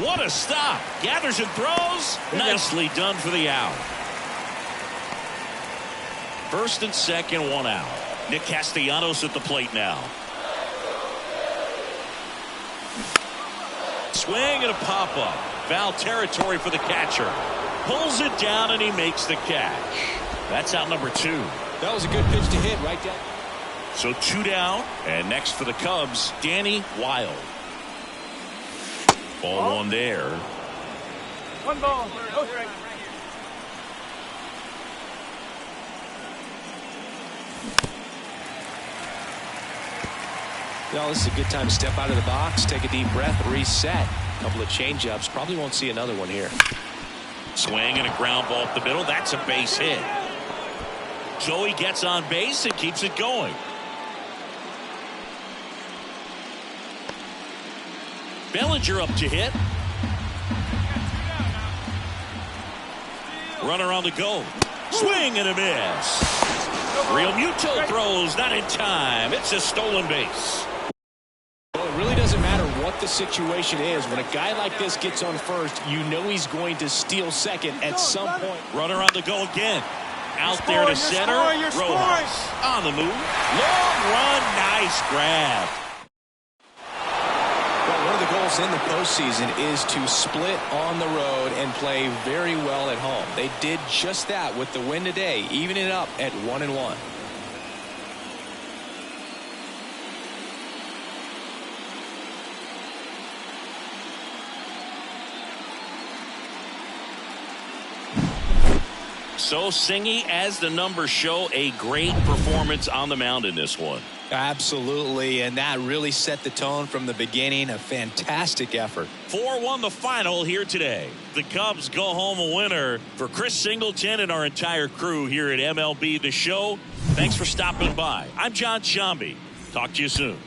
Speaker 1: What a stop. Gathers and throws. Nicely done for the out. First and second, one out. Nick Castellanos at the plate now. Swing and a pop-up. Foul territory for the catcher. Pulls it down and he makes the catch. That's out number 2.
Speaker 2: That was a good pitch to hit right down.
Speaker 1: So 2 down. And next for the Cubs, Danny Wild. Ball 1 there.
Speaker 5: 1 ball. No strike.
Speaker 2: Well, this is a good time to step out of the box, take a deep breath, reset. A couple of changeups. Probably won't see another one here.
Speaker 1: Swing and a ground ball up the middle. That's a base hit. Joey gets on base and keeps it going. Bellinger up to hit. Runner on the go. Swing and a miss. Real Muto throws, not in time. It's a stolen base.
Speaker 2: Well, it really doesn't matter what the situation is. When a guy like this gets on first, you know he's going to steal second at some point.
Speaker 1: Runner on the go again. Out there to center. Rojas on the move. Long run. Nice grab.
Speaker 2: Well, one of the goals in the postseason is to split on the road and play very well at home. They did just that with the win today, evening it up at 1-1.
Speaker 1: So Singy, as the numbers show, a great performance on the mound in this one.
Speaker 2: Absolutely, and that really set the tone from the beginning. A fantastic effort.
Speaker 1: 4-1 the final here today. The Cubs go home a winner. For Chris Singleton and our entire crew here at MLB The Show, thanks for stopping by. I'm John Sciambi. Talk to you soon.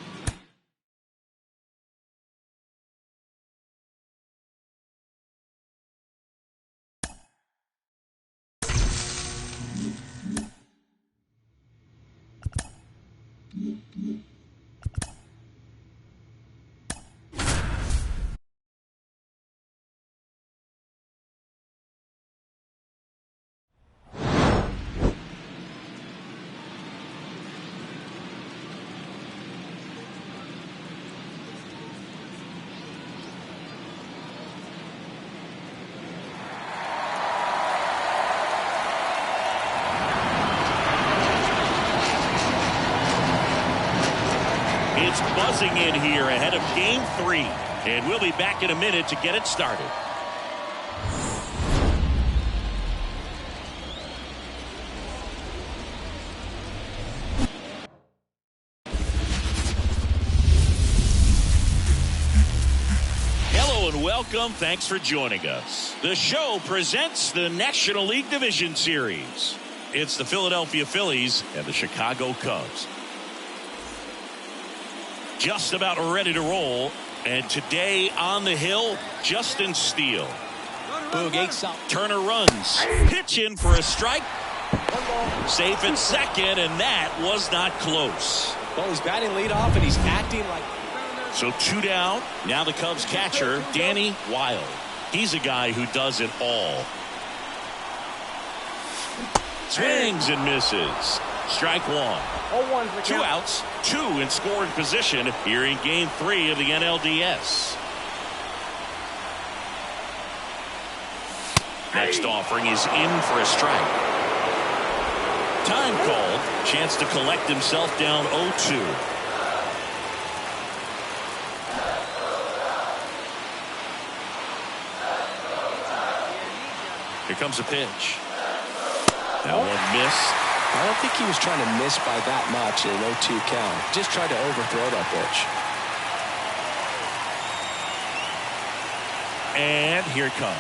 Speaker 1: It's buzzing in here ahead of Game 3, and we'll be back in a minute to get it started. Hello and welcome. Thanks for joining us. The show presents the National League Division Series. It's the Philadelphia Phillies and the Chicago Cubs. Just about ready to roll, and today on the hill, Justin Steele. Turner runs, pitch in for a strike. Safe at second, and that was not close.
Speaker 2: Well, he's batting leadoff, and he's acting like...
Speaker 1: So 2 down. Now the Cubs catcher, Danny Wild. He's a guy who does it all. Swings and misses. Strike one.
Speaker 5: 0-1's the
Speaker 1: 2
Speaker 5: count.
Speaker 1: outs, 2 in scoring position here in Game 3 of the NLDS. Next offering is in for a strike. Time called. Chance to collect himself down 0-2. Here comes a pitch. That one missed.
Speaker 2: I don't think he was trying to miss by that much in an 0-2 count. Just tried to overthrow that pitch.
Speaker 1: And here it comes.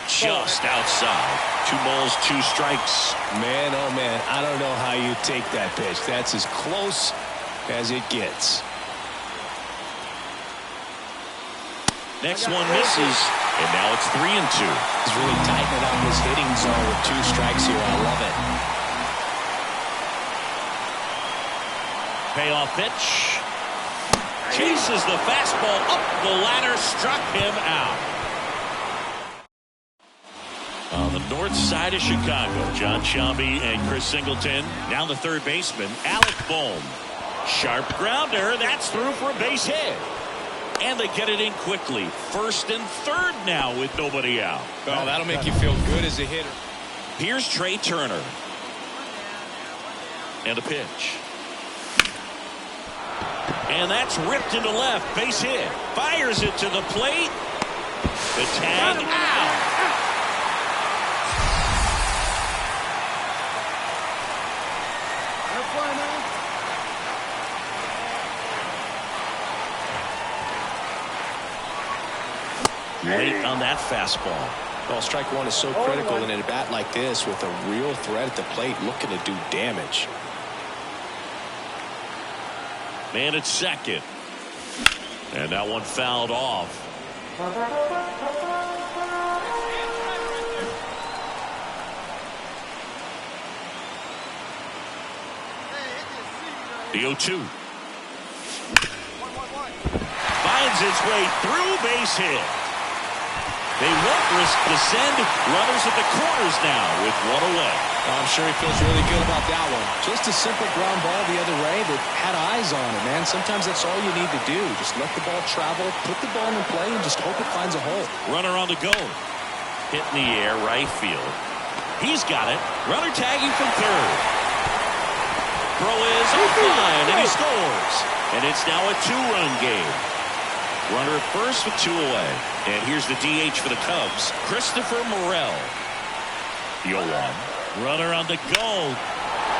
Speaker 1: Just outside. 2 balls, 2 strikes.
Speaker 2: Man, oh man, I don't know how you take that pitch. That's as close as it gets.
Speaker 1: Next one misses, and now it's 3-2.
Speaker 2: He's really tightening up his hitting zone with 2 strikes here. I love it.
Speaker 1: Payoff pitch. Chases the fastball up the ladder, struck him out. On the north side of Chicago, John Shelby and Chris Singleton. Now the third baseman, Alec Bohm. Sharp grounder, that's through for a base hit. And they get it in quickly. First and third now with nobody out.
Speaker 2: Well, that'll make you feel good as a hitter.
Speaker 1: Here's Trey Turner. And a pitch. And that's ripped into left. Base hit. Fires it to the plate. The tag out.
Speaker 3: No play, man.
Speaker 1: Late on that fastball.
Speaker 2: Well, strike one is so critical in a bat like this with a real threat at the plate looking to do damage.
Speaker 1: Man at second. And that one fouled off. The 0-2. Finds its way through, base hit. They won't risk the send. Runners at the corners now with 1 away.
Speaker 2: I'm sure he feels really good about that one. Just a simple ground ball the other way that had eyes on it, man. Sometimes that's all you need to do. Just let the ball travel, put the ball in play, and just hope it finds a hole.
Speaker 1: Runner on the go. Hit in the air, right field. He's got it. Runner tagging from third. Throw is on line, and he scores. And it's now a 2-run game. Runner at first with 2 away. And here's the DH for the Cubs, Christopher Morel. The 0-1. Runner on the go.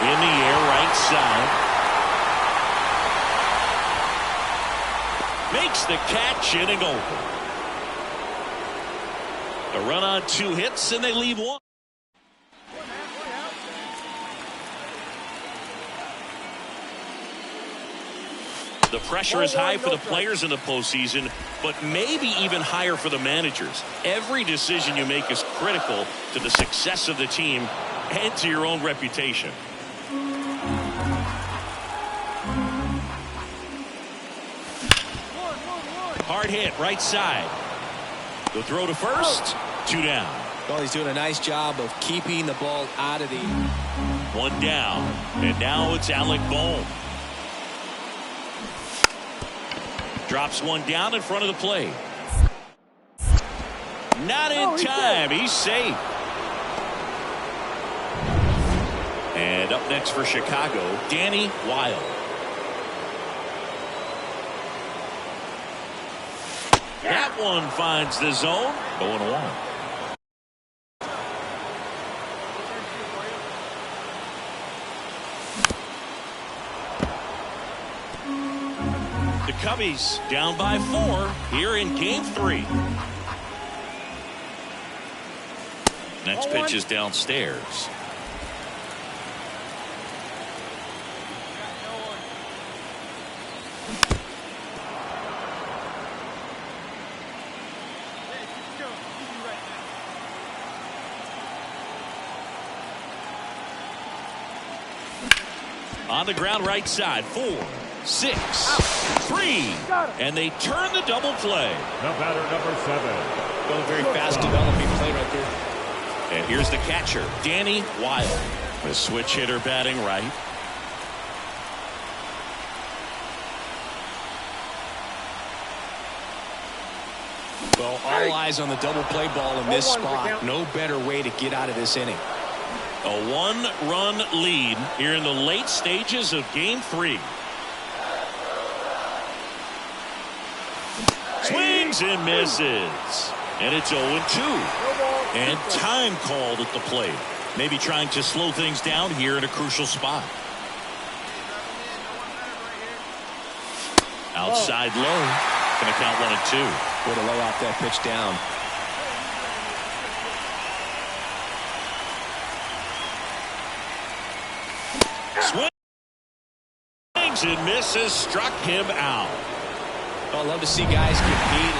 Speaker 1: In the air, right side. Makes the catch, inning over. A run on 2 hits, and they leave 1. The pressure is high for the players in the postseason, but maybe even higher for the managers. Every decision you make is critical to the success of the team and to your own reputation. Hard hit, right side. The throw to first, 2 down.
Speaker 2: Well, he's doing a nice job of keeping the ball out of the...
Speaker 1: 1 down, and now it's Alec Bohm. Drops 1 down in front of the plate. Not in time. He's safe. And up next for Chicago, Danny Wilde. That one finds the zone. 0-1. The Cubbies down by 4 here in Game 3. Next pitch is downstairs. On the ground, right side. 4, 6, 3, and they turn the double play.
Speaker 4: The batter, number 7.
Speaker 2: Going very fast developing play right there.
Speaker 1: And here's the catcher, Danny Wilde. The switch hitter batting right.
Speaker 2: Well, all eyes on the double play ball in this spot. No better way to get out of this inning.
Speaker 1: A 1-run lead here in the late stages of Game 3. Swings and misses. And it's 0-2. And time called at the plate. Maybe trying to slow things down here in a crucial spot. Outside low. Going to count 1-2.
Speaker 2: Way to lay off that pitch down.
Speaker 1: Swings and misses. Struck him out.
Speaker 2: I love to see guys compete.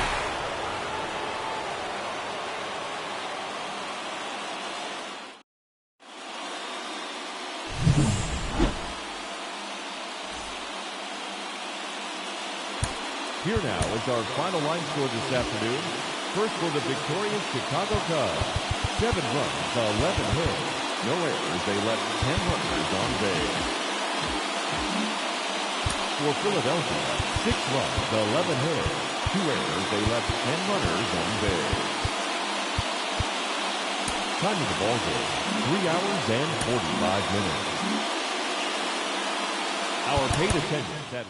Speaker 4: Here now is our final line score this afternoon. First for the victorious Chicago Cubs. 7 runs, 11 hits. No errors. They left 10 runners on base. For Philadelphia, 6 runs, 11 hits. 2 errors. They left 10 runners on base. Time of the ball game, 3 hours and 45 minutes. Our paid attendance at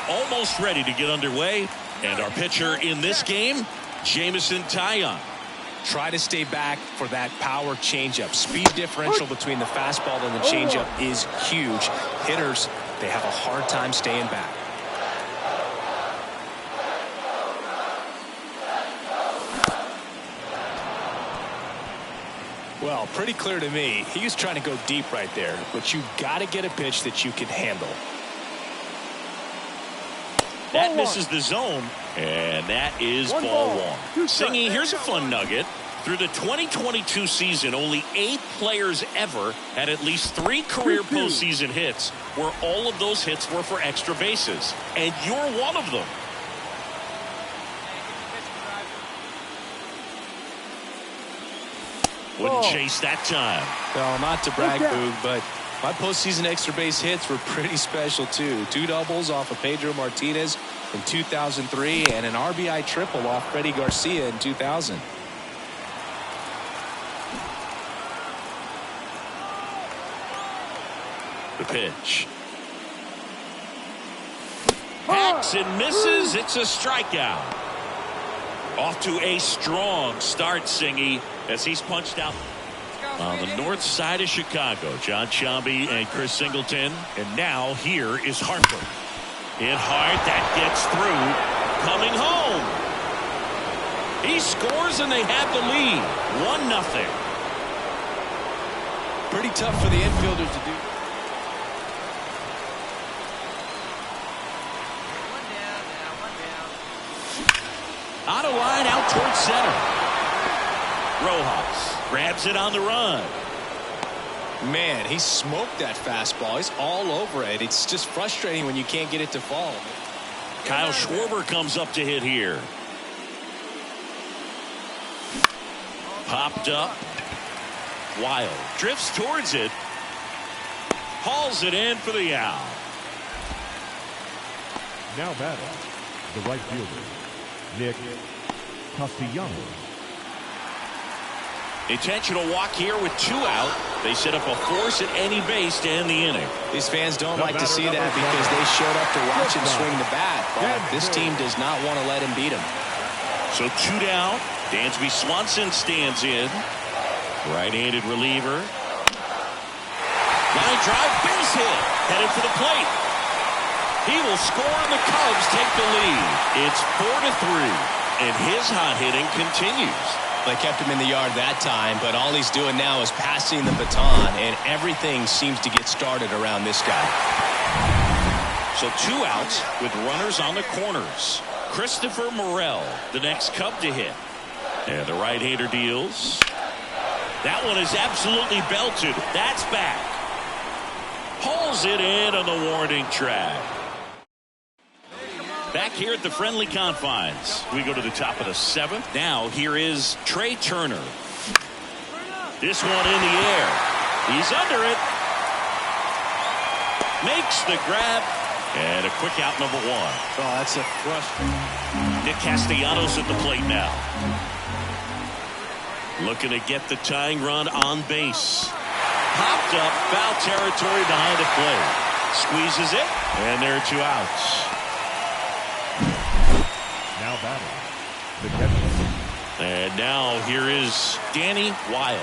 Speaker 1: Almost ready to get underway. And our pitcher in this game, Jameson Taillon.
Speaker 2: Try to stay back for that power changeup. Speed differential between the fastball and the changeup is huge. Hitters, they have a hard time staying back. Well, pretty clear to me. He was trying to go deep right there, but you got to get a pitch that you can handle.
Speaker 1: That misses the zone, and that is ball 1. Singy, here's a fun nugget. Through the 2022 season, only 8 players ever had at least 3 career postseason hits, where all of those hits were for extra bases. And you're one of them. Wouldn't chase that time.
Speaker 2: Well, not to brag, Boog, but my postseason extra base hits were pretty special, too. 2 doubles off of Pedro Martinez in 2003 and an RBI triple off Freddie Garcia in 2000.
Speaker 1: The pitch. Hacks and misses. It's a strikeout. Off to a strong start, Singy, as he's punched out. On the north side of Chicago, John Sciambi and Chris Singleton. And now here is Harper. Hit hard. That gets through. Coming home. He scores and they have the lead. 1-0.
Speaker 2: Pretty tough for the infielders to do.
Speaker 1: Out of line, out towards center. Rojas grabs it on the run.
Speaker 2: Man, he smoked that fastball. He's all over it. It's just frustrating when you can't get it to fall.
Speaker 1: Kyle Schwarber comes up to hit here. Popped up. Wild drifts towards it. Hauls it in for the out.
Speaker 4: Now batting, the right fielder, Nick Castellanos.
Speaker 1: Intentional walk here with 2 out. They set up a force at any base to end the inning.
Speaker 2: These fans don't like to see that because they showed up to watch him swing the bat. But this team does not want to let him beat him.
Speaker 1: So 2 down. Dansby Swanson stands in. Right-handed reliever. Line drive, base hit. Headed for the plate. He will score and the Cubs take the lead. It's 4-3. And his hot hitting continues.
Speaker 2: They kept him in the yard that time, but all he's doing now is passing the baton, and everything seems to get started around this guy.
Speaker 1: So 2 outs with runners on the corners. Christopher Morel, the next Cub to hit. And the right-hander deals. That one is absolutely belted. That's back. Hauls it in on the warning track. Back here at the friendly confines. We go to the top of the 7th. Now here is Trey Turner. This one in the air. He's under it. Makes the grab. And a quick out, number 1.
Speaker 2: Oh, that's a frustrating.
Speaker 1: Nick Castellanos at the plate now. Looking to get the tying run on base. Popped up, foul territory behind the plate. Squeezes it, and there are 2 outs.
Speaker 4: Now batting, the catcher.
Speaker 1: And now here is Danny Wilde.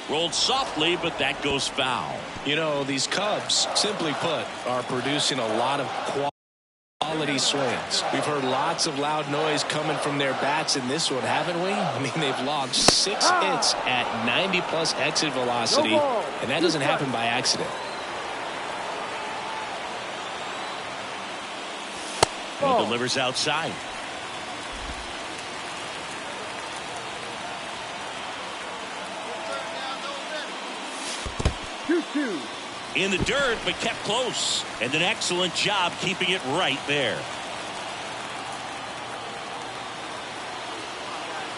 Speaker 1: Rolled softly, but that goes foul.
Speaker 2: You know, these Cubs, simply put, are producing a lot of quality swings. We've heard lots of loud noise coming from their bats in this one, haven't we? I mean, they've logged 6 hits at 90-plus exit velocity, and that doesn't happen by accident.
Speaker 1: And delivers outside. In the dirt, but kept close. And an excellent job keeping it right there.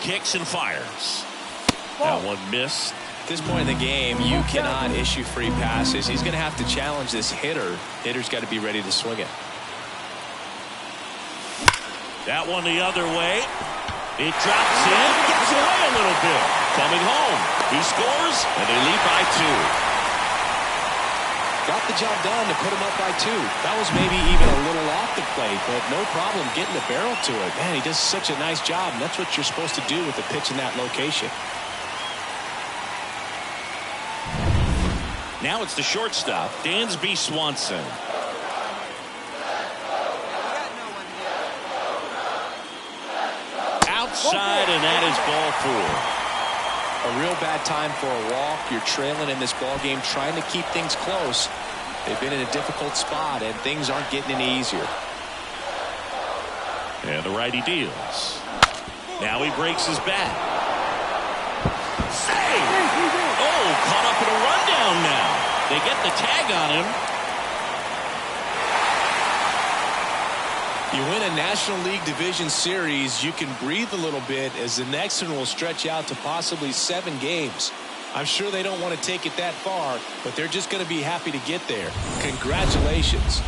Speaker 1: Kicks and fires. That one missed.
Speaker 2: At this point in the game, you cannot issue free passes. He's going to have to challenge this hitter. Hitter's got to be ready to swing it.
Speaker 1: That one the other way. It drops in, gets away a little bit. Coming home. He scores, and they lead by 2.
Speaker 2: Got the job done to put him up by 2. That was maybe even a little off the plate, but no problem getting the barrel to it. Man, he does such a nice job, and that's what you're supposed to do with a pitch in that location.
Speaker 1: Now it's the shortstop, Dansby Swanson. Outside, and that is ball 4.
Speaker 2: A real bad time for a walk. You're trailing in this ball game, trying to keep things close. They've been in a difficult spot, and things aren't getting any easier.
Speaker 1: And the righty deals. Now he breaks his bat. Save! Oh, caught up in a rundown now. They get the tag on him.
Speaker 2: You win a National League Division Series, you can breathe a little bit as the next one will stretch out to possibly 7 games. I'm sure they don't want to take it that far, but they're just going to be happy to get there. Congratulations.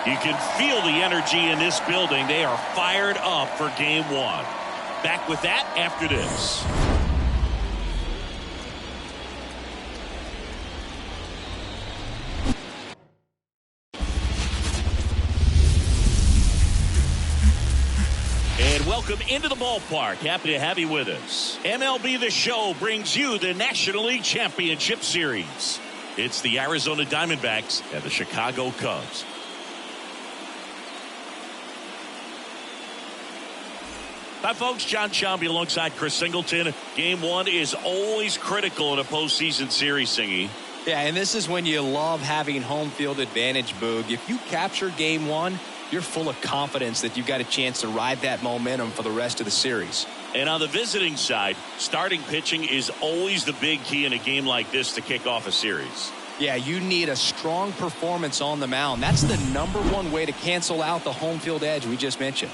Speaker 1: You can feel the energy in this building. They are fired up for game one. Back with that after this. And welcome into the ballpark. Happy to have you with us. MLB The Show brings you the National League Championship Series. It's the Arizona Diamondbacks and the Chicago Cubs. Hi, folks. John Sciambi alongside Chris Singleton. Game one is always critical in a postseason series, Singy.
Speaker 2: Yeah, and this is when you love having home field advantage, Boog. If you capture game one, you're full of confidence that you've got a chance to ride that momentum for the rest of the series.
Speaker 1: And on the visiting side, starting pitching is always the big key in a game like this to kick off a series.
Speaker 2: Yeah, you need a strong performance on the mound. That's the #1 way to cancel out the home field edge we just mentioned.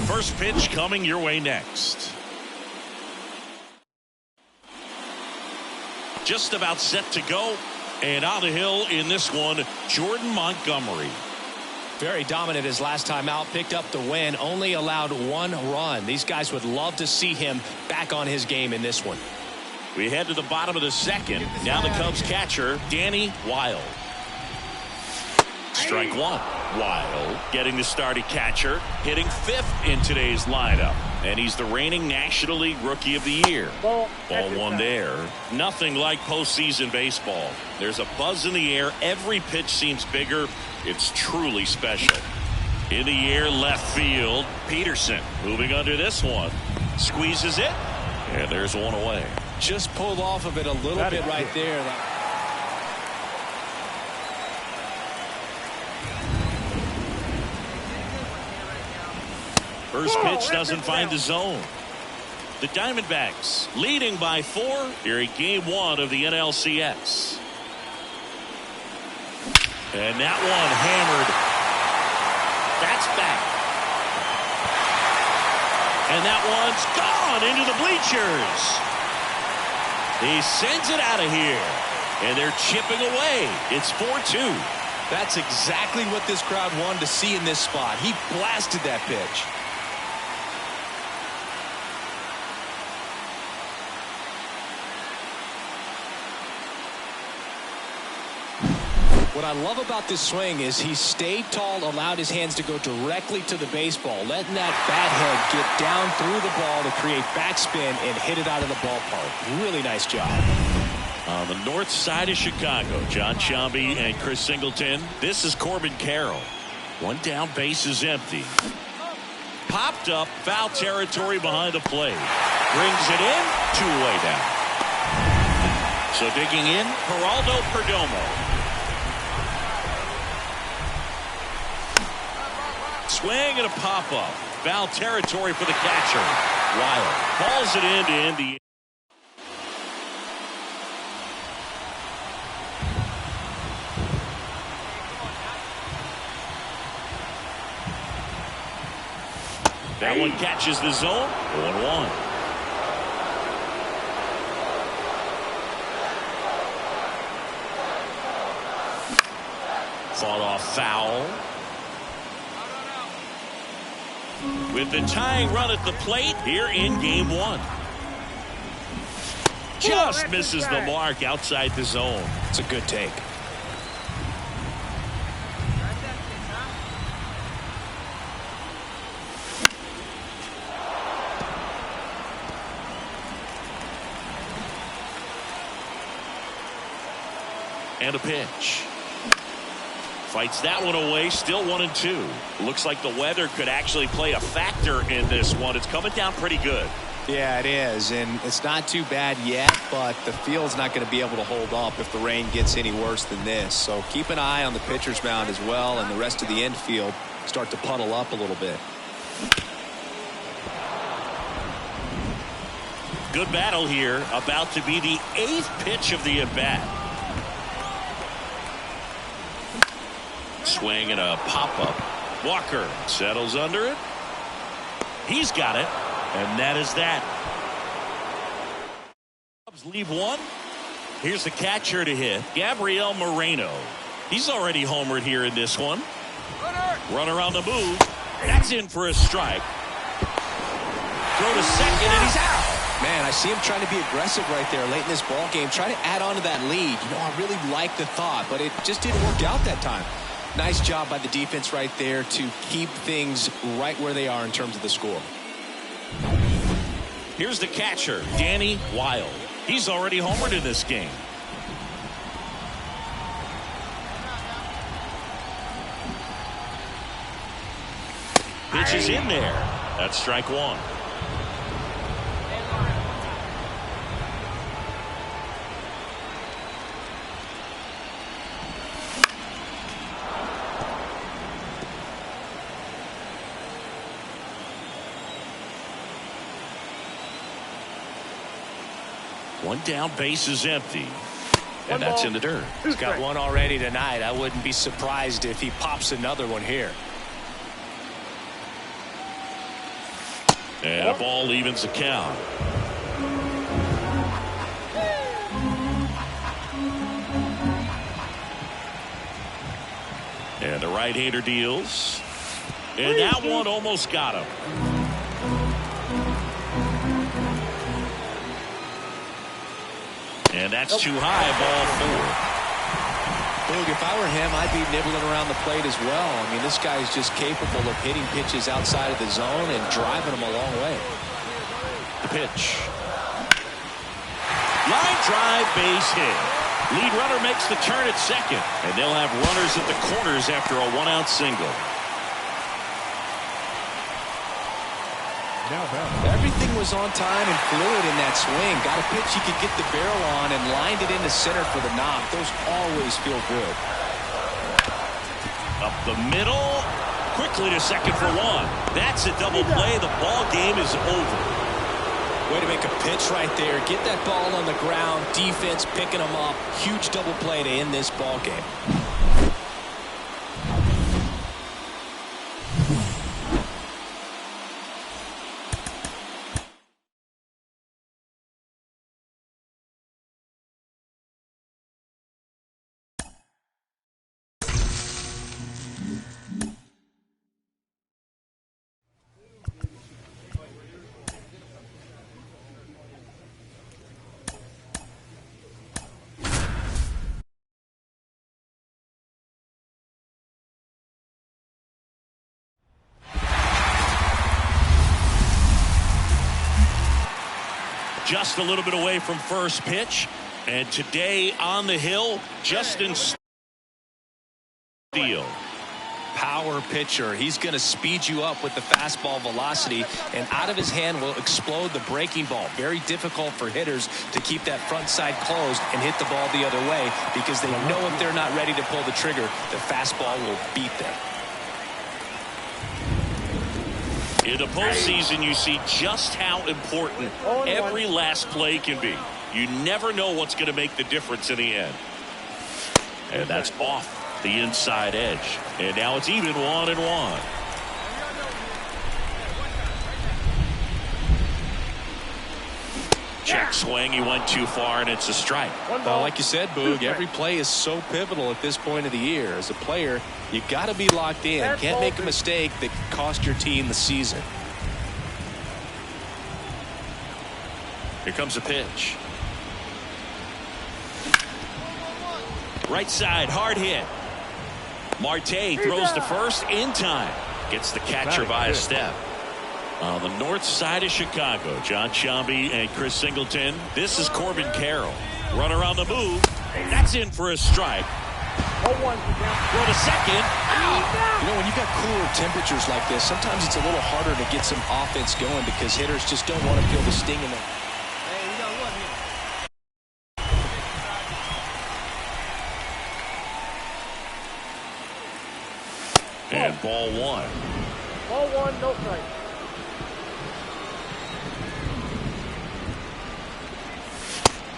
Speaker 1: First pitch coming your way next. Just about set to go. And on the hill in this one, Jordan Montgomery.
Speaker 2: Very dominant his last time out. Picked up the win. Only allowed 1 run. These guys would love to see him back on his game in this one.
Speaker 1: We head to the bottom of the second. Now the Cubs catcher, Danny Wilde. Strike one. Wilde getting the start at catcher, hitting 5th in today's lineup. And he's the reigning National League Rookie of the Year. Ball one there. Nothing like postseason baseball. There's a buzz in the air. Every pitch seems bigger. It's truly special. In the air, left field. Peterson moving under this one. Squeezes it. And there's one away.
Speaker 2: Just pulled off of it a little bit right there.
Speaker 1: First pitch doesn't find the zone. The Diamondbacks leading by 4 here in game one of the NLCS. And that one hammered. That's back. And that one's gone into the bleachers. He sends it out of here. And they're chipping away. It's 4-2.
Speaker 2: That's exactly what this crowd wanted to see in this spot. He blasted that pitch. What I love about this swing is he stayed tall, allowed his hands to go directly to the baseball, letting that bat head get down through the ball to create backspin and hit it out of the ballpark. Really nice job.
Speaker 1: On the north side of Chicago, John Sciambi and Chris Singleton. This is Corbin Carroll. One down, base is empty. Popped up, foul territory behind the plate. Brings it in, two-way down. So digging in, Geraldo Perdomo. Swing and a pop-up. Foul territory for the catcher. Wild balls it in to end the. That one catches the zone. 1-1. Fought off foul. With the tying run at the plate here in game one. Just misses the mark outside the zone.
Speaker 2: It's a good take.
Speaker 1: And a pitch. Fights that one away. Still 1-2. Looks like the weather could actually play a factor in this one. It's coming down pretty good.
Speaker 2: Yeah, it is, and it's not too bad yet, but the field's not going to be able to hold up if the rain gets any worse than this. So keep an eye on the pitcher's mound as well, and the rest of the infield start to puddle up a little bit.
Speaker 1: Good battle here. About to be the 8th pitch of the at-bat. Swing and a pop-up. Walker settles under it. He's got it. And that is that. Cubs leave one. Here's the catcher to hit. Gabriel Moreno. He's already homered here in this one. Runner on the move. That's in for a strike. Throw to second and he's out.
Speaker 2: Man, I see him trying to be aggressive right there late in this ball game. Try to add on to that lead. You know, I really like the thought, but it just didn't work out that time. Nice job by the defense right there to keep things right where they are in terms of the score.
Speaker 1: Here's the catcher, Danny Wild. He's already homered in this game. Pitch is in there. That's strike one. One down, base is empty. And that's in the dirt.
Speaker 2: He's got one already tonight. I wouldn't be surprised if he pops another one here.
Speaker 1: And a ball evens the count. And the right-hander deals. And that one almost got him. And that's too high, ball four.
Speaker 2: Boog, if I were him, I'd be nibbling around the plate as well. I mean, this guy is just capable of hitting pitches outside of the zone and driving them a long way.
Speaker 1: The pitch. Line drive, base hit. Lead runner makes the turn at second. And they'll have runners at the corners after a one-out single.
Speaker 2: Everything was on time and fluid in that swing. Got a pitch he could get the barrel on and lined it into center for the knock. Those always feel good.
Speaker 1: Up the middle. Quickly to second for one. That's a double play. The ball game is over.
Speaker 2: Way to make a pitch right there. Get that ball on the ground. Defense picking them up. Huge double play to end this ball game.
Speaker 1: just a little bit away from first pitch. And today on the hill, Justin Steele.
Speaker 2: Power pitcher. He's going to speed you up with the fastball velocity, and out of his hand will explode the breaking ball. Very difficult for hitters to keep that front side closed and hit the ball the other way, because they know if they're not ready to pull the trigger, the fastball will beat them.
Speaker 1: In the postseason, you see just how important every last play can be. You never know what's going to make the difference in the end. And that's off the inside edge. And now it's even 1-1. Check swing. He went too far, and it's a strike.
Speaker 2: Like you said, Boog, every play is so pivotal at this point of the year. As a player, you got to be locked in. Can't make a mistake that could cost your team the season.
Speaker 1: Here comes a pitch. Right side, hard hit. Marte throws to first in time. Gets the catcher by a step. On the north side of Chicago, John Sciambi and Chris Singleton. This is Corbin Carroll. Runner on the move. That's in for a strike. Throw to second.
Speaker 2: You know, when you've got cooler temperatures like this, sometimes it's a little harder to get some offense going because hitters just don't want to feel the sting in them.
Speaker 3: Hey, we got one here.
Speaker 1: And ball one.
Speaker 5: Ball one, no strike.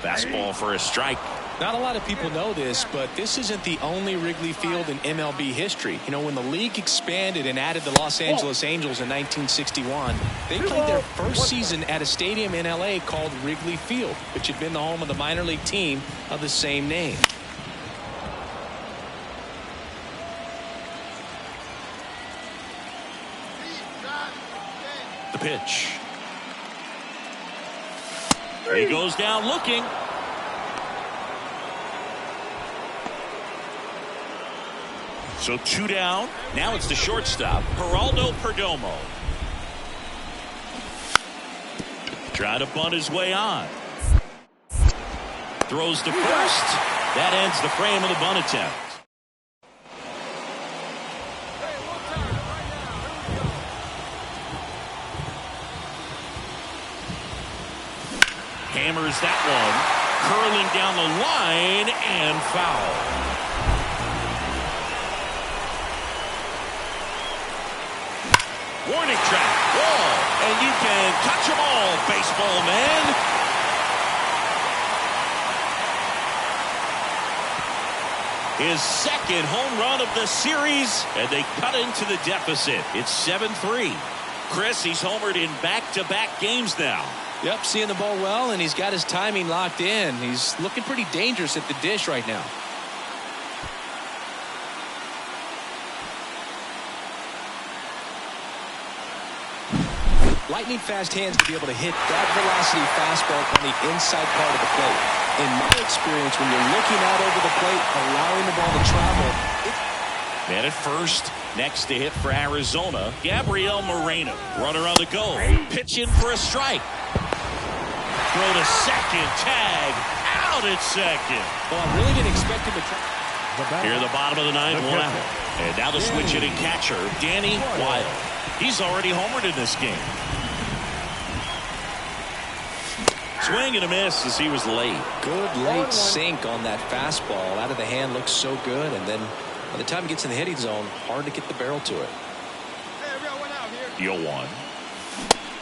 Speaker 1: Fastball for a strike.
Speaker 2: Not a lot of people know this, but this isn't the only Wrigley Field in MLB history. You know, when the league expanded and added the Los Angeles Angels in 1961, they played their first season at a stadium in LA called Wrigley Field, which had been the home of the minor league team of the same name.
Speaker 1: The pitch. He goes down looking. So 2 down. Now it's the shortstop, Geraldo Perdomo. Trying to bunt his way on. Throws to first. That ends the frame of the bunt attempt. Hammers that one, curling down the line and foul. Warning track, wall, and you can touch them all, baseball man. His second home run of the series, and they cut into the deficit. It's 7-3. Chris, he's homered in back-to-back games now.
Speaker 2: Yep, seeing the ball well, and he's got his timing locked in. He's looking pretty dangerous at the dish right now. Lightning fast hands to be able to hit that velocity fastball on the inside part of the plate. In my experience, when you're looking out over the plate, allowing the ball to travel.
Speaker 1: Man at first, next to hit for Arizona, Gabriel Moreno. Runner on the go, pitching for a strike. Throw to second, tag, out at second.
Speaker 2: Well, I really didn't expect him to try.
Speaker 1: Here in the bottom of the ninth, 1 out. And now the switch hitting catcher, Danny Wilde. He's already homered in this game. Swing and a miss as he was late.
Speaker 2: Good late sink on that fastball. Out of the hand, looks so good. And then by the time he gets in the hitting zone, hard to get the barrel to it.
Speaker 3: Hey, we got one out here.
Speaker 1: 0-1.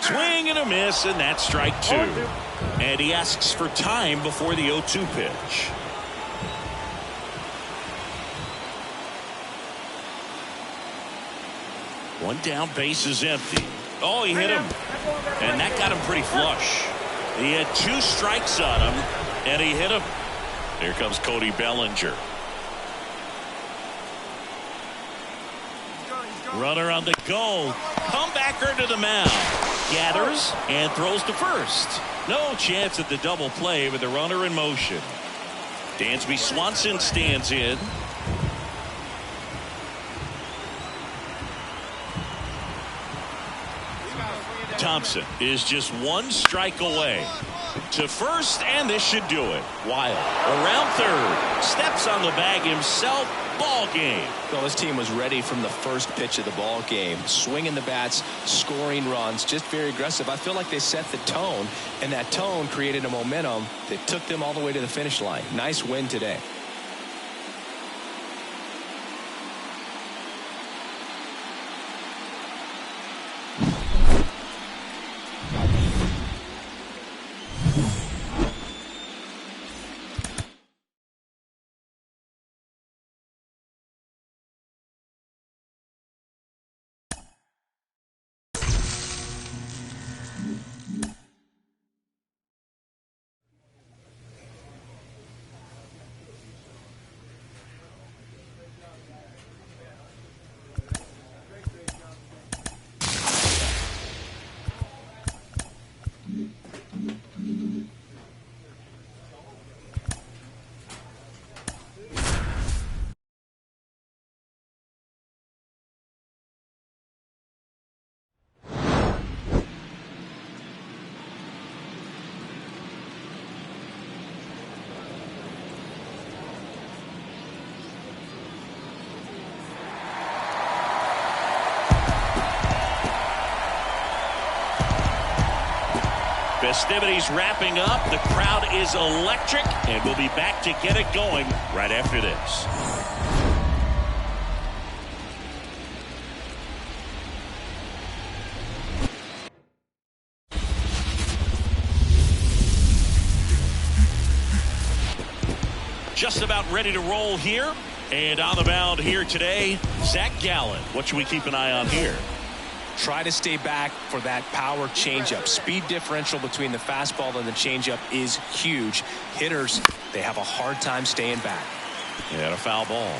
Speaker 1: Swing and a miss, and that's strike 2. And he asks for time before the 0-2 pitch. One down, base is empty. Oh, he hit him. And that got him pretty flush. He had 2 strikes on him, and he hit him. Here comes Cody Bellinger. Runner on the go. Comebacker to the mound. Gathers and throws to first. No chance at the double play with the runner in motion. Dansby Swanson stands in. Thompson is just 1 strike away. to first, and this should do it. Wild around third, steps on the bag himself. Ball game.
Speaker 2: Well, this team was ready from the first pitch of the ball game, swinging the bats, scoring runs, just very aggressive. I feel like they set the tone, and that tone created a momentum that took them all the way to the finish line. Nice win today.
Speaker 1: Festivities wrapping up. The crowd is electric, and we'll be back to get it going right after this. Just about ready to roll here. And on the mound here today, Zach Gallen. What should we keep an eye on here?
Speaker 2: Try to stay back for that power changeup. Speed differential between the fastball and the changeup is huge. Hitters, they have a hard time staying back.
Speaker 1: And a foul ball.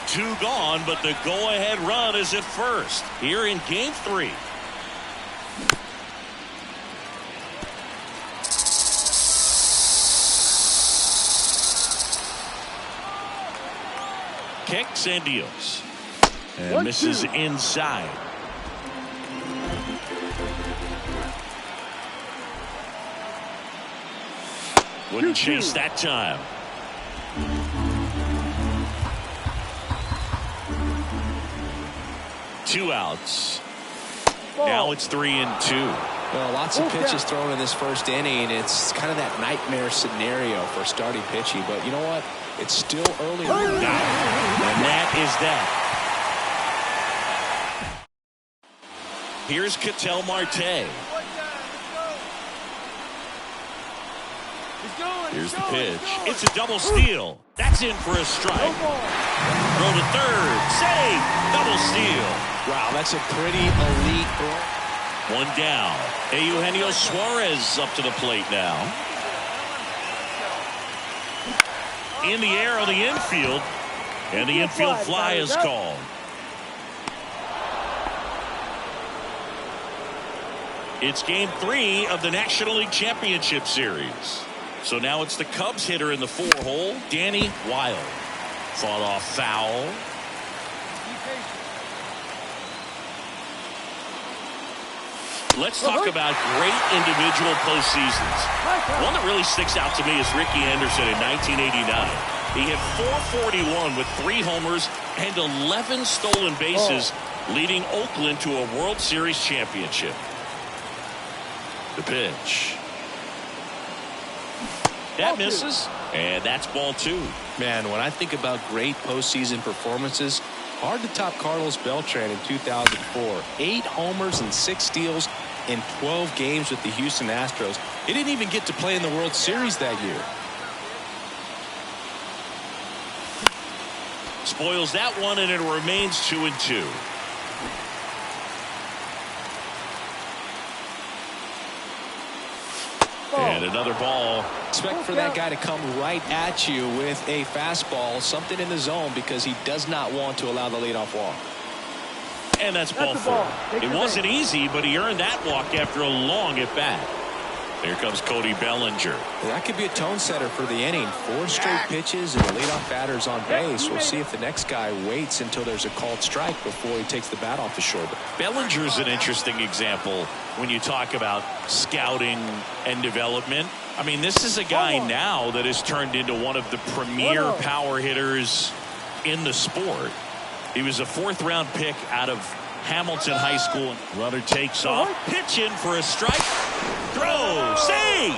Speaker 1: 2 gone, but the go-ahead run is at first here in Game 3. Kicks and deals. And misses inside. Wouldn't chase that time. Two outs. Now it's 3-2.
Speaker 2: Well, lots of pitches thrown in this first inning. It's kind of that nightmare scenario for starting pitching. But you know what? It's still early.
Speaker 1: And that is that. Here's Ketel Marte. Here's the pitch. It's a double steal. That's in for a strike. Throw to third. Save. Double steal.
Speaker 2: Wow, that's a pretty elite throw.
Speaker 1: One down. Eugenio Suarez up to the plate now. In the air on the infield. And the infield fly is called. It's Game 3 of the National League Championship Series. So now it's the Cubs hitter in the 4-hole, Danny Wild. Fought off foul. Let's talk about great individual postseasons. One that really sticks out to me is Ricky Henderson in 1989. He hit .441 with 3 homers and 11 stolen bases, leading Oakland to a World Series championship. The pitch. That misses, and that's ball 2.
Speaker 2: Man, when I think about great postseason performances, hard to top Carlos Beltran in 2004. 8 homers and 6 steals in 12 games with the Houston Astros. He didn't even get to play in the World Series that year.
Speaker 1: Spoils that one, and it remains 2-2. And another ball.
Speaker 2: Expect for that guy to come right at you with a fastball, something in the zone, because he does not want to allow the leadoff walk.
Speaker 1: And that's ball 4. It wasn't easy, but he earned that walk after a long at bat. Here comes Cody Bellinger.
Speaker 2: That could be a tone setter for the inning. 4 straight pitches and the leadoff batter's on base. We'll see if the next guy waits until there's a called strike before he takes the bat off his shoulder.
Speaker 1: Bellinger's an interesting example when you talk about scouting and development. I mean, this is a guy now that has turned into one of the premier power hitters in the sport. He was a 4th-round pick out of Hamilton High School. Runner takes off, pitch in for a strike, throw, save.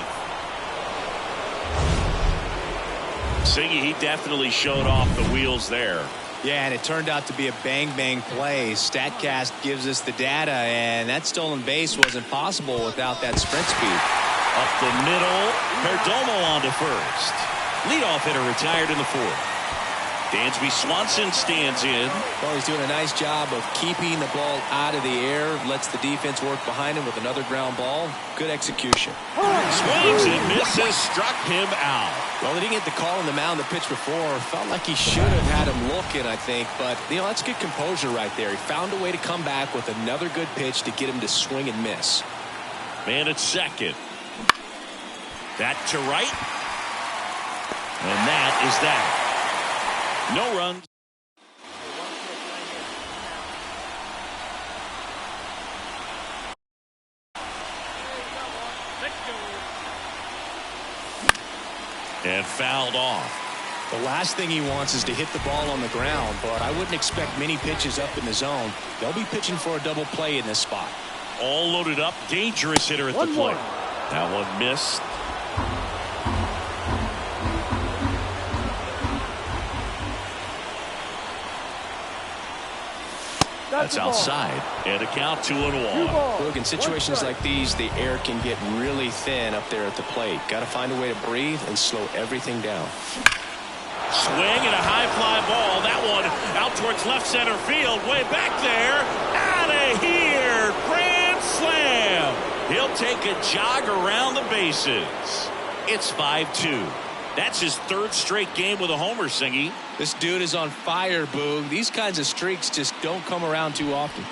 Speaker 1: Siggy, he definitely showed off the wheels there.
Speaker 2: Yeah, and it turned out to be a bang-bang play. StatCast gives us the data, and that stolen base wasn't possible without that sprint speed.
Speaker 1: Up the middle, Perdomo on to first. Leadoff hitter retired in the 4th. Dansby Swanson stands in.
Speaker 2: Well, he's doing a nice job of keeping the ball out of the air. Lets the defense work behind him with another ground ball. Good execution.
Speaker 1: Swings and misses. Struck him out.
Speaker 2: Well, he didn't get the call on the mound the pitch before. Felt like he should have had him looking, I think. But, you know, that's good composure right there. He found a way to come back with another good pitch to get him to swing and miss.
Speaker 1: Man at second. That to right. And that is that. No runs. And fouled off.
Speaker 2: The last thing he wants is to hit the ball on the ground, but I wouldn't expect many pitches up in the zone. They'll be pitching for a double play in this spot.
Speaker 1: All loaded up. Dangerous hitter at the plate. That one missed. That's outside. And a count 2-1.
Speaker 2: Look, in situations like these, the air can get really thin up there at the plate. Got to find a way to breathe and slow everything down.
Speaker 1: Swing and a high fly ball. That one out towards left center field. Way back there. Out of here. Grand slam. He'll take a jog around the bases. It's 5-2. That's his 3rd straight game with a homer, Singy.
Speaker 2: This dude is on fire, Boog. These kinds of streaks just don't come around too often.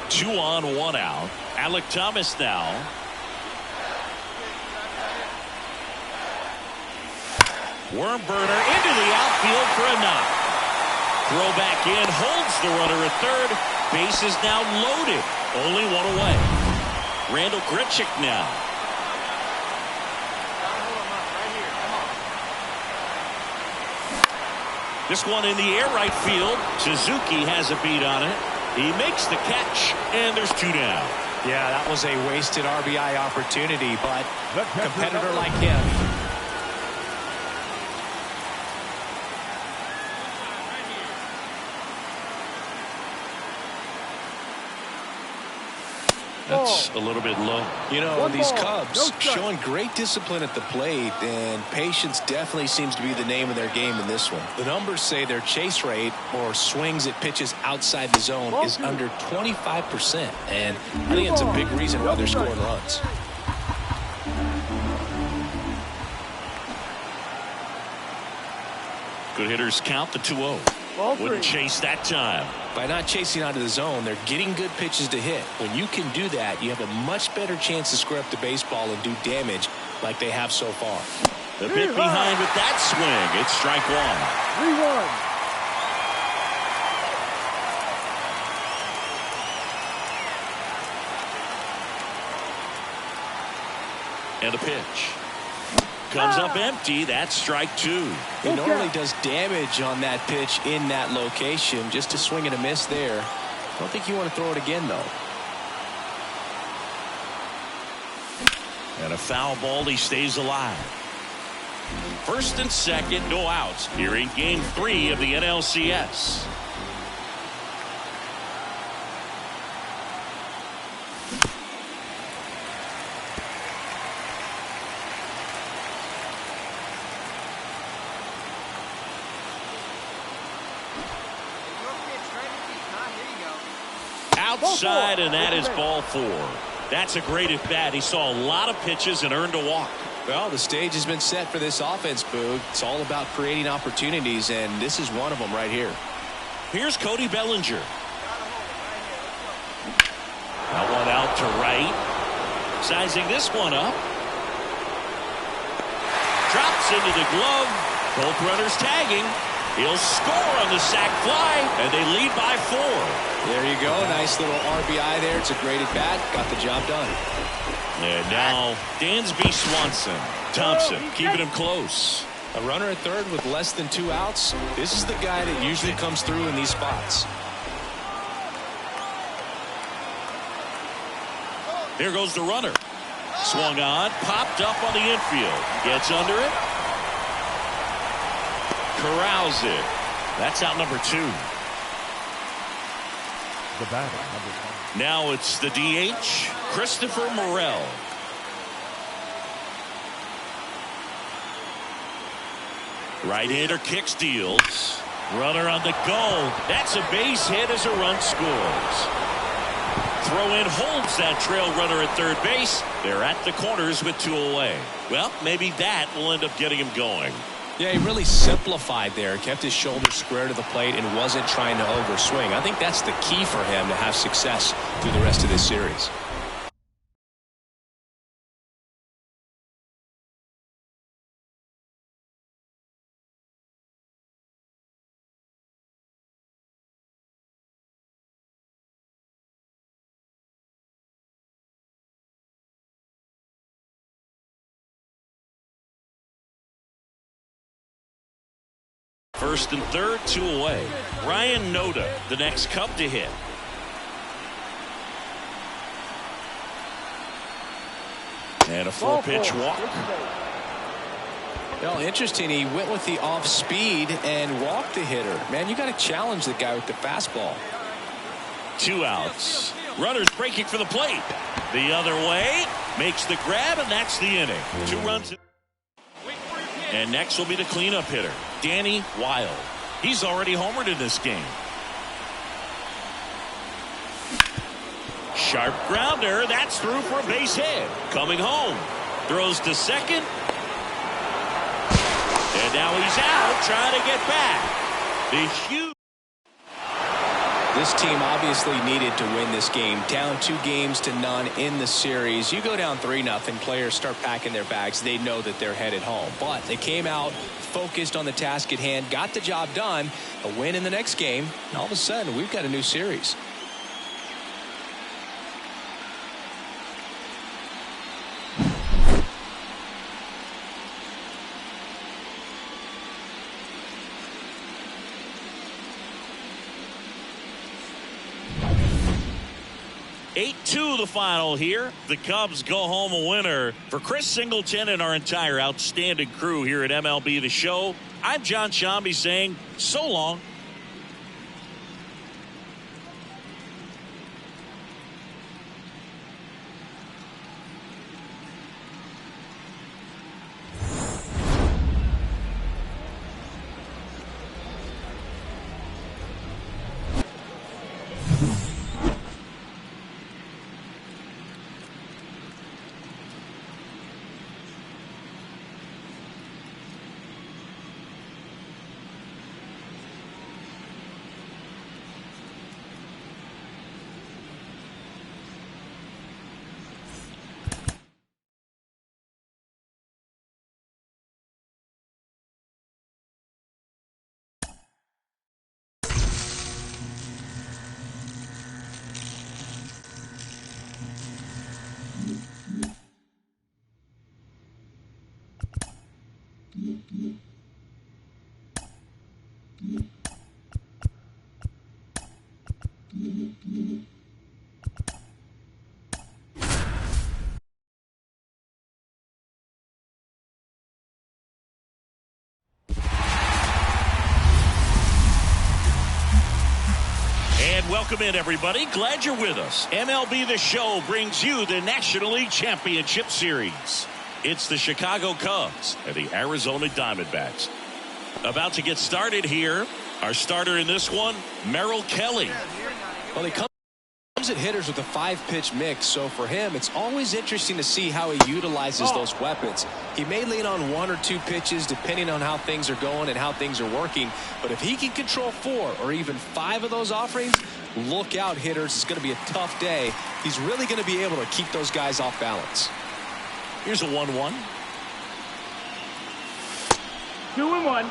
Speaker 1: Two on, 1 out. Alec Thomas now. Worm burner into the outfield for a knock. Throw back in, holds the runner at 3rd. Base is now loaded. Only 1 away. Randall Grichuk now. This one in the air right field. Suzuki has a beat on it. He makes the catch, and there's 2 down.
Speaker 2: Yeah, that was a wasted RBI opportunity, but a competitor like him.
Speaker 1: That's a little bit low.
Speaker 2: You know, these Cubs showing great discipline at the plate, and patience definitely seems to be the name of their game in this one. The numbers say their chase rate, or swings at pitches outside the zone, is under 25%, and I think it's a big reason why they're scoring runs.
Speaker 1: Good hitters count the 2-0. Wouldn't chase that time.
Speaker 2: By not chasing out of the zone, they're getting good pitches to hit. When you can do that, you have a much better chance to square up the baseball and do damage like they have so far.
Speaker 1: The bit behind with that swing. It's strike 1. And a pitch. Comes up empty. That's strike 2.
Speaker 2: He normally does damage on that pitch in that location. Just a swing and a miss there. I don't think you want to throw it again, though.
Speaker 1: And a foul ball. He stays alive. 1st and 2nd, no outs. Here in Game 3 of the NLCS. Outside, and that is ball 4. That's a great at bat. He saw a lot of pitches and earned a walk.
Speaker 2: Well, the stage has been set for this offense, Boog. It's all about creating opportunities, and this is one of them right here.
Speaker 1: Here's Cody Bellinger. That one out to right. Sizing this one up. Drops into the glove. Both runners tagging. He'll score on the sac fly, and they lead by 4.
Speaker 2: There you go. Nice little RBI there. It's a great at bat. Got the job done.
Speaker 1: And now Dansby Swanson. Thompson keeping him close.
Speaker 2: A runner at third with less than 2 outs. This is the guy that usually comes through in these spots.
Speaker 1: Here goes the runner. Swung on, popped up on the infield. Gets under it. Corrals it. That's out number 2.
Speaker 4: The batter, number 5.
Speaker 1: Now it's the DH, Christopher Morel. Right-hander kicks, deals. Runner on the go. That's a base hit as a run scores. Throw in holds that trail runner at third base. They're at the corners with 2 away. Well, maybe that will end up getting him going.
Speaker 2: Yeah, he really simplified there. Kept his shoulders square to the plate and wasn't trying to overswing. I think that's the key for him to have success through the rest of this series.
Speaker 1: First and third, 2 away. Ryan Noda, the next Cub to hit. And a 4-pitch walk.
Speaker 2: Well, interesting. He went with the off speed and walked the hitter. Man, you got to challenge the guy with the fastball.
Speaker 1: 2 outs. Runners breaking for the plate. The other way. Makes the grab, and that's the inning. 2 runs. And next will be the cleanup hitter, Danny Wild. He's already homered in this game. Sharp grounder. That's through for a base hit. Coming home. Throws to second. And now he's out trying to get back. The huge.
Speaker 2: This team obviously needed to win this game. Down 2-0 in the series. You go down 3-0, players start packing their bags. They know that they're headed home. But they came out focused on the task at hand, got the job done, a win in the next game, and all of a sudden we've got a new series.
Speaker 1: To the final here. The Cubs go home a winner. For Chris Singleton and our entire outstanding crew here at MLB The Show, I'm John Shambi saying so long. Welcome in, everybody. Glad you're with us. MLB The Show brings you the National League Championship Series. It's the Chicago Cubs and the Arizona Diamondbacks. About to get started here. Our starter in this one, Merrill Kelly.
Speaker 2: Well, they come At hitters with a 5-pitch mix, so for him it's always interesting to see how he utilizes those weapons. He may lean on 1 or 2 pitches depending on how things are going and how things are working, but if he can control 4 or even 5 of those offerings, look out, hitters. It's going to be a tough day. He's really going to be able to keep those guys off balance.
Speaker 1: Here's a 1-1.
Speaker 5: 2-1.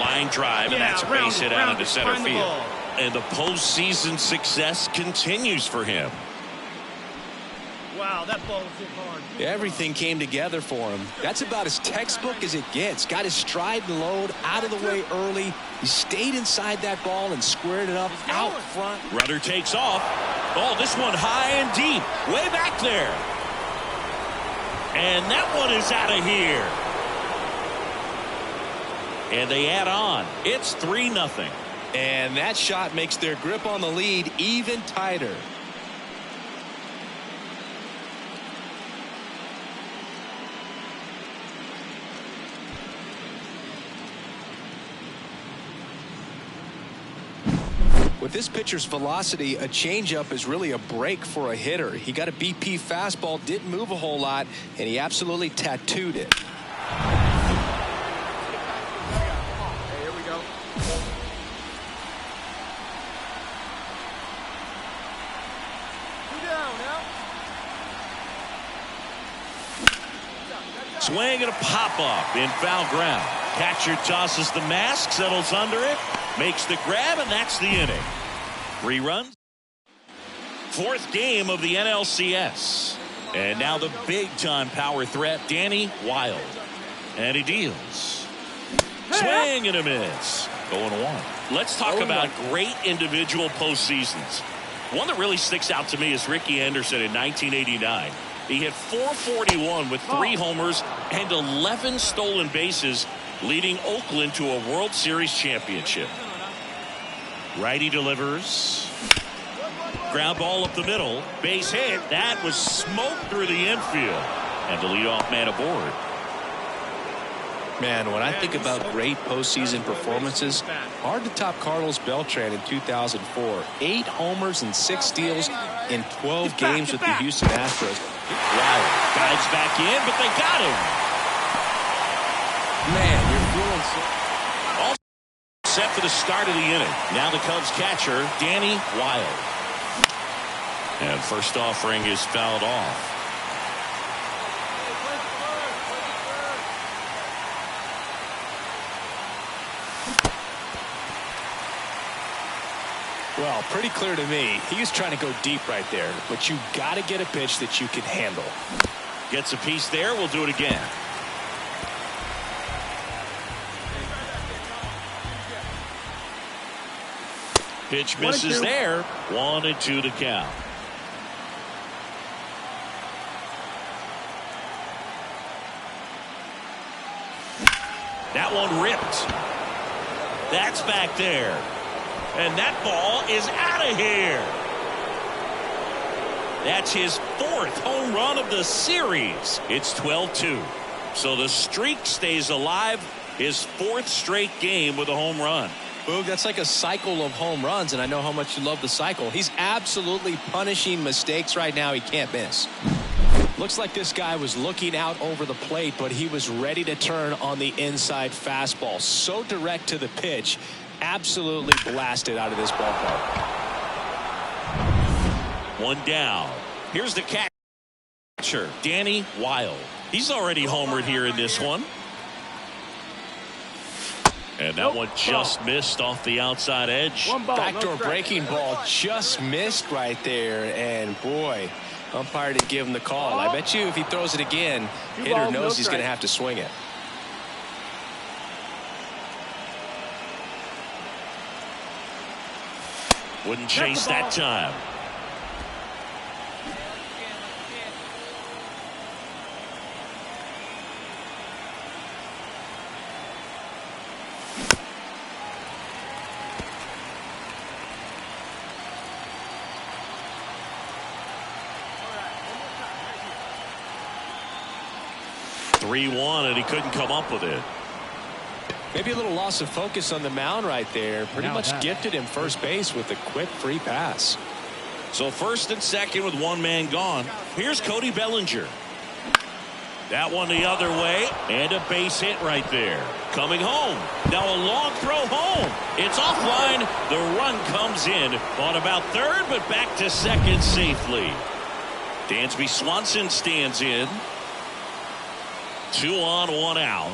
Speaker 1: Line drive, and that's a base hit out into center field. And the postseason success continues for him.
Speaker 5: Wow, that ball was hit hard.
Speaker 2: Everything came together for him. That's about as textbook as it gets. Got his stride and load out of the way early. He stayed inside that ball and squared it up out front.
Speaker 1: Rudder takes off. Oh, this one high and deep. Way back there. And that one is out of here. And they add on. It's 3-0.
Speaker 2: And that shot makes their grip on the lead even tighter. With this pitcher's velocity, a changeup is really a break for a hitter. He got a BP fastball, didn't move a whole lot, and he absolutely tattooed it.
Speaker 1: Swing and a pop-up in foul ground. Catcher tosses the mask, settles under it, makes the grab, and that's the inning. 3 runs. 4th game of the NLCS. And now the big-time power threat, Danny Wilde. And he deals. Swing and a miss. 0-1. Let's talk about great individual postseasons. One that really sticks out to me is Ricky Anderson in 1989. He hit .441 with 3 homers and 11 stolen bases, leading Oakland to a World Series championship. Righty delivers. Ground ball up the middle. Base hit. That was smoked through the infield. And the leadoff man aboard.
Speaker 2: Man, when I think about great postseason performances, hard to top Carlos Beltran in 2004. 8 homers and 6 steals in 12 games with the Houston Astros.
Speaker 1: Wow. Guides back in, but they got him.
Speaker 2: Man, you're feeling so...
Speaker 1: All set for the start of the inning. Now the Cubs catcher, Danny Wilde. And first offering is fouled off.
Speaker 2: Well, pretty clear to me. He was trying to go deep right there, but you got to get a pitch that you can handle.
Speaker 1: Gets a piece there. We'll do it again. Pitch misses there. 1-2 to count. That one ripped. That's back there. And that ball is out of here. That's his 4th home run of the series. It's 12-2. So the streak stays alive. His 4th straight game with a home run.
Speaker 2: Boog, that's like a cycle of home runs, and I know how much you love the cycle. He's absolutely punishing mistakes right now he can't miss. Looks like this guy was looking out over the plate, but he was ready to turn on the inside fastball. So direct to the pitch. Absolutely blasted out of this ballpark.
Speaker 1: 1 down. Here's the catcher, Danny Wilde. He's already homered here in this one. And that one just missed off the outside edge.
Speaker 2: Backdoor breaking ball just missed right there. And boy, umpire didn't give him the call. I bet you if he throws it again, hitter knows he's going to have to swing it.
Speaker 1: Wouldn't chase that time. 3-1, and he couldn't come up with it.
Speaker 2: Maybe a little loss of focus on the mound right there. Pretty much gifted him first base with a quick free pass.
Speaker 1: So first and second with one man gone. Here's Cody Bellinger. That one the other way, and a base hit right there. Coming home. Now a long throw home. It's offline. The run comes in on about third, but back to second safely. Dansby Swanson stands in. 2 on, 1 out.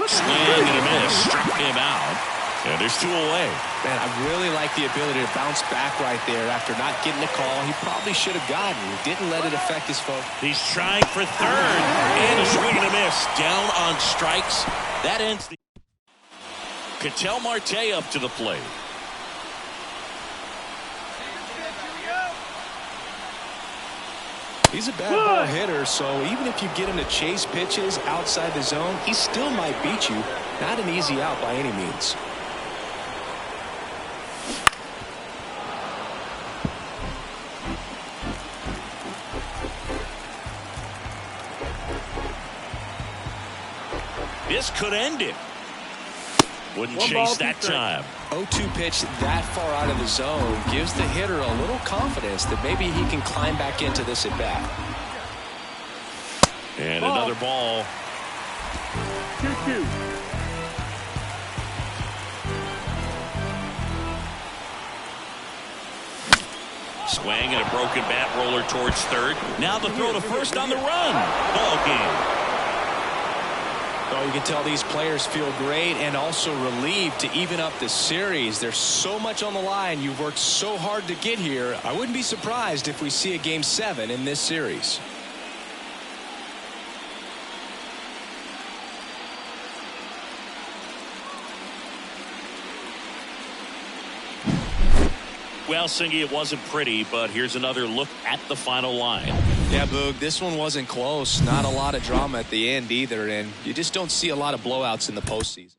Speaker 1: Swing and a miss. Struck him out. And there's 2 away.
Speaker 2: Man, I really like the ability to bounce back right there after not getting a call. He probably should have gotten. He didn't let it affect his focus.
Speaker 1: He's trying for third. And a swing and a miss. Down on strikes. That ends the... Ketel Marte up to the plate.
Speaker 2: He's a bad ball hitter, so even if you get him to chase pitches outside the zone, he still might beat you. Not an easy out by any means.
Speaker 1: This could end it. Wouldn't chase that time.
Speaker 2: 0-2 pitch that far out of the zone gives the hitter a little confidence that maybe he can climb back into this at bat.
Speaker 1: And another ball.
Speaker 5: 2-2.
Speaker 1: Swing and a broken bat roller towards third. Now the throw to first on the run. Ball game.
Speaker 2: Oh, you can tell these players feel great and also relieved to even up the series. There's so much on the line. You've worked so hard to get here. I wouldn't be surprised if we see a Game 7 in this series.
Speaker 1: Well, Singy, it wasn't pretty, but here's another look at the final line.
Speaker 2: Yeah, Boog, this one wasn't close. Not a lot of drama at the end either, and you just don't see a lot of blowouts in the postseason.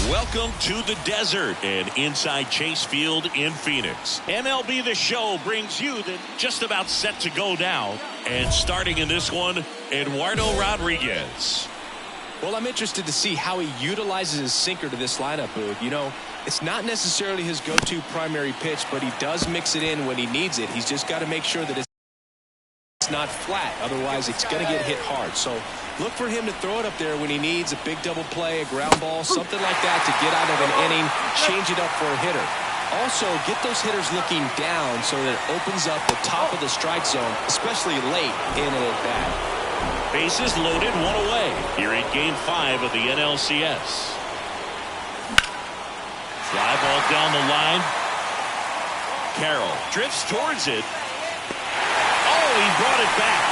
Speaker 1: Welcome to the desert and inside Chase Field in Phoenix. MLB The Show brings you the just about set to go now. And starting in this one, Eduardo Rodriguez.
Speaker 2: Well, I'm interested to see how he utilizes his sinker to this lineup, Boog. You know, it's not necessarily his go-to primary pitch, but he does mix it in when he needs it. He's just got to make sure that it's not flat. Otherwise, it's going to get hit hard. So look for him to throw it up there when he needs a big double play, a ground ball, something like that to get out of an inning, change it up for a hitter. Also, get those hitters looking down so that it opens up the top of the strike zone, especially late in an at-bat.
Speaker 1: Bases loaded, 1 away. Here in Game 5 of the NLCS. Fly ball down the line. Carroll drifts towards it. Oh, he brought it back.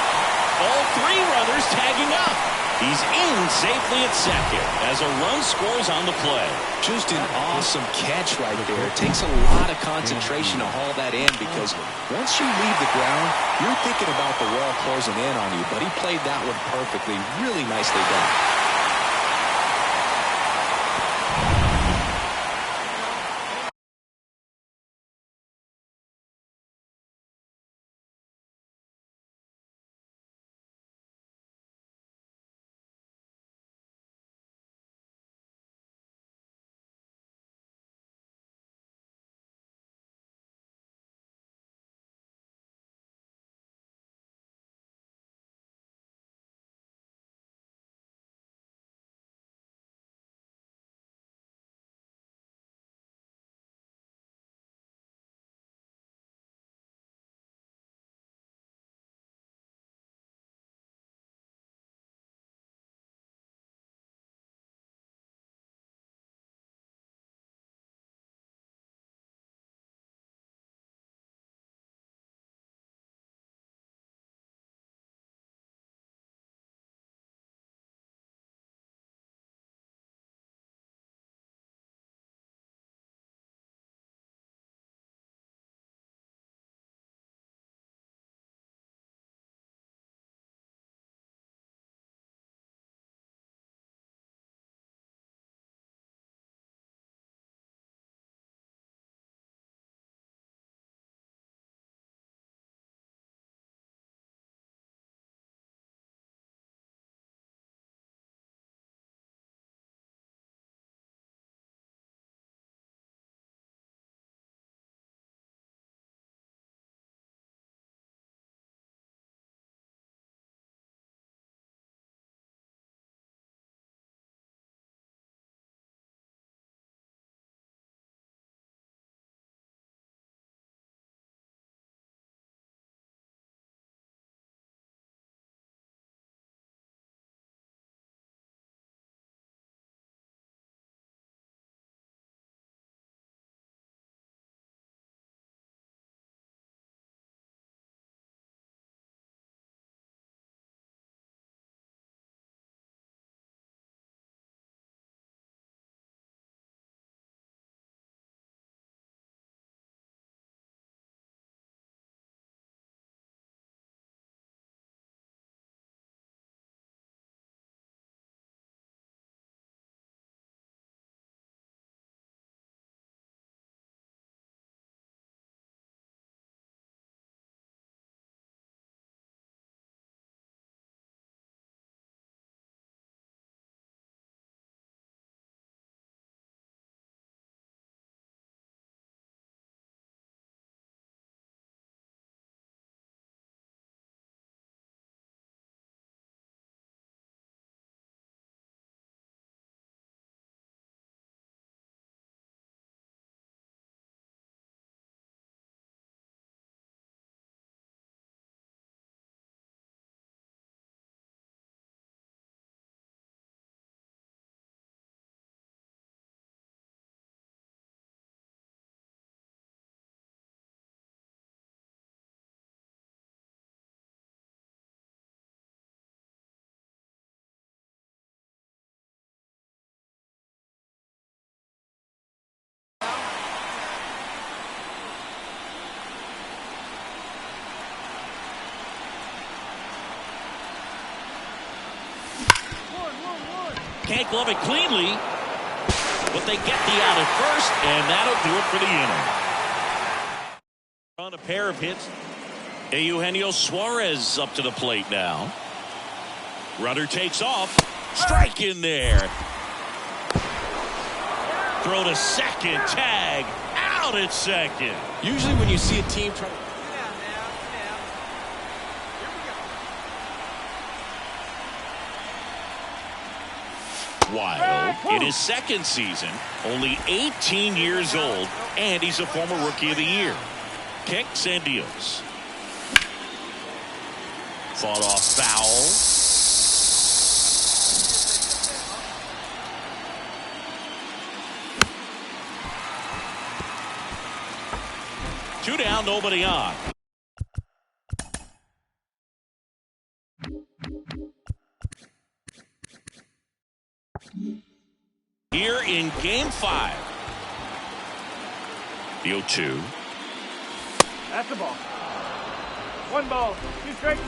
Speaker 1: All 3 runners tagging up. He's in safely at second as a run scores on the play.
Speaker 2: Just an awesome catch right there. It takes a lot of concentration to haul that in because once you leave the ground, you're thinking about the wall closing in on you. But he played that one perfectly. Really nicely done.
Speaker 1: Can't glove it cleanly, but they get the out at first, and that'll do it for the inning. On a pair of hits. Eugenio Suarez up to the plate now. Runner takes off. Strike in there. Throw to second. Tag. Out at second.
Speaker 2: Usually when you see a team try to...
Speaker 1: Wild in his second season, only 18 years old, and he's a former Rookie of the Year. Kicks and deals. Fought off foul. Two down, nobody on. Here in Game 5. The 0-2.
Speaker 5: That's the ball. One ball, 2 strikes.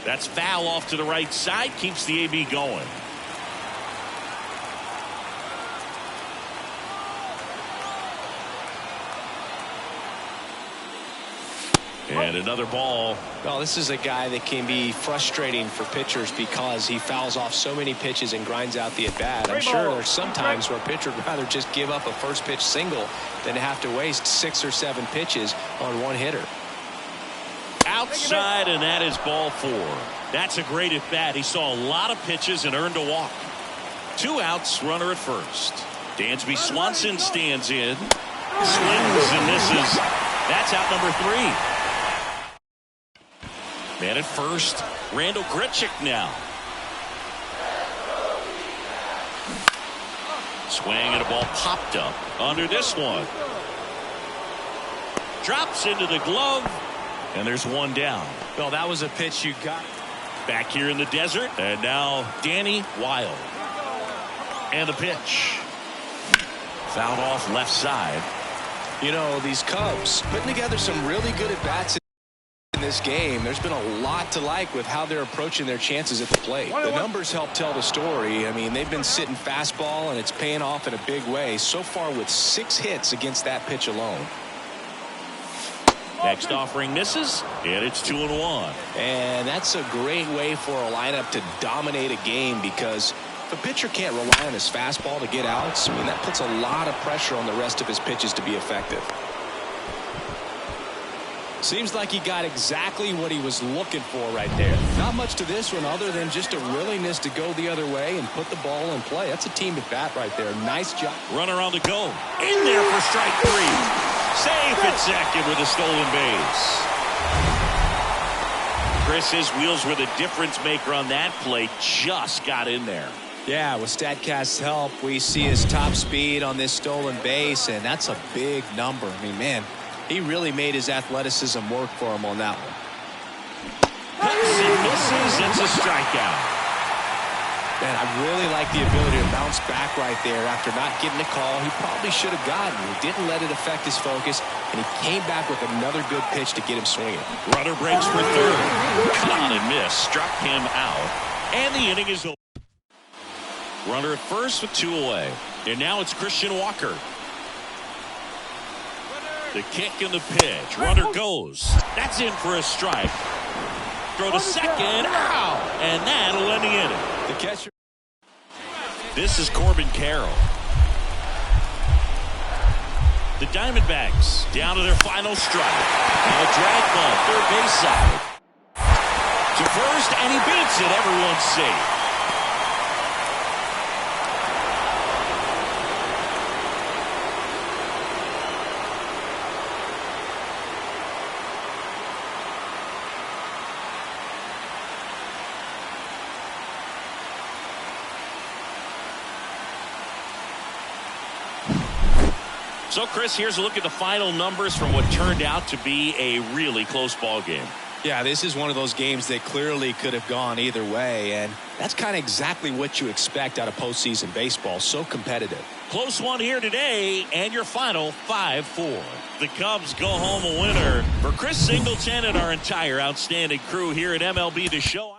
Speaker 1: That's foul off to the right side. Keeps the AB going. And another ball.
Speaker 2: Well, this is a guy that can be frustrating for pitchers because he fouls off so many pitches and grinds out the at-bat. I'm sure there's some times where a pitcher would rather just give up a first pitch single than to have to waste 6 or 7 pitches on one hitter.
Speaker 1: Outside, and that is ball 4. That's a great at-bat. He saw a lot of pitches and earned a walk. 2 outs, runner at first. Dansby Swanson stands in. Swings and misses. That's out number 3. Man at first, Randal Grichuk now. Swing and a ball popped up under this one. Drops into the glove, and there's one down.
Speaker 2: Well, that was a pitch you got.
Speaker 1: Back here in the desert, and now Danny Wilde. And the pitch. Fouled off left side.
Speaker 2: You know, these Cubs putting together some really good at-bats in this game. There's been a lot to like with how they're approaching their chances at the plate. The numbers help tell the story. I mean, they've been sitting fastball, and it's paying off in a big way so far with 6 hits against that pitch alone.
Speaker 1: Next offering misses, and it's 2-1.
Speaker 2: And that's a great way for a lineup to dominate a game because if a pitcher can't rely on his fastball to get outs, I mean, that puts a lot of pressure on the rest of his pitches to be effective. Seems like he got exactly what he was looking for right there. Not much to this one other than just a willingness to go the other way and put the ball in play. That's a team at bat right there. Nice job.
Speaker 1: Runner on the go. In there for strike 3. Safe at second with a stolen base. Chris, his wheels were the difference maker on that play. Just got in there.
Speaker 2: Yeah, with StatCast's help, we see his top speed on this stolen base, and that's a big number. I mean, man, he really made his athleticism work for him on that one.
Speaker 1: Hits and misses. It's a strikeout.
Speaker 2: Man, I really like the ability to bounce back right there after not getting a call he probably should have gotten. He didn't let it affect his focus, and he came back with another good pitch to get him swinging.
Speaker 1: Runner breaks for third. Caught and missed. Struck him out. And the inning is over. Runner at first with 2 away. And now it's Christian Walker. The kick and the pitch. Runner goes. That's in for a strike. Throw to second. Ow! And that'll end the inning.
Speaker 2: The catcher.
Speaker 1: This is Corbin Carroll. The Diamondbacks down to their final strike. Now a drag ball, third base side. To first, and he beats it. Everyone's safe. So, Chris, here's a look at the final numbers from what turned out to be a really close ball game.
Speaker 2: Yeah, this is one of those games that clearly could have gone either way, and that's kind of exactly what you expect out of postseason baseball. So competitive.
Speaker 1: Close one here today, and your final 5-4. The Cubs go home a winner. For Chris Singleton and our entire outstanding crew here at MLB The Show.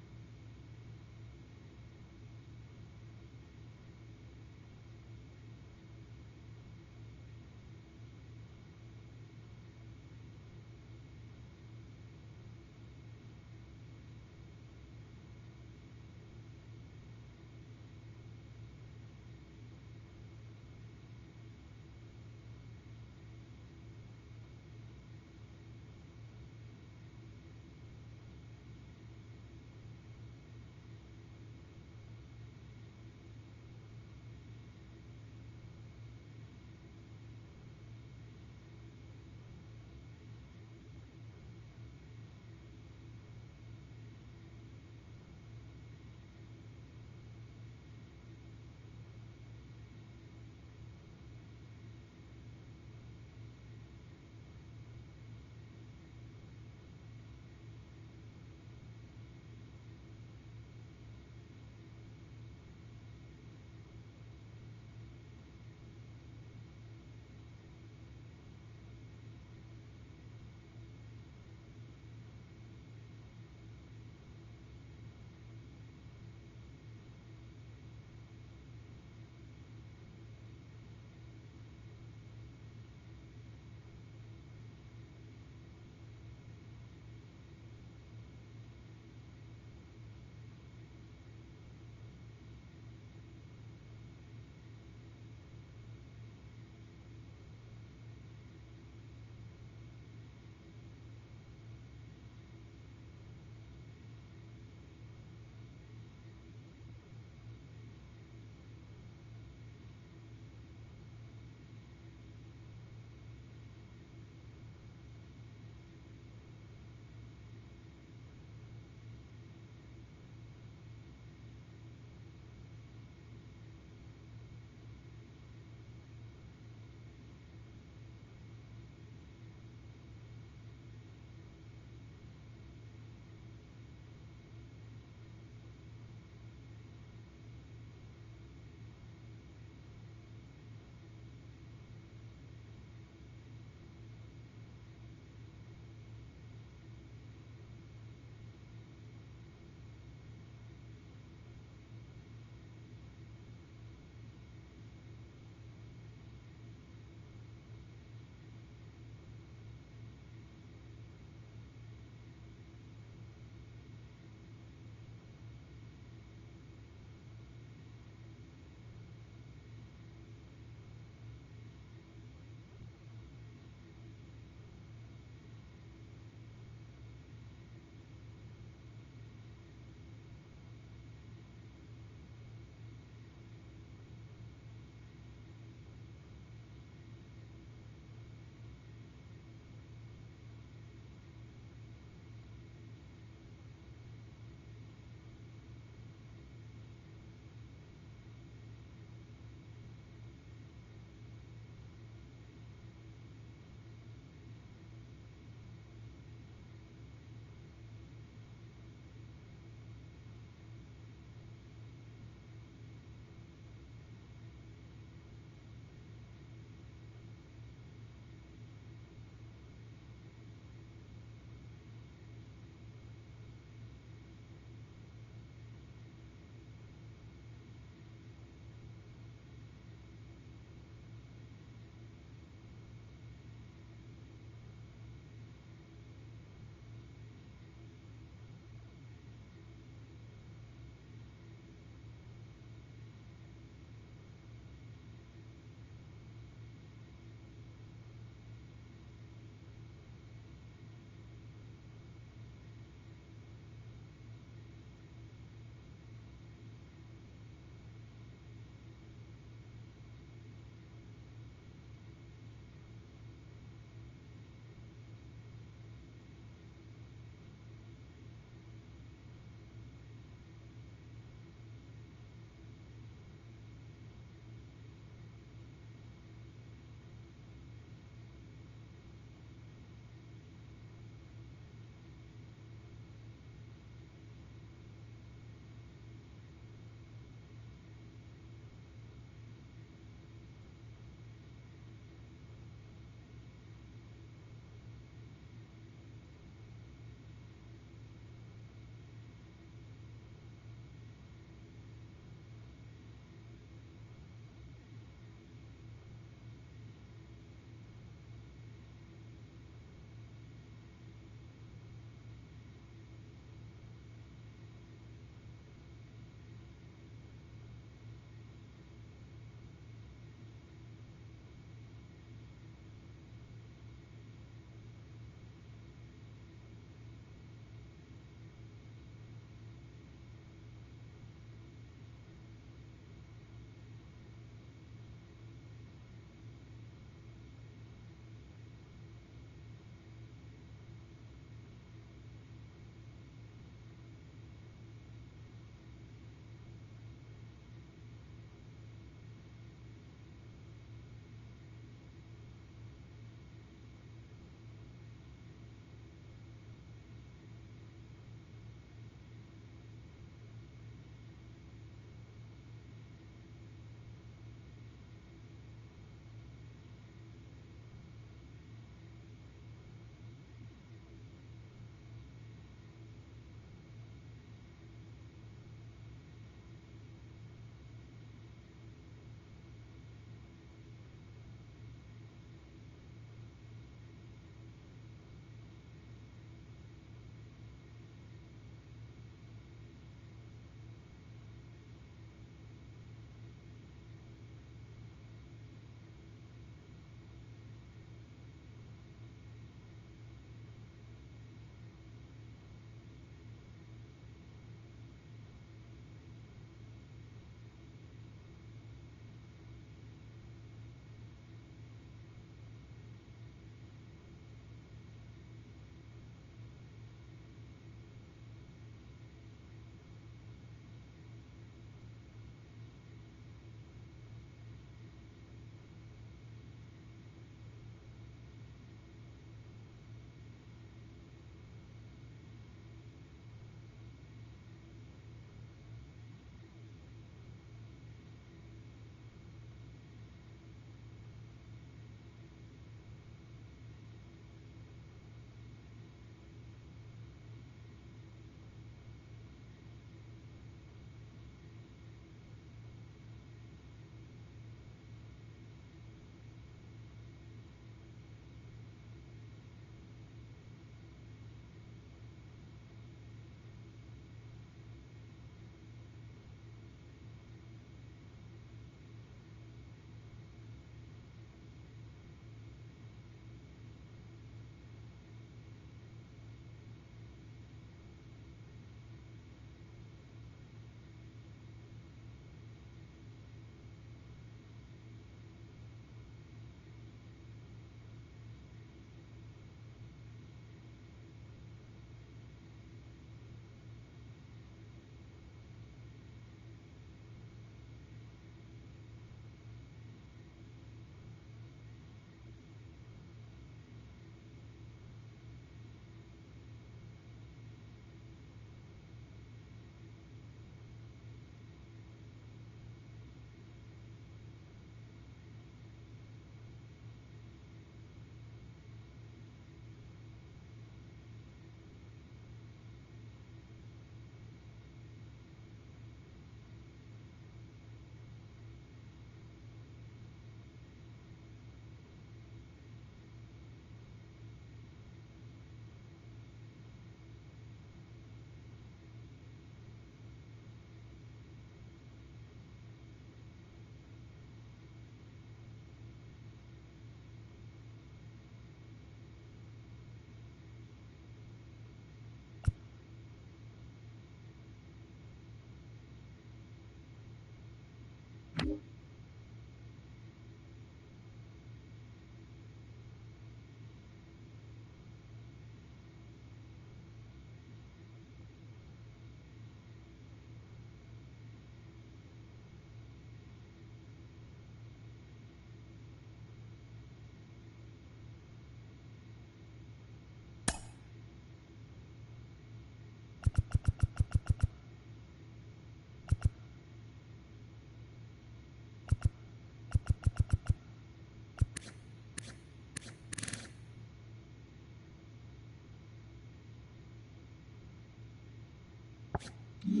Speaker 1: Live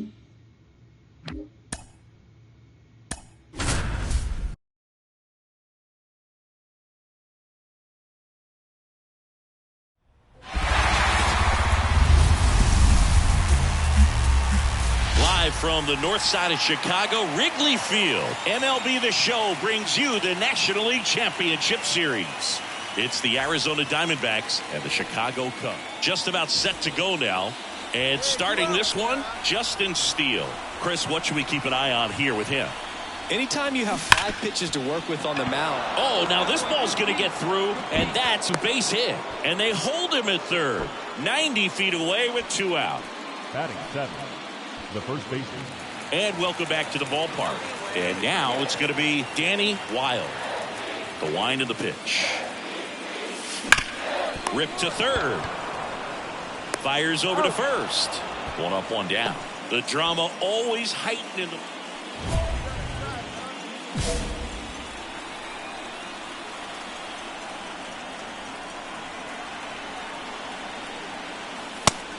Speaker 1: from the north side of Chicago, Wrigley Field, MLB The Show brings you the National League Championship Series. It's the Arizona Diamondbacks and the Chicago Cubs. Just about set to go now. And starting this one, Justin Steele. Chris, what should we keep an eye on here with him?
Speaker 2: Anytime you have 5 pitches to work with on the mound.
Speaker 1: Oh, now this ball's going to get through, and that's a base hit. And they hold him at third, 90 feet away with 2 out.
Speaker 4: Batting 7th, the first baseman.
Speaker 1: And welcome back to the ballpark. And now it's going to be Danny Wilde. The wind of the pitch. Ripped to third. Fires over to first. 1 up, 1 down. The drama always heightened in the...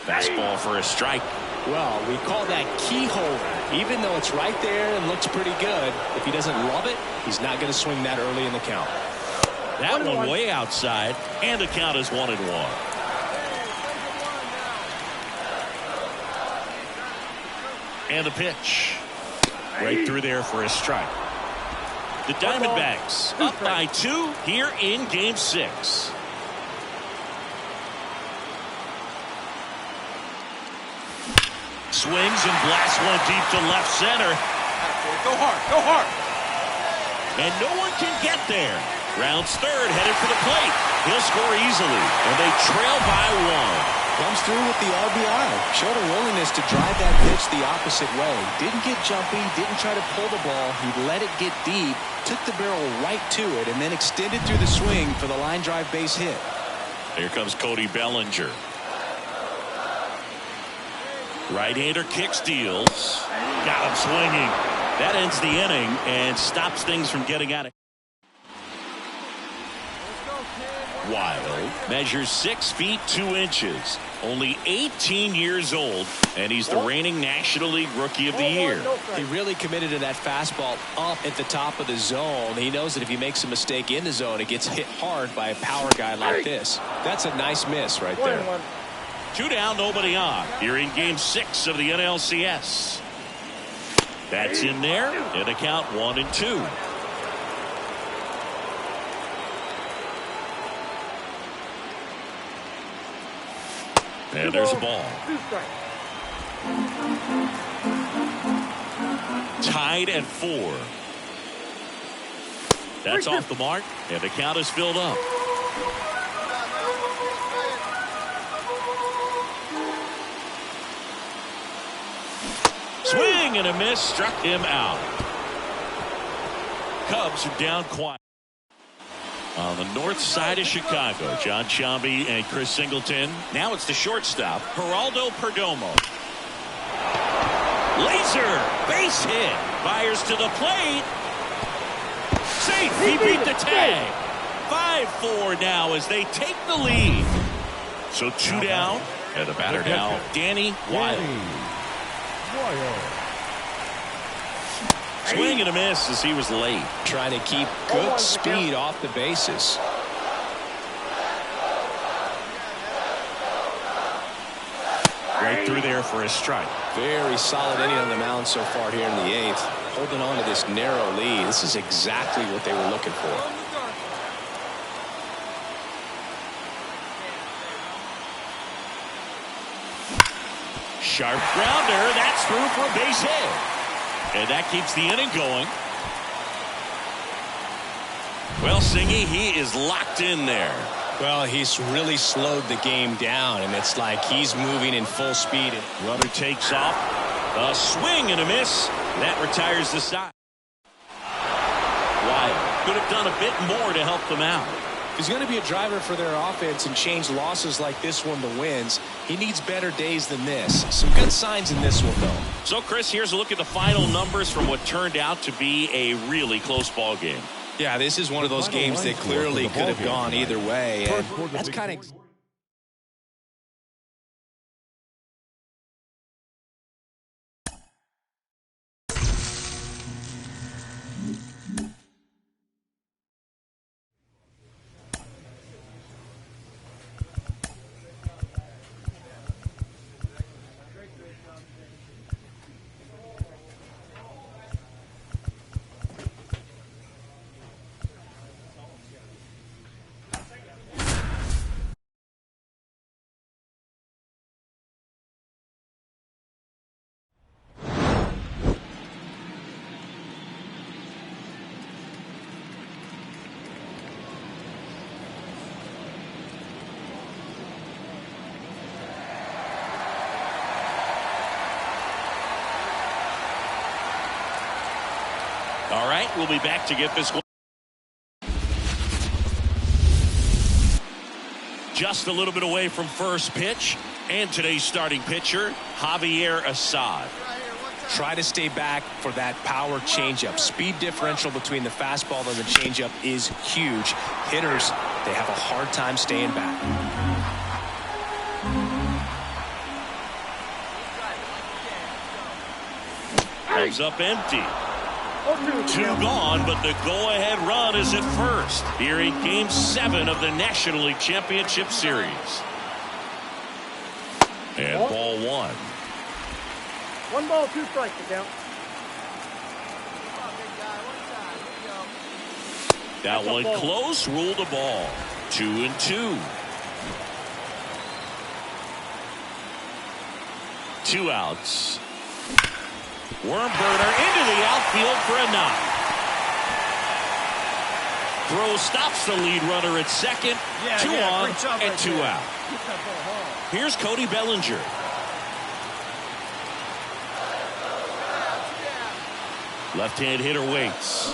Speaker 1: Fastball for a strike.
Speaker 2: Well, we call that keyhole. Even though it's right there and looks pretty good, if he doesn't love it, he's not going to swing that early in the count.
Speaker 1: That one way outside, and the count is 1-1. And the pitch. Right through there for a strike. The Diamondbacks up by 2 here in Game 6. Swings and blasts one deep to left center.
Speaker 3: Go hard, go hard.
Speaker 1: And no one can get there. Rounds third, headed for the plate. He'll score easily, and they trail by 1.
Speaker 2: Comes through with the RBI. Showed a willingness to drive that pitch the opposite way. Didn't get jumpy, didn't try to pull the ball. He let it get deep, took the barrel right to it, and then extended through the swing for the line drive base hit.
Speaker 1: Here comes Cody Bellinger. Right-hander kicks, deals. Got him swinging. That ends the inning and stops things from getting out of. Wild measures 6 feet 2 inches, only 18 years old, and he's the reigning National League Rookie of the Year.
Speaker 2: He really committed to that fastball up at the top of the zone. He knows that if he makes a mistake in the zone, it gets hit hard by a power guy like this. That's a nice miss right there.
Speaker 1: 2 down, nobody on. Here in Game 6 of the NLCS. That's in there, and the count 1-2. And there's a ball. Tied at 4. That's off the mark, and the count is filled up. Swing and a miss, struck him out. Cubs are down quiet. On the north side of Chicago, John Sciambi and Chris Singleton. Now it's the shortstop, Geraldo Perdomo. Laser, base hit. Fires to the plate. Safe, he beat the tag. 5-4 now as they take the lead. So 2 down, and the batter now, Danny Wilde. Swing and a miss as he was late.
Speaker 2: Trying to keep good speed off the bases.
Speaker 1: Right through there for a strike.
Speaker 2: Very solid inning on the mound so far here in the 8th. Holding on to this narrow lead. This is exactly what they were looking for.
Speaker 1: Sharp grounder. That's through for a base hit. And that keeps the inning going. Well, Singy, he is locked in there.
Speaker 2: Well, he's really slowed the game down, and it's like he's moving in full speed.
Speaker 1: Runner takes off. A swing and a miss. That retires the side. Wild could have done a bit more to help them out.
Speaker 2: He's going to be a driver for their offense and change losses like this one to wins. He needs better days than this. Some good signs in this one, though.
Speaker 1: So, Chris, here's a look at the final numbers from what turned out to be a really close ball game.
Speaker 2: Yeah, this is one of those games that clearly could have gone either way. And that's kind of
Speaker 1: All right, we'll be back to get this one. Just a little bit away from first pitch. And today's starting pitcher, Javier Assad.
Speaker 2: Try to stay back for that power changeup. Speed differential between the fastball and the changeup is huge. Hitters, they have a hard time staying back.
Speaker 1: Comes up empty. 2 gone, but the go-ahead run is at first here in Game 7 of the National League Championship Series. And ball 1.
Speaker 5: 1 ball, 2 strikes to count.
Speaker 1: That one close, ruled a ball. 2-2. 2 outs. Worm burner into the outfield for a knock. Throw stops the lead runner at second. 2 on and 2 out. Here's Cody Bellinger. Left-hand hitter waits.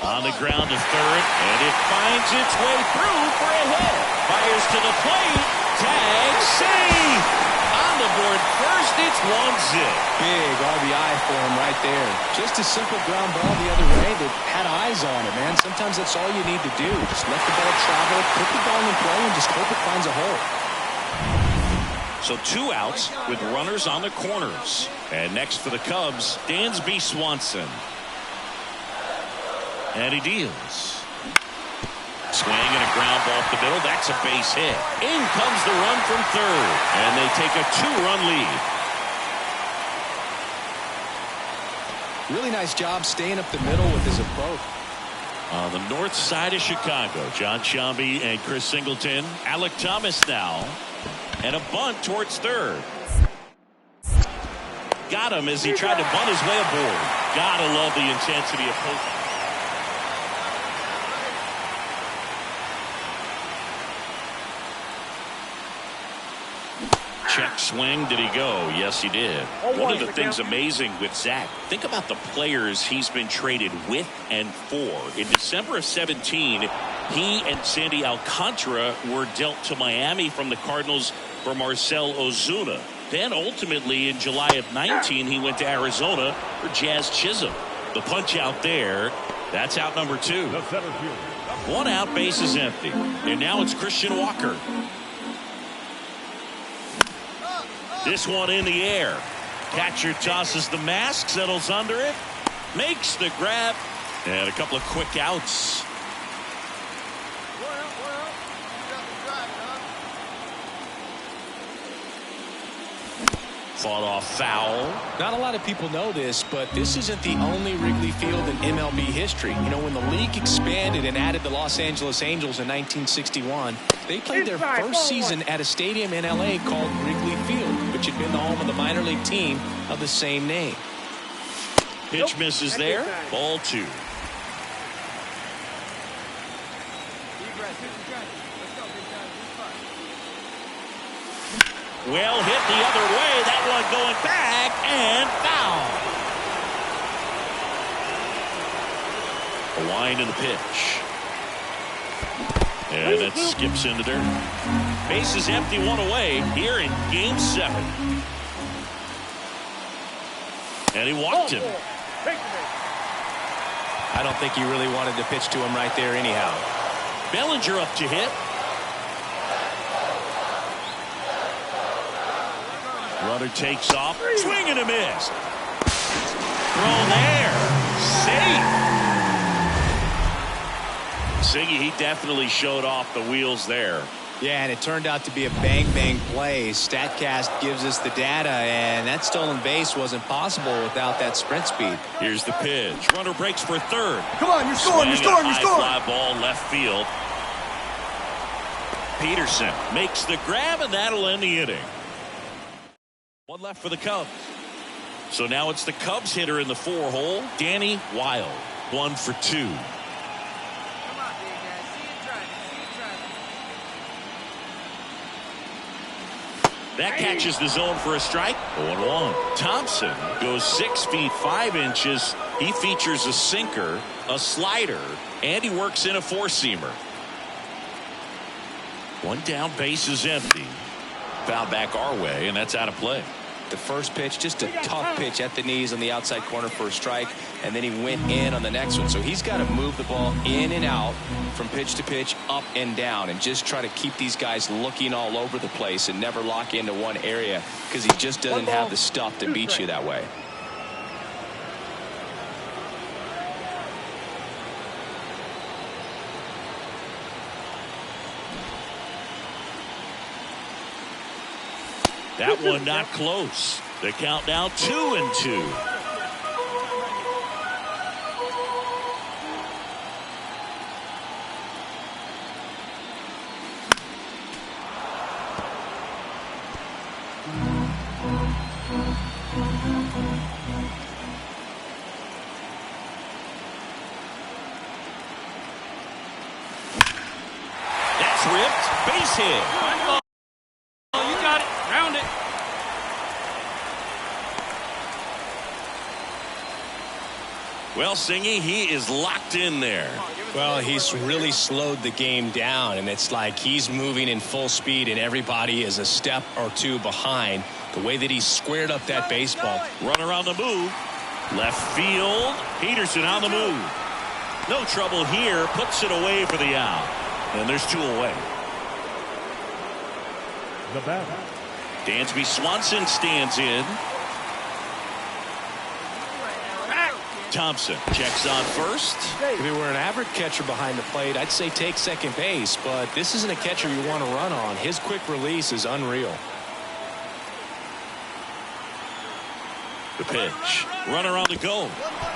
Speaker 1: On the ground to third, and it finds its way through for a hit. Fires to the plate. Tag, save. On the board first, it's 1-zip.
Speaker 2: Big RBI for him right there. Just a simple ground ball the other way that had eyes on it, man. Sometimes that's all you need to do. Just let the ball travel, put the ball in play, and just hope it finds a hole.
Speaker 1: So 2 outs with runners on the corners. And next for the Cubs, Dansby Swanson. And he deals. Swing and a ground ball up the middle. That's a base hit. In comes the run from third. And they take a 2-run lead.
Speaker 2: Really nice job staying up the middle with his approach.
Speaker 1: On the north side of Chicago, John Sciambi and Chris Singleton. Alec Thomas now. And a bunt towards third. Got him as he tried to bunt his way aboard. Gotta love the intensity of post. Check swing. Did he go? Yes, he did. One of the things amazing with Zach, think about the players he's been traded with and for. In December of 17, he and Sandy Alcantara were dealt to Miami from the Cardinals for Marcell Ozuna. Then ultimately in July of 19, he went to Arizona for Jazz Chisholm. The punch out there, that's out number 2. 1 out, base is empty. And now it's Christian Walker. This one in the air. Catcher tosses the mask, settles under it, makes the grab, and a couple of quick outs. Fought off foul.
Speaker 2: Not a lot of people know this, but this isn't the only Wrigley Field in MLB history. You know, when the league expanded and added the Los Angeles Angels in 1961, they played their first season at a stadium in LA called Wrigley Field, which had been the home of the minor league team of the same name.
Speaker 1: Pitch misses there. Ball 2. Well hit the other way. That one going back and foul. A wind in the pitch. And that skips into dirt. Base is empty, 1 away here in Game 7. And he walked him.
Speaker 2: I don't think he really wanted to pitch to him right there anyhow.
Speaker 1: Bellinger up to hit. Runner takes off. Swing and a miss. Thrown there. Safe. Siggy, he definitely showed off the wheels there.
Speaker 2: Yeah, and it turned out to be a bang-bang play. StatCast gives us the data, and that stolen base wasn't possible without that sprint speed.
Speaker 1: Here's the pitch. Runner breaks for third.
Speaker 3: Come on, you're scoring, you're scoring, you're scoring.
Speaker 1: Fly ball left field. Peterson makes the grab, and that'll end the inning. 1 left for the Cubs. So now it's the Cubs hitter in the 4-hole, Danny Wilde. 1 for 2. That catches the zone for a strike. 0-1. Thompson goes 6 feet 5 inches He features a sinker, a slider, and he works in a four-seamer. One down, base is empty. Foul back our way, and that's out of play.
Speaker 2: The first pitch, just a tough pitch at the knees on the outside corner for a strike, and then he went in on the next one. So he's got to move the ball in and out from pitch to pitch, up and down, and just try to keep these guys looking all over the place and never lock into one area, because he just doesn't have the stuff to beat you that way.
Speaker 1: That one not close. The count now 2-2. That's ripped. Base hit. Well, Singy, he is locked in there.
Speaker 2: Well, he's really slowed the game down, and it's like he's moving in full speed, and everybody is a step or two behind. The way that he squared up that baseball.
Speaker 1: Runner on the move. Left field. Peterson on the move. No trouble here. Puts it away for the out. And there's two away.
Speaker 4: The batter.
Speaker 1: Dansby Swanson stands in. Thompson checks on first.
Speaker 2: If he were an average catcher behind the plate, I'd say take second base, but this isn't a catcher you want to run on. His quick release is unreal.
Speaker 1: The pitch. Runner on the go.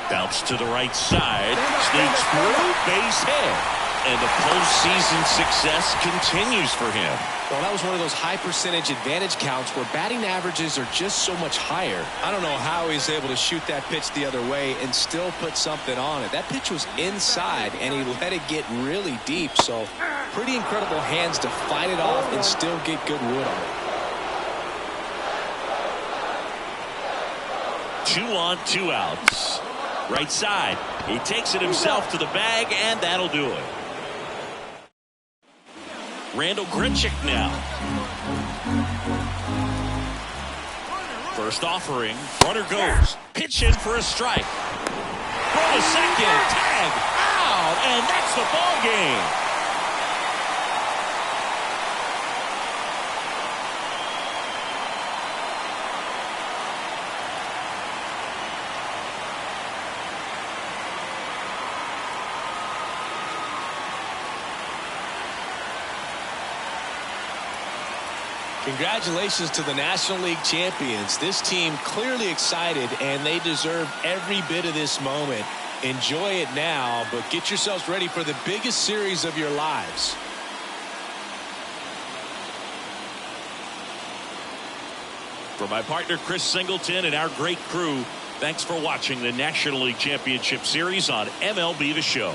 Speaker 1: Bounce to the right side. Sneaks through. Base hit. And the postseason success continues for him.
Speaker 2: Well, that was one of those high percentage advantage counts where batting averages are just so much higher. I don't know how he's able to shoot that pitch the other way and still put something on it. That pitch was inside, and he let it get really deep. So pretty incredible hands to fight it off and still get good wood on it.
Speaker 1: 2 on, 2 outs. Right side. He takes it himself to the bag, and that'll do it. Randal Grichuk now. First offering. Runner goes. Pitch in for a strike. Throw to second. Tag. Out. And that's the ball game.
Speaker 2: Congratulations to the National League champions. This team clearly excited, and they deserve every bit of this moment. Enjoy it now, but get yourselves ready for the biggest series of your lives.
Speaker 1: For my partner Chris Singleton and our great crew, thanks for watching the National League Championship Series on MLB The Show.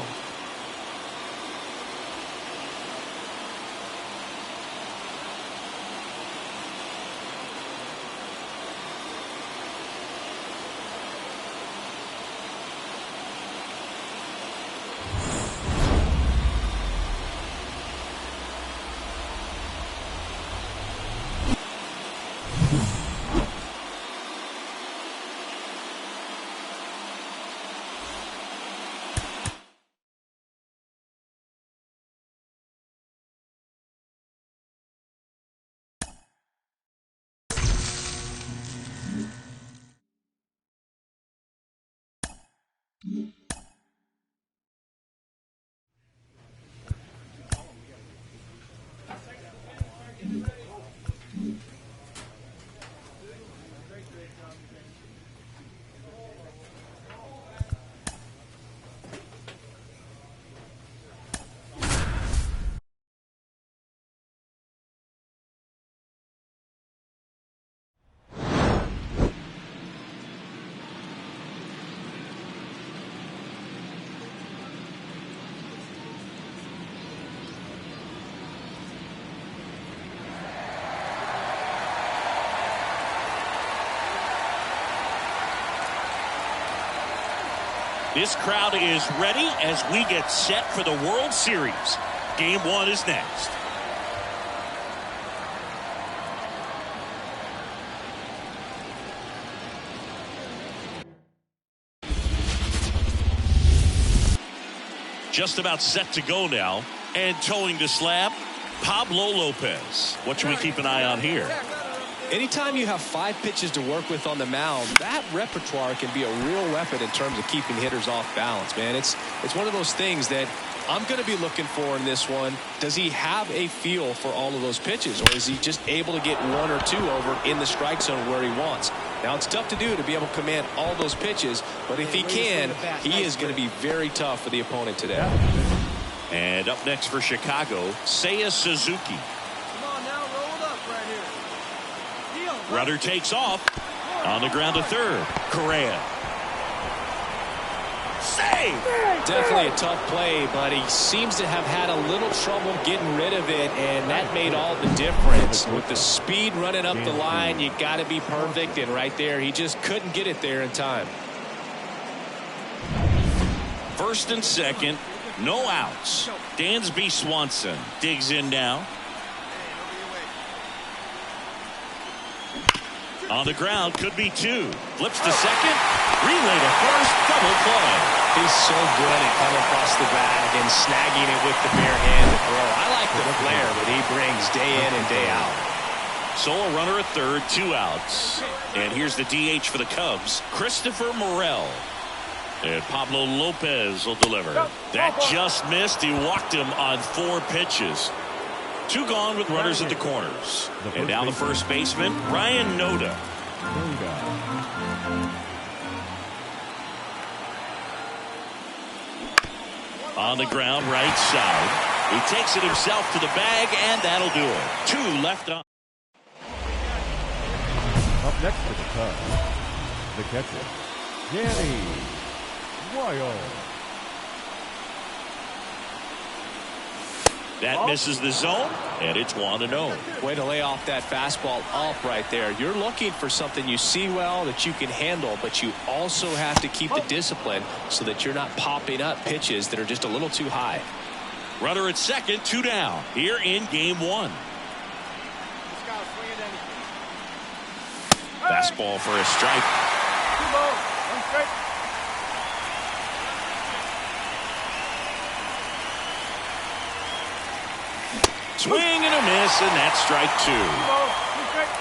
Speaker 1: This crowd is ready as we get set for the World Series. Game 1 is next. Just about set to go now. And towing the slab, Pablo Lopez. What should we keep an eye on here?
Speaker 2: Anytime you have 5 pitches to work with on the mound, that repertoire can be a real weapon in terms of keeping hitters off balance, man. It's one of those things that I'm going to be looking for in this one. Does he have a feel for all of those pitches, or is he just able to get 1 or 2 over in the strike zone where he wants? Now, it's tough to do to be able to command all those pitches, but if he can, he is going to be very tough for the opponent today.
Speaker 1: And up next for Chicago, Seiya Suzuki.
Speaker 3: Come on now, roll it up right here. Deal.
Speaker 1: Runner takes off. On the ground to third. Correa. Save!
Speaker 2: Definitely a tough play, but he seems to have had a little trouble getting rid of it, and that made all the difference. With the speed running up the line, you got to be perfect, and right there, he just couldn't get it there in time.
Speaker 1: First and second, no outs. Dansby Swanson digs in now. On the ground, could be 2. Flips to second. Relay to first. Double play.
Speaker 2: He's so good at coming across the bag and snagging it with the bare hand to throw. I like the flair that he brings day in and day out.
Speaker 1: Solo runner at third, 2 outs. And here's the DH for the Cubs, Christopher Morel. And Pablo Lopez will deliver. That just missed. He walked him on 4 pitches. 2 gone with runners at the corners. And now the first baseman, Ryan Noda. On the ground, right side. He takes it himself to the bag, and that'll do it. 2 left on.
Speaker 4: Up next for the Cubs, the catcher, Danny Wilde.
Speaker 1: That misses the zone, and it's 1-0.
Speaker 2: Way to lay off that fastball up right there. You're looking for something you see well that you can handle, but you also have to keep the discipline so that you're not popping up pitches that are just a little too high.
Speaker 1: Runner at second, 2 down here in game 1. Fastball for a strike.
Speaker 5: 2 balls, 1 strike.
Speaker 1: Swing and a miss, and that's strike 2.
Speaker 5: 2 balls, 2 strike.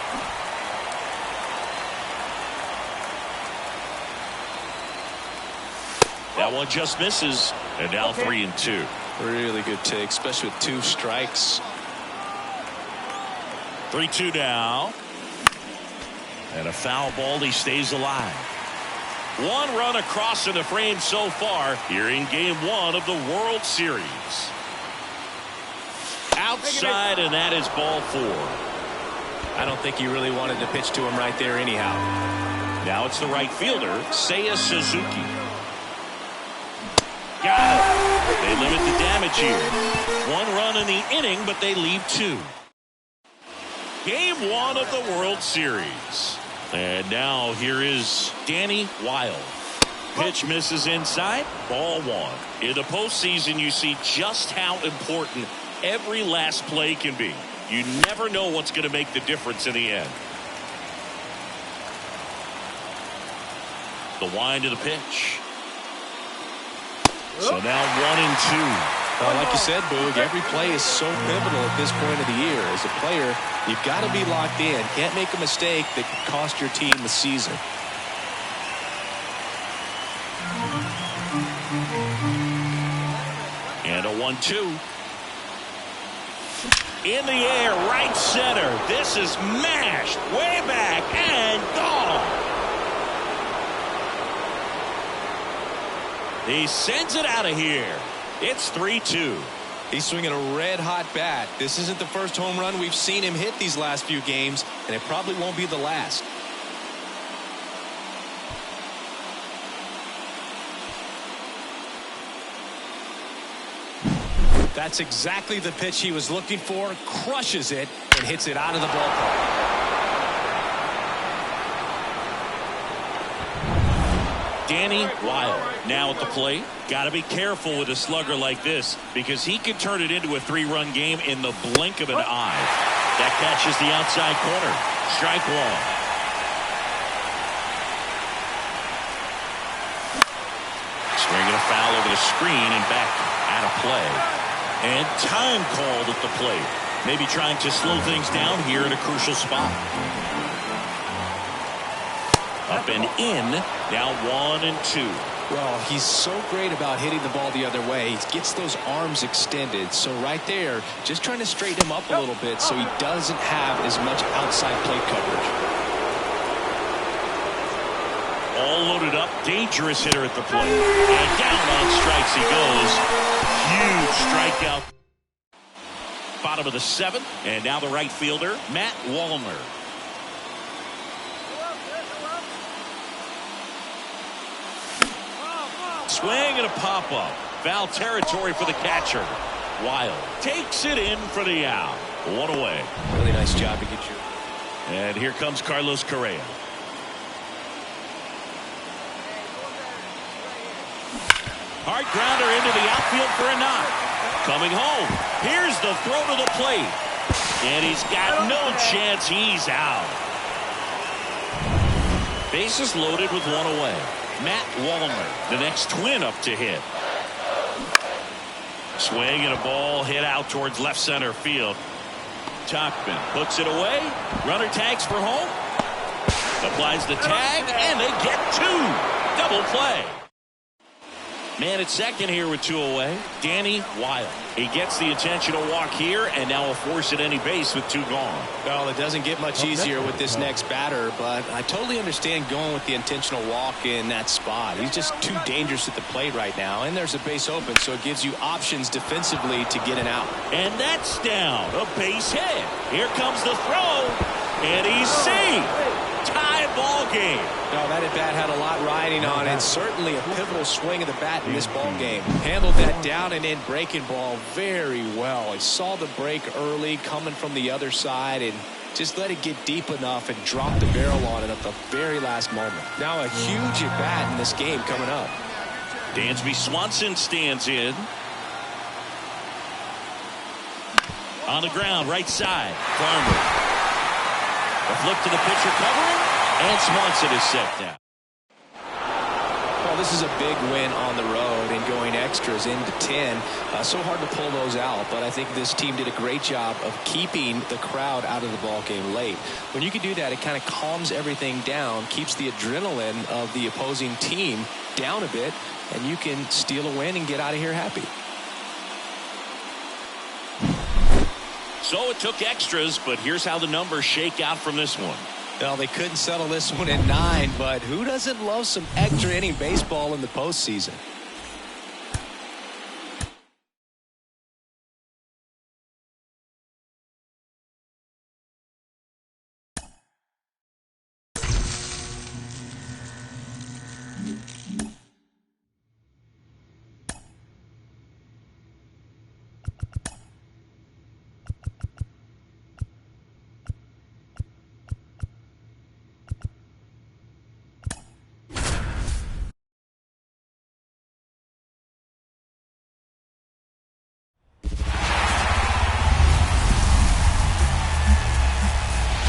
Speaker 1: That one just misses, and now 3-2.
Speaker 2: Really good take, especially with 2 strikes.
Speaker 1: 3-2 now. And a foul ball, he stays alive. 1 run across in the frame so far here in game 1 of the World Series. Outside, and that is ball 4.
Speaker 2: I don't think he really wanted to pitch to him right there anyhow.
Speaker 1: Now it's the right fielder, Seiya Suzuki. Got it. They limit the damage here. 1 run in the inning, but they leave 2. Game 1 of the World Series. And now here is Danny Wilde. Pitch misses inside, ball 1. In the postseason, you see just how important every last play can be. You never know what's going to make the difference in the end. The wind of the pitch. So now 1-2.
Speaker 2: Well, like you said, Boog, every play is so pivotal at this point of the year. As a player, you've got to be locked in. Can't make a mistake that could cost your team the season.
Speaker 1: And a 1-2. In the air, right center. This is mashed way back and gone. He sends it out of here. It's 3-2.
Speaker 2: He's swinging a red-hot bat. This isn't the first home run we've seen him hit these last few games, and it probably won't be the last. That's exactly the pitch he was looking for. Crushes it and hits it out of the ballpark.
Speaker 1: Danny Wild now at the plate. Got to be careful with a slugger like this because he can turn it into a 3-run game in the blink of an eye. That catches the outside corner. Strike one. Swinging a foul over the screen and back out of play. And time called at the plate. Maybe trying to slow things down here at a crucial spot. Up and in. Now 1-2.
Speaker 2: Well, he's so great about hitting the ball the other way. He gets those arms extended. So right there, just trying to straighten him up a little bit so he doesn't have as much outside plate coverage.
Speaker 1: All loaded up. Dangerous hitter at the plate. And down on strikes he goes. Huge strikeout. Bottom of the 7th. And now the right fielder, Matt Wallner. Swing and a pop-up. Foul territory for the catcher. Wild takes it in for the out. 1 away.
Speaker 2: Really nice job to get you.
Speaker 1: And here comes Carlos Correa. Hard grounder into the outfield for a knock. Coming home. Here's the throw to the plate. And he's got no chance. He's out. Bases loaded with 1 away. Matt Wallner, the next Twin up to hit. Swing and a ball hit out towards left center field. Tauchman puts it away. Runner tags for home. Applies the tag, and they get 2. Double play. Man at second here with 2 away. Danny Wild. He gets the intentional walk here, and now a force at any base with 2 gone.
Speaker 2: Well, it doesn't get much easier with this next batter, but I totally understand going with the intentional walk in that spot. He's just too dangerous at the plate right now, and there's a base open, so it gives you options defensively to get an out.
Speaker 1: And that's down. A base hit. Here comes the throw, and he's safe. Tie ball game.
Speaker 2: No, that at bat had a lot riding on it. Certainly a pivotal swing of the bat in this ball game. Handled that down and in breaking ball very well. He saw the break early coming from the other side and just let it get deep enough and drop the barrel on it at the very last moment. Now a huge at bat in this game coming up.
Speaker 1: Dansby Swanson stands in. On the ground, right side. Farmer. A flip to the pitcher covering, and Swanson is set down.
Speaker 2: Well, this is a big win on the road and going extras into 10. So hard to pull those out, but I think this team did a great job of keeping the crowd out of the ball game late. When you can do that, it kind of calms everything down, keeps the adrenaline of the opposing team down a bit, and you can steal a win and get out of here happy.
Speaker 1: So it took extras, but here's how the numbers shake out from this one.
Speaker 2: Well, they couldn't settle this one at 9, but who doesn't love some extra inning baseball in the postseason?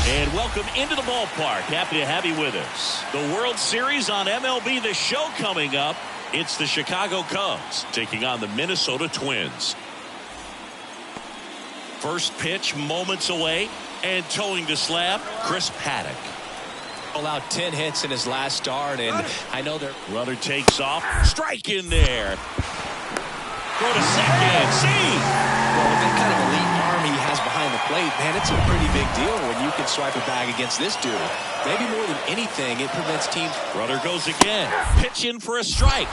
Speaker 1: And welcome into the ballpark. Happy to have you with us. The World Series on MLB The Show coming up. It's the Chicago Cubs taking on the Minnesota Twins. First pitch moments away, and towing the slab, Chris Paddock.
Speaker 2: Allowed 10 hits in his last start, and I know they're...
Speaker 1: Runner takes off. Strike in there. Go to second. See?
Speaker 2: Well, with that kind of elite arm he has behind the plate, man, it's a pretty big deal when you can swipe it back against this dude. Maybe more than anything, it prevents teams...
Speaker 1: Runner goes again. Pitch in for a strike.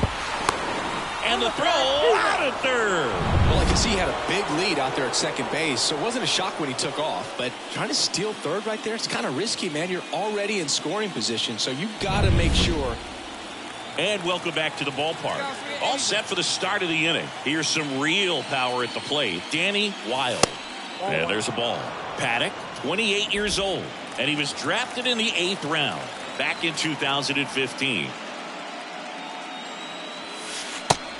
Speaker 1: And the throw out at third.
Speaker 2: Well, I can see he had a big lead out there at second base, so it wasn't a shock when he took off. But trying to steal third right there, it's kind of risky, man. You're already in scoring position, so you've got to make sure.
Speaker 1: And welcome back to the ballpark. All set for the start of the inning. Here's some real power at the plate. Danny Wild. And there's a ball. Paddock, 28 years old. And he was drafted in the 8th round back in 2015.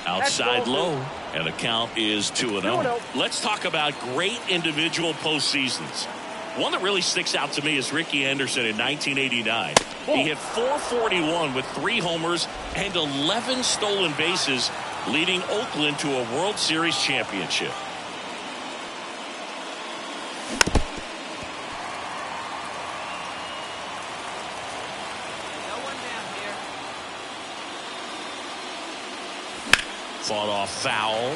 Speaker 1: Outside low, and the count is 2-0. Let's talk about great individual postseasons. One that really sticks out to me is Ricky Anderson in 1989. He hit .441 with 3 homers and 11 stolen bases, leading Oakland to a World Series championship.
Speaker 6: No one down here.
Speaker 1: Fought off foul.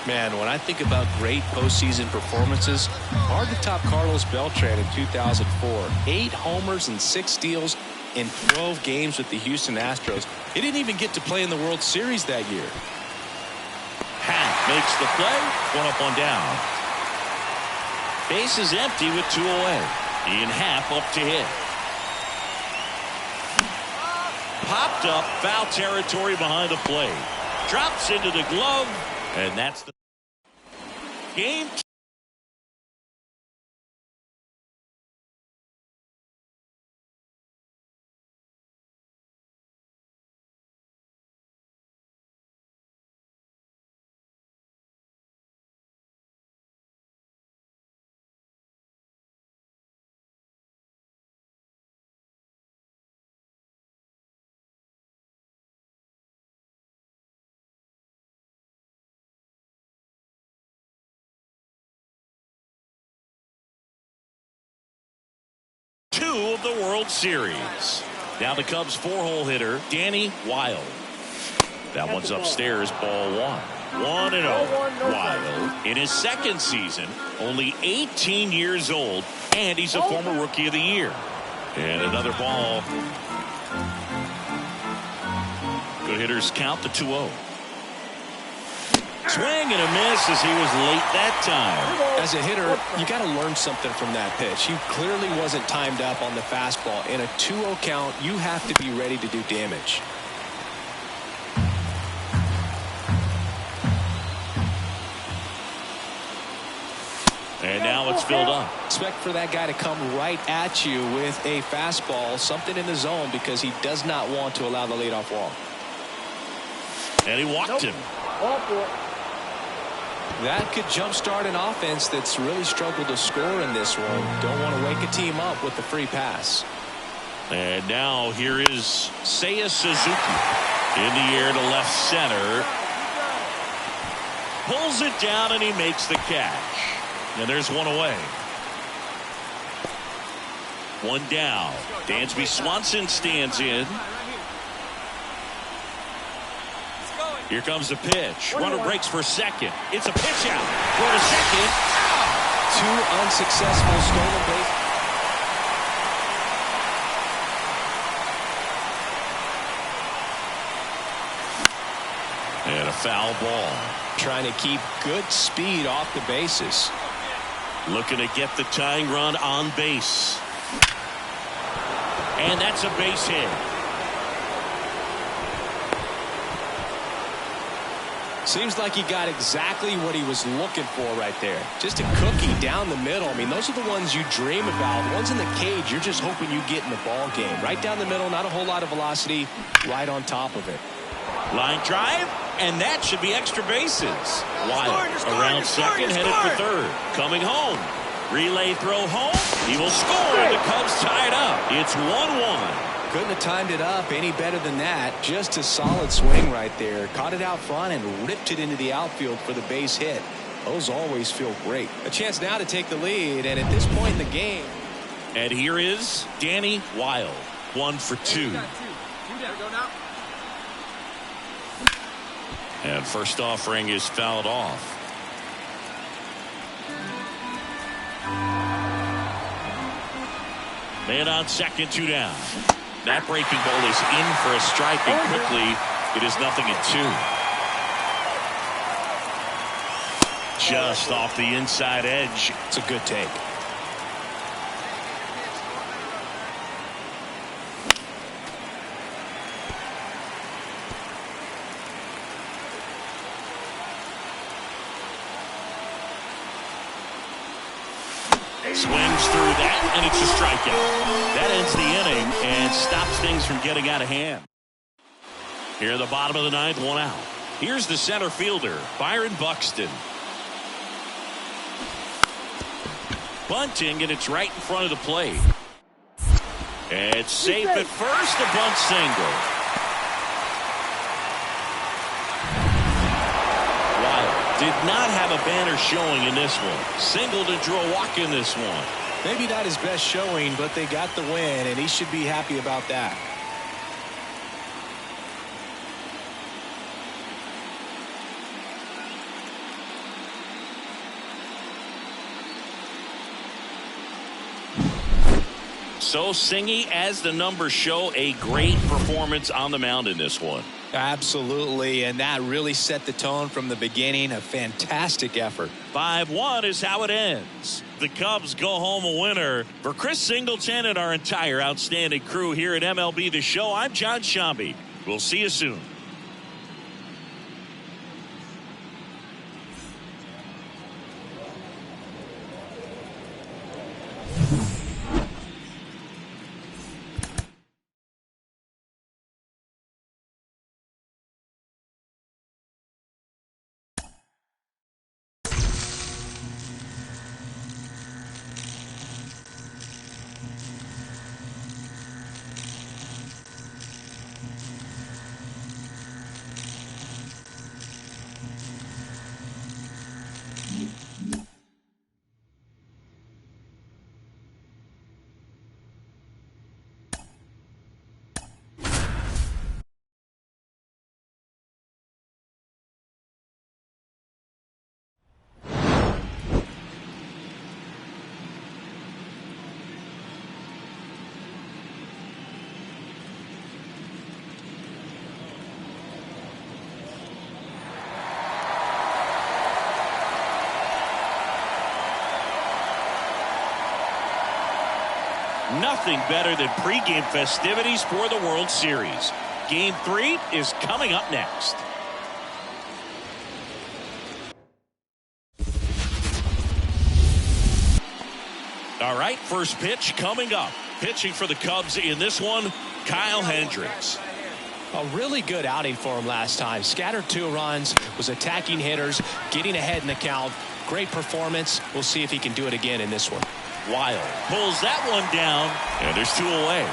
Speaker 2: Man, when I think about great postseason performances, hard to top Carlos Beltran in 2004. 8 homers and 6 steals in 12 games with the Houston Astros. He didn't even get to play in the World Series that year.
Speaker 1: Happ makes the play. One up, one down. Base is empty with 2 away. Ian Happ up to hit. Popped up, foul territory behind the plate. Drops into the glove, and that's the game. Two of the World Series. Now the Cubs 4-hole hitter, Danny Wilde. That one's upstairs, ball 1. 1-0. Wilde in his second season, only 18 years old, and he's a former Rookie of the Year. And another ball. Good hitters count the 2-0. Swing and a miss as he was late that time.
Speaker 2: As a hitter, you got to learn something from that pitch. He clearly wasn't timed up on the fastball. In a 2-0 count, you have to be ready to do damage.
Speaker 1: And now it's filled up.
Speaker 2: Expect for that guy to come right at you with a fastball, something in the zone, because he does not want to allow the leadoff walk.
Speaker 1: And he walked him.
Speaker 2: That could jumpstart an offense that's really struggled to score in this one. Don't want to wake a team up with the free pass.
Speaker 1: And now here is Seiya Suzuki in the air to left center. Pulls it down and he makes the catch. And there's one away. One down. Dansby Swanson stands in. Here comes the pitch. Runner breaks for second. It's a pitch out. For a second.
Speaker 2: Two unsuccessful stolen bases.
Speaker 1: And a foul ball.
Speaker 2: Trying to keep good speed off the bases.
Speaker 1: Looking to get the tying run on base. And that's a base hit.
Speaker 2: Seems like he got exactly what he was looking for right there. Just a cookie down the middle. I mean, those are the ones you dream about. Ones in the cage, you're just hoping you get in the ball game. Right down the middle, not a whole lot of velocity, right on top of it.
Speaker 1: Line drive, and that should be extra bases. Wild around second, headed for third. Coming home. Relay throw home. He will score, and the Cubs tie it up. It's 1-1.
Speaker 2: Couldn't have timed it up any better than that. Just a solid swing right there. Caught it out front and ripped it into the outfield for the base hit. Those always feel great. A chance now to take the lead, and at this point in the game.
Speaker 1: And here is Danny Wilde. 1 for 2. And first offering is fouled off. Man on second, 2 down. That breaking ball is in for a strike, and quickly it is 0-2. Just off the inside edge.
Speaker 2: It's a good take.
Speaker 1: Swings through that, and it's a strikeout. That ends the inning and stops things from getting out of hand. Here in the bottom of the ninth, 1 out. Here's the center fielder, Byron Buxton. Bunting, and it's right in front of the plate. And it's safe at first, a bunt single. Wild did not have a banner showing in this one. Singled and drew a walk in this one.
Speaker 2: Maybe not his best showing, but they got the win, and he should be happy about that.
Speaker 1: So Singy, as the numbers show, a great performance on the mound in this one.
Speaker 2: Absolutely, and that really set the tone from the beginning. A fantastic effort.
Speaker 1: 5-1 is how it ends. The Cubs go home a winner. For Chris Singleton and our entire outstanding crew here at MLB The Show, I'm John Shambi. We'll see you soon. Nothing better than pregame festivities for the World Series. Game 3 is coming up next. All right, first pitch coming up. Pitching for the Cubs in this one, Kyle Hendricks.
Speaker 2: A really good outing for him last time. Scattered 2 runs, was attacking hitters, getting ahead in the count. Great performance. We'll see if he can do it again in this one.
Speaker 1: Wild pulls that one down, and there's 2 away.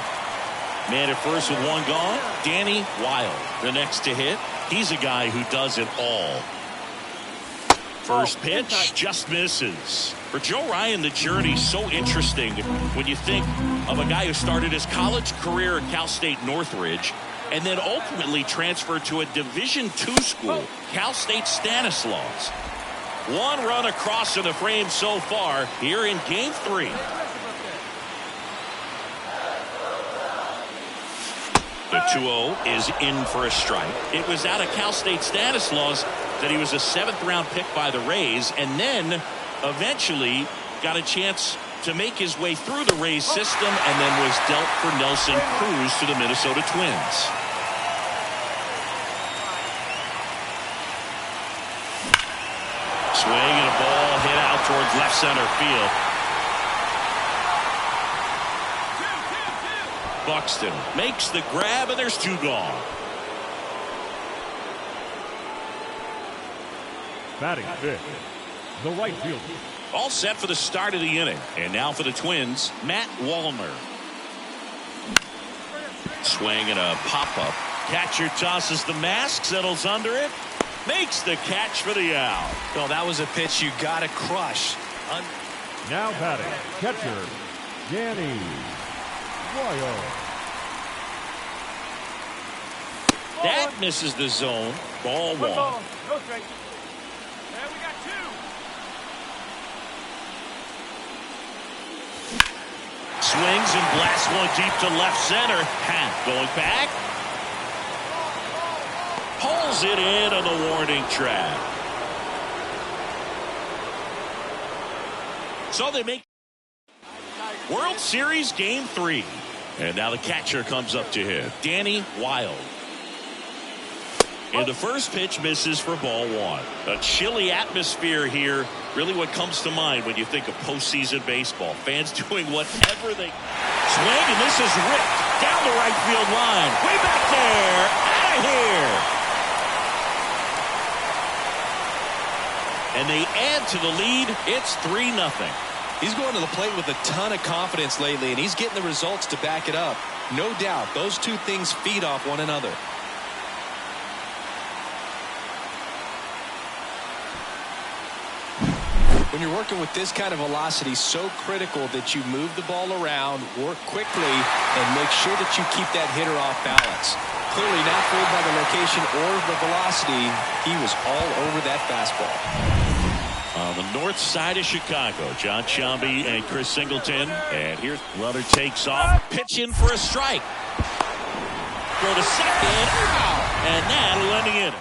Speaker 1: Man at first with 1 gone. Danny Wild, the next to hit. He's a guy who does it all. First pitch just misses. For Joe Ryan, the journey's so interesting when you think of a guy who started his college career at Cal State Northridge and then ultimately transferred to a Division II school, Cal State Stanislaus. 1 run across in the frame so far here in Game 3. The 2-0 is in for a strike. It was out of Cal State Stanislaus that he was a 7th-round pick by the Rays, and then eventually got a chance to make his way through the Rays system and then was dealt for Nelson Cruz to the Minnesota Twins. Swing and a ball hit out towards left center field. Buxton makes the grab, and there's 2 gone.
Speaker 4: Batting 5th, the right fielder.
Speaker 1: All set for the start of the inning. And now for the Twins, Matt Wallner. Swing and a pop-up. Catcher tosses the mask, settles under it. Makes the catch for the out.
Speaker 2: Well, that was a pitch you got to crush.
Speaker 4: Now batting, catcher, Danny Wild.
Speaker 1: That misses the zone. Ball 1.
Speaker 5: Ball. No strike. And we got 2.
Speaker 1: Swings and blasts one deep to left center. Going back. Pulls it in on the warning track. So they make World Series Game 3. And now the catcher comes up to hit. Danny Wild. And the first pitch misses for ball 1. A chilly atmosphere here. Really what comes to mind when you think of postseason baseball. Fans doing whatever they... Swing, and this is ripped down the right field line. Way back there. Out of here. And they add to the lead. It's 3-0.
Speaker 2: He's going to the plate with a ton of confidence lately, and he's getting the results to back it up. No doubt, those two things feed off one another. When you're working with this kind of velocity, so critical that you move the ball around, work quickly, and make sure that you keep that hitter off balance. Clearly not fooled by the location or the velocity. He was all over that fastball.
Speaker 1: On the north side of Chicago, John Sciambi and Chris Singleton. And here's runner takes off, pitching for a strike. Throw to second, and that'll end the inning.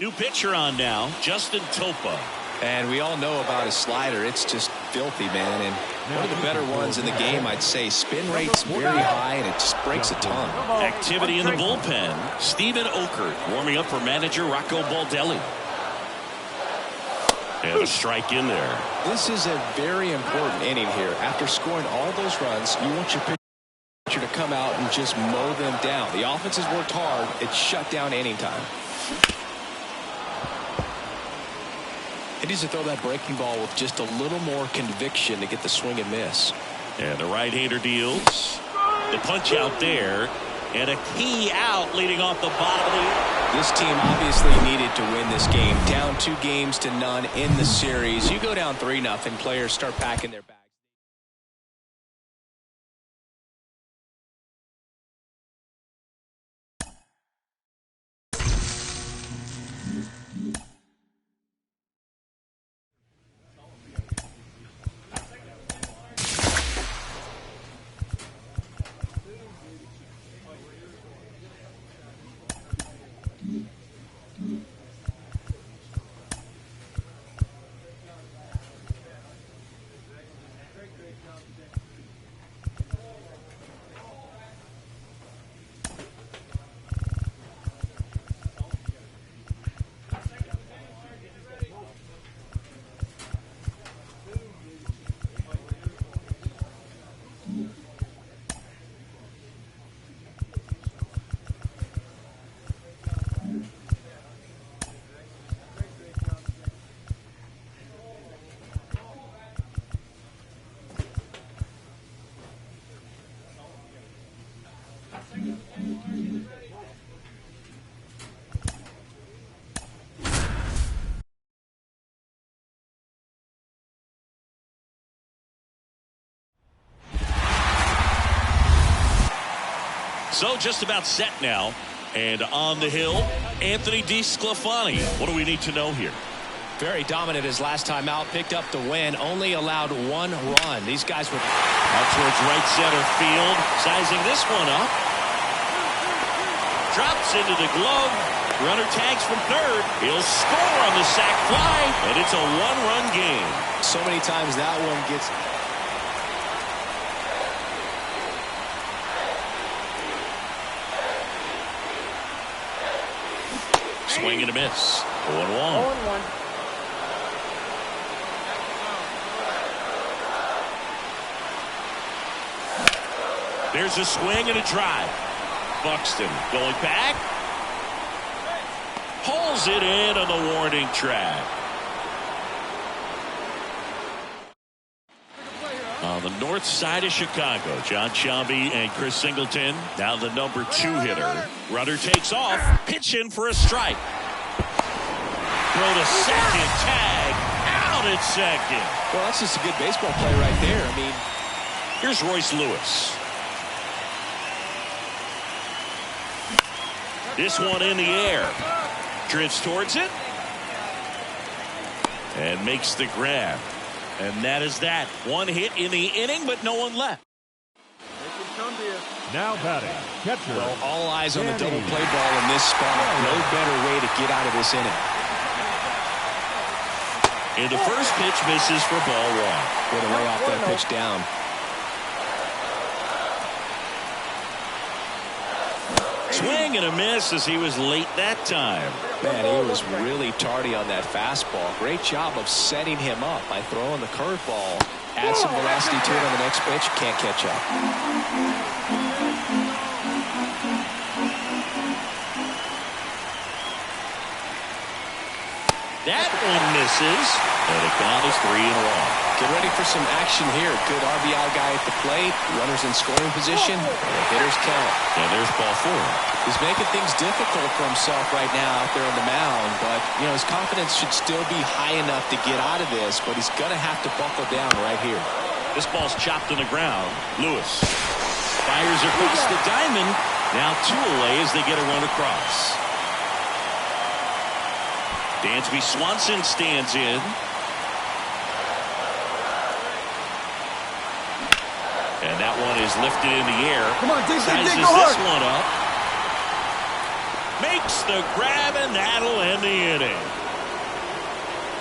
Speaker 1: New pitcher on now, Justin Topa.
Speaker 2: And we all know about his slider. It's just filthy, man. And one of the better ones in the game, I'd say. Spin rate's very high, and it just breaks a ton.
Speaker 1: Activity in the bullpen. Steven Okert warming up for manager Rocco Baldelli. And a strike in there.
Speaker 2: This is a very important inning here. After scoring all those runs, you want your pitcher to come out and just mow them down. The offense has worked hard. It's shut down inning time. He needs to throw that breaking ball with just a little more conviction to get the swing and miss.
Speaker 1: And the right-hander deals. The punch out there. And a key out leading off the bottom of the inning.
Speaker 2: This team obviously needed to win this game. Down 2-0 in the series. You go down 3-0, players start packing their bags.
Speaker 1: So just about set now. And on the hill, Anthony DeSclafani. What do we need to know here?
Speaker 2: Very dominant his last time out. Picked up the win. Only allowed 1 run. These guys were
Speaker 1: out towards right center field. Sizing this one up. Drops into the glove. Runner tags from third. He'll score on the sac fly. And it's a 1-run game.
Speaker 2: So many times that one gets...
Speaker 1: Swing and a miss. 0-1.
Speaker 5: 0-1.
Speaker 1: There's a swing and a drive. Buxton going back. Pulls it in on the warning track. On the north side of Chicago, John Sciambi and Chris Singleton. Now the number 2 hitter. Runner takes off. Pitch in for a strike. Throw to second. Tag. Out at second.
Speaker 2: Well, that's just a good baseball play right there. I mean,
Speaker 1: here's Royce Lewis. This one in the air. Drifts towards it. And makes the grab. And that is that. 1 hit in the inning, but no one left.
Speaker 4: Now batting, catcher.
Speaker 2: Well, all eyes on the double play ball in this spot. No better way to get out of this inning.
Speaker 1: And the first pitch misses for ball 1.
Speaker 2: Way to lay off that pitch down.
Speaker 1: Swing and a miss as he was late that time.
Speaker 2: Man, he was really tardy on that fastball. Great job of setting him up by throwing the curveball. Add some velocity to it on the next pitch. Can't catch up.
Speaker 1: That one misses, and the count is 3-1.
Speaker 2: Get ready for some action here. Good RBI guy at the plate. Runners in scoring position. And the hitters count.
Speaker 1: And there's ball 4.
Speaker 2: He's making things difficult for himself right now out there on the mound. But, you know, his confidence should still be high enough to get out of this. But he's going to have to buckle down right here.
Speaker 1: This ball's chopped on the ground. Lewis fires across the diamond. Now 2 away as they get a run across. Dansby Swanson stands in. And that one is lifted in the air.
Speaker 3: Come on, dig,
Speaker 1: Sizes
Speaker 3: dig, go hard.
Speaker 1: this one up. Makes the grab, and that'll end the inning.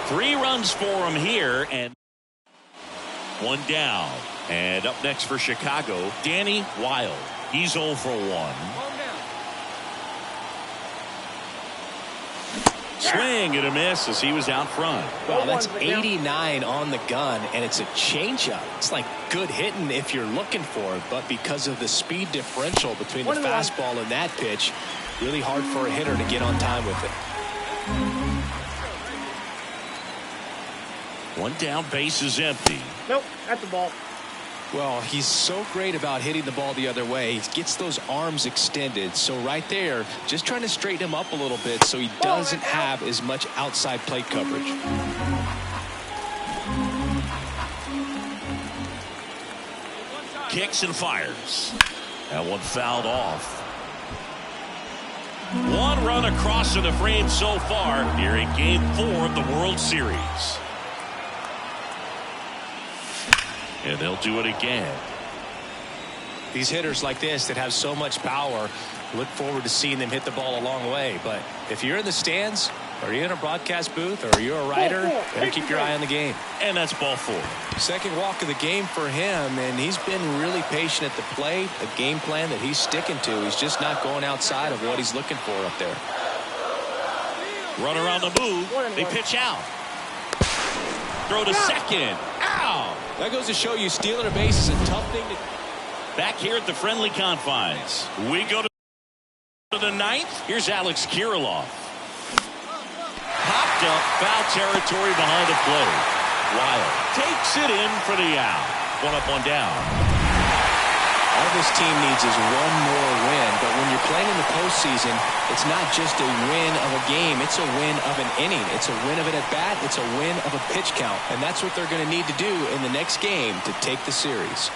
Speaker 1: 3 runs for him here, and 1 down. And up next for Chicago, Danny Wilde. He's 0 for 1. Swing and a miss as he was out front.
Speaker 2: Wow, that's 89 on the gun, and it's a changeup. It's like good hitting if you're looking for it, but because of the speed differential between the fastball and that pitch, really hard for a hitter to get on time with it.
Speaker 1: 1 down, base is empty.
Speaker 5: Nope, at the ball.
Speaker 2: Well, he's so great about hitting the ball the other way. He gets those arms extended. So right there, just trying to straighten him up a little bit so he doesn't have as much outside plate coverage.
Speaker 1: Kicks and fires. That one fouled off. 1 run across in the frame so far here in Game 4 of the World Series. And they'll do it again.
Speaker 2: These hitters like this that have so much power, look forward to seeing them hit the ball a long way. But if you're in the stands, or you're in a broadcast booth, or you're a writer, better keep your eye on the game.
Speaker 1: And that's ball 4.
Speaker 2: Second walk of the game for him, and he's been really patient at the plate. A game plan that he's sticking to. He's just not going outside of what he's looking for up there.
Speaker 1: Runner on the move. They pitch out. Throw to second. Ow!
Speaker 2: That goes to show you stealing a base is a tough thing to do.
Speaker 1: Back here at the friendly confines. We go to the 9th. Here's Alex Kirilloff. Popped up, foul territory behind the plate. Wilde takes it in for the out. 1 up, 1 down.
Speaker 2: All this team needs is 1 more win, but when you're playing in the postseason, it's not just a win of a game, it's a win of an inning. It's a win of an at-bat, it's a win of a pitch count, and that's what they're going to need to do in the next game to take the series.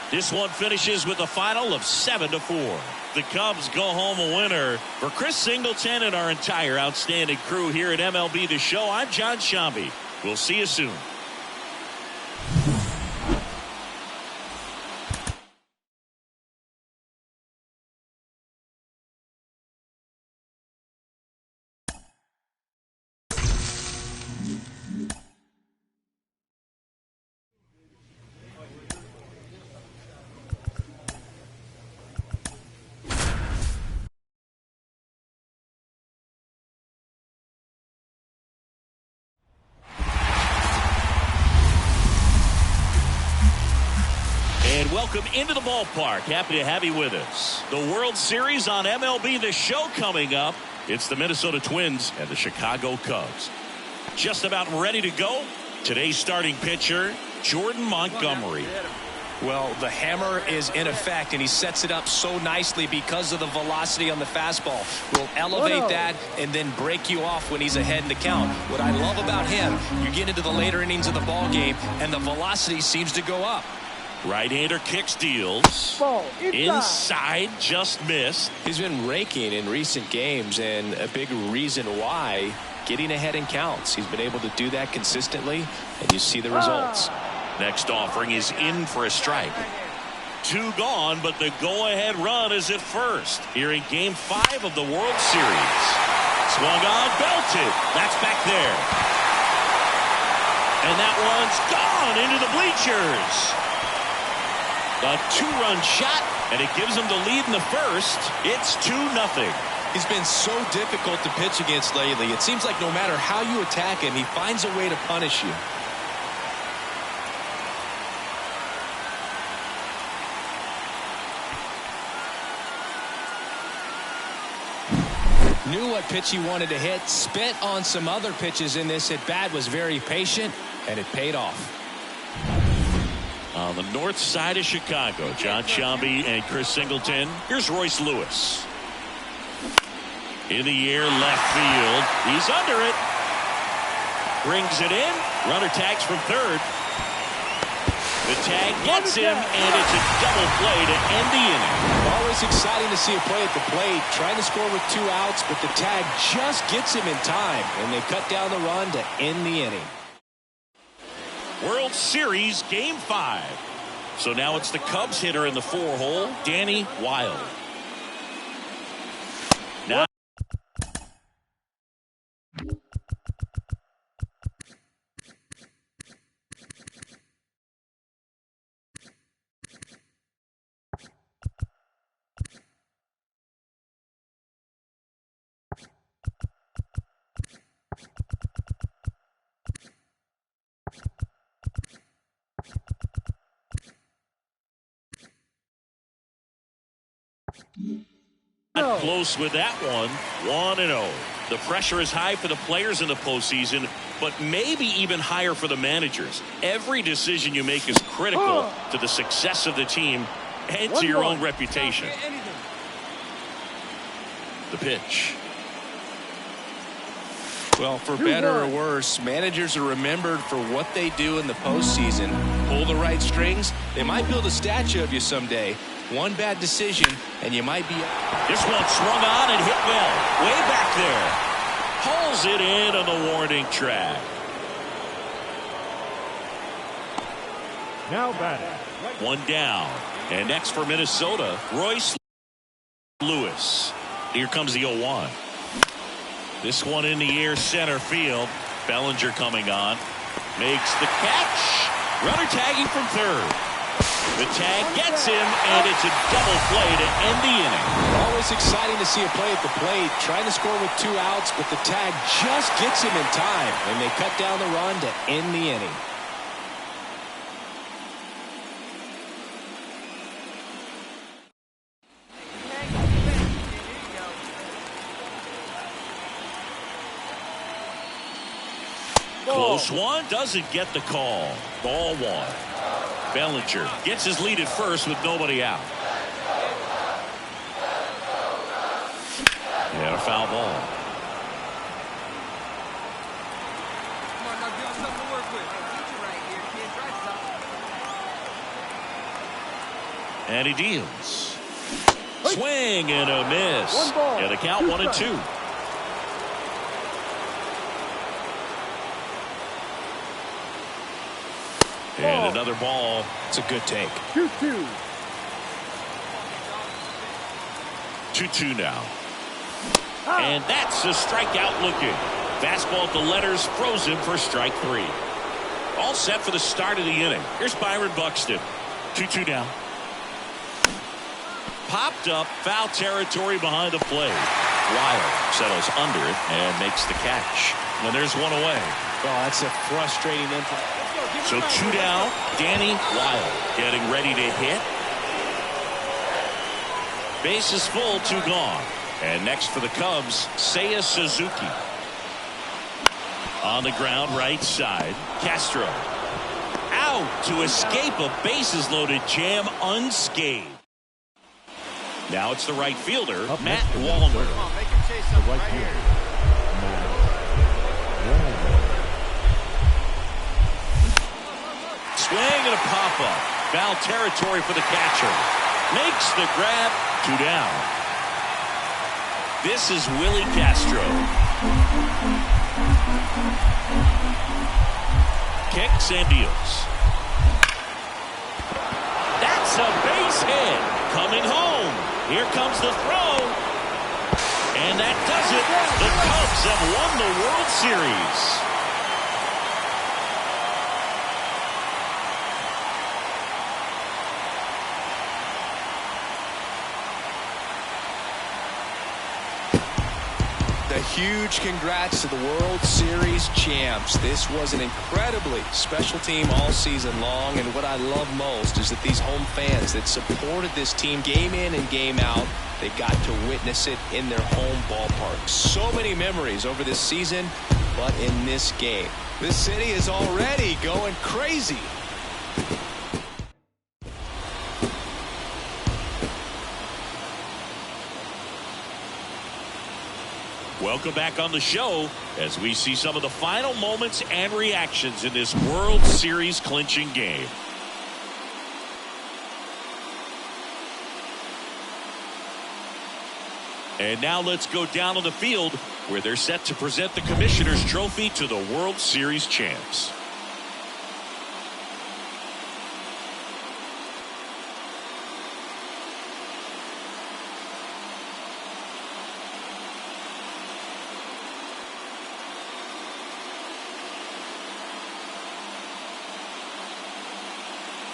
Speaker 1: This one finishes with a final of 7-4. The Cubs go home a winner. For Chris Singleton and our entire outstanding crew here at MLB The Show, I'm John Shambi. We'll see you soon. And welcome into the ballpark. Happy to have you with us. The World Series on MLB The Show coming up. It's the Minnesota Twins and the Chicago Cubs. Just about ready to go. Today's starting pitcher, Jordan Montgomery.
Speaker 2: Well, the hammer is in effect, and he sets it up so nicely because of the velocity on the fastball. Will elevate that and then break you off when he's ahead in the count. What I love about him, you get into the later innings of the ball game, and the velocity seems to go up.
Speaker 1: Right-hander kicks, deals. Inside, just missed.
Speaker 2: He's been raking in recent games, and a big reason why, getting ahead in counts. He's been able to do that consistently, and you see the results.
Speaker 1: Next offering is in for a strike. 2 gone, but the go-ahead run is at first here in Game 5 of the World Series. Swung on, belted. That's back there. And that one's gone into the bleachers. A 2-run shot, and it gives him the lead in the first. It's 2-0.
Speaker 2: He's been so difficult to pitch against lately. It seems like no matter how you attack him, he finds a way to punish you. Knew what pitch he wanted to hit, spent on some other pitches in this at bat, was very patient, and it paid off.
Speaker 1: On the north side of Chicago, John Sciambi and Chris Singleton. Here's Royce Lewis. In the air, left field. He's under it. Brings it in. Runner tags from third. The tag gets him, and it's a double play to end the inning.
Speaker 2: Always exciting to see a play at the plate. Trying to score with 2 outs, but the tag just gets him in time, and they cut down the run to end the inning.
Speaker 1: World Series Game 5. So now it's the Cubs hitter in the 4-hole, Danny Wilde. Now close with that one. 1-0. The pressure is high for the players in the postseason, but maybe even higher for the managers. Every decision you make is critical to the success of the team and to your own reputation. The pitch.
Speaker 2: Well, for better or worse, managers are remembered for what they do in the postseason. Pull the right strings, they might build a statue of you someday. One bad decision, and you might be...
Speaker 1: This one swung on and hit well. Way back there. Pulls it in on the warning track.
Speaker 4: Now batting.
Speaker 1: One down. And next for Minnesota, Royce Lewis. Here comes the 0-1. This one in the air, center field. Bellinger coming on. Makes the catch. Runner tagging from third. The tag gets him, and it's a double play to end the inning.
Speaker 2: Always exciting to see a play at the plate. Trying to score with 2 outs, but the tag just gets him in time, and they cut down the run to end the inning.
Speaker 1: Close one, doesn't get the call. Ball 1. Bellinger gets his lead at first with nobody out. And a foul ball.
Speaker 6: Come on, now give us something to work with. Right here, kid. Try something.
Speaker 1: And he deals. Swing and a miss. And a count 1-2. And another ball.
Speaker 2: It's a good take.
Speaker 4: 2-2.
Speaker 1: 2-2 now. And that's a strikeout looking. Fastball at the letters, frozen for strike 3. All set for the start of the inning. Here's Byron Buxton. 2-2 down. Popped up, foul territory behind the plate. Wilde settles under it and makes the catch. And there's one away.
Speaker 2: Oh, that's a frustrating input.
Speaker 1: So 2 down, Danny Wilde getting ready to hit. Bases full, 2 gone. And next for the Cubs, Seiya Suzuki. On the ground, right side, Castro. Out to escape a bases-loaded jam unscathed. Now it's the right fielder, Matt Wallner.
Speaker 6: Come on, make him chase something right here.
Speaker 1: Swing and a pop-up. Foul territory for the catcher. Makes the grab. 2 down. This is Willie Castro. Kicks and deals. That's a base hit. Coming home. Here comes the throw. And that does it. The Cubs have won the World Series.
Speaker 2: A huge congrats to the World Series champs. This was an incredibly special team all season long, and what I love most is that these home fans that supported this team game in and game out They got to witness it in their home ballpark. So many memories over this season, but in this game, the city is already going crazy.
Speaker 1: Welcome back on the show as we see some of the final moments and reactions in this World Series clinching game. And now let's go down on the field where they're set to present the Commissioner's Trophy to the World Series champs.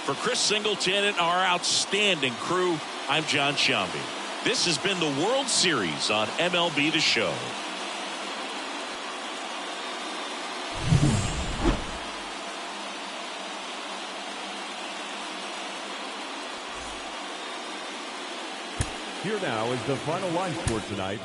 Speaker 1: For Chris Singleton and our outstanding crew, I'm John Shambi. This has been the World Series on MLB The Show.
Speaker 4: Here now is the final line score tonight.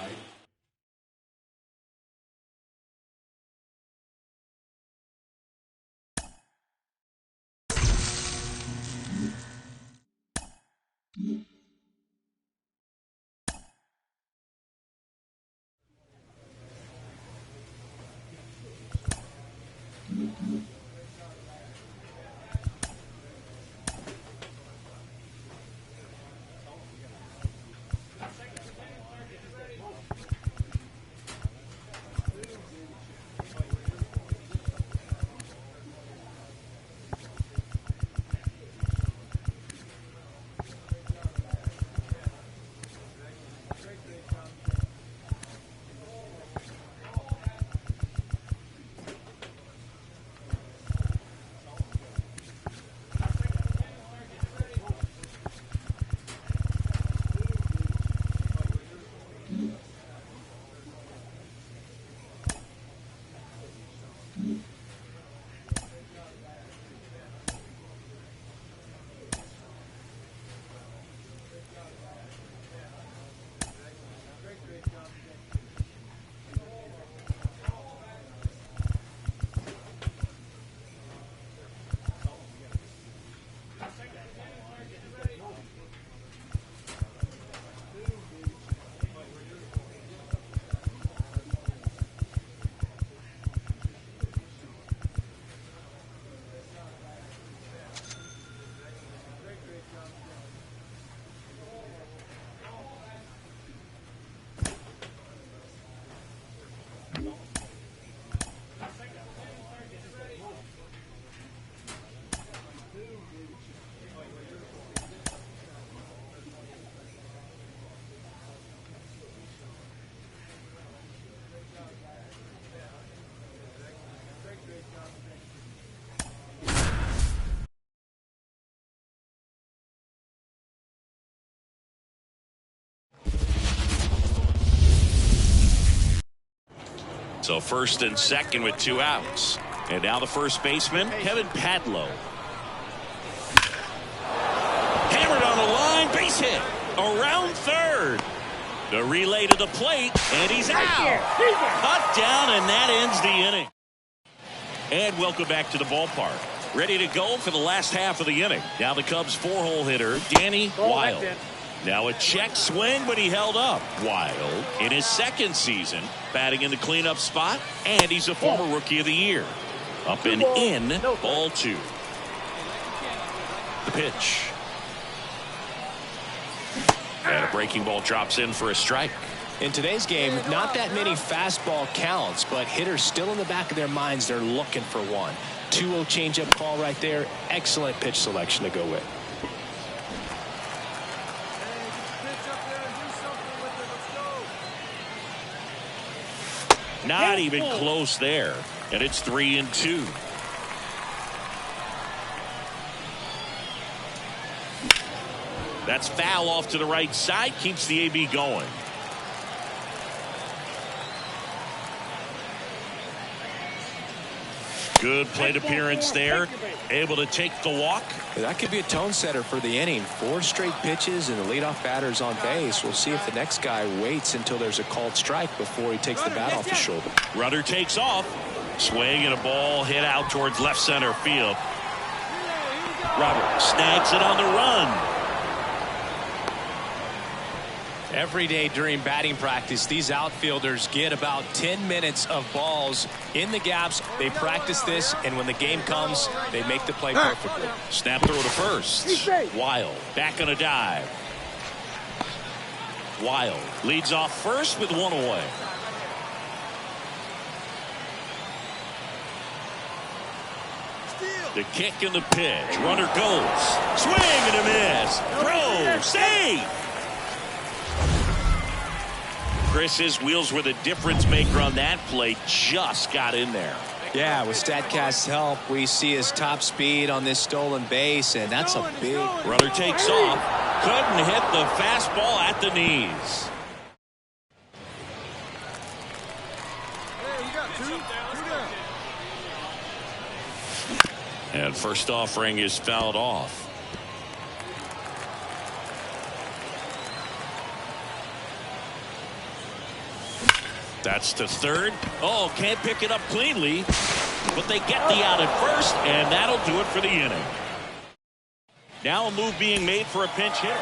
Speaker 1: So first and second with 2 outs. And now the first baseman, Kevin Padlo. Hammered on the line, base hit. Around third. The relay to the plate, and he's out. Cut down, and that ends the inning. And welcome back to the ballpark. Ready to go for the last half of the inning. Now the Cubs 4-hole hitter, Danny Wilde. Now a check swing, but he held up. Wilde in his second season, batting in the cleanup spot, and he's a former Rookie of the Year. Up and in, ball 2. The pitch. And a breaking ball drops in for a strike.
Speaker 2: In today's game, not that many fastball counts, but hitters still in the back of their minds, they're looking for one. 2-0 changeup call right there. Excellent pitch selection to go with.
Speaker 1: Not even close there. And it's 3-2. That's foul off to the right side. Keeps the AB going. Good plate appearance there. Able to take the walk.
Speaker 2: That could be a tone setter for the inning. 4 straight pitches and the leadoff batter's on base. We'll see if the next guy waits until there's a called strike before he takes the bat off his shoulder.
Speaker 1: Runner takes off. Swing and a ball hit out towards left center field. Robert snags it on the run.
Speaker 2: Every day during batting practice, these outfielders get about 10 minutes of balls in the gaps. They practice this, and when the game comes, they make the play perfectly.
Speaker 1: Snap throw to first. Wild back on a dive. Wild leads off first with 1 away. The kick and the pitch. Runner goes. Swing and a miss. Throw. Save. Chris's wheels were the difference maker on that play. Just got in there.
Speaker 2: Yeah, with StatCast's help, we see his top speed on this stolen base, and that's a big...
Speaker 1: Runner takes off. Couldn't hit the fastball at the knees.
Speaker 3: Hey, you got 2 down.
Speaker 1: And first offering is fouled off. That's to third. Oh, can't pick it up cleanly, but they get the out at first, and that'll do it for the inning. Now a move being made for a pinch hitter.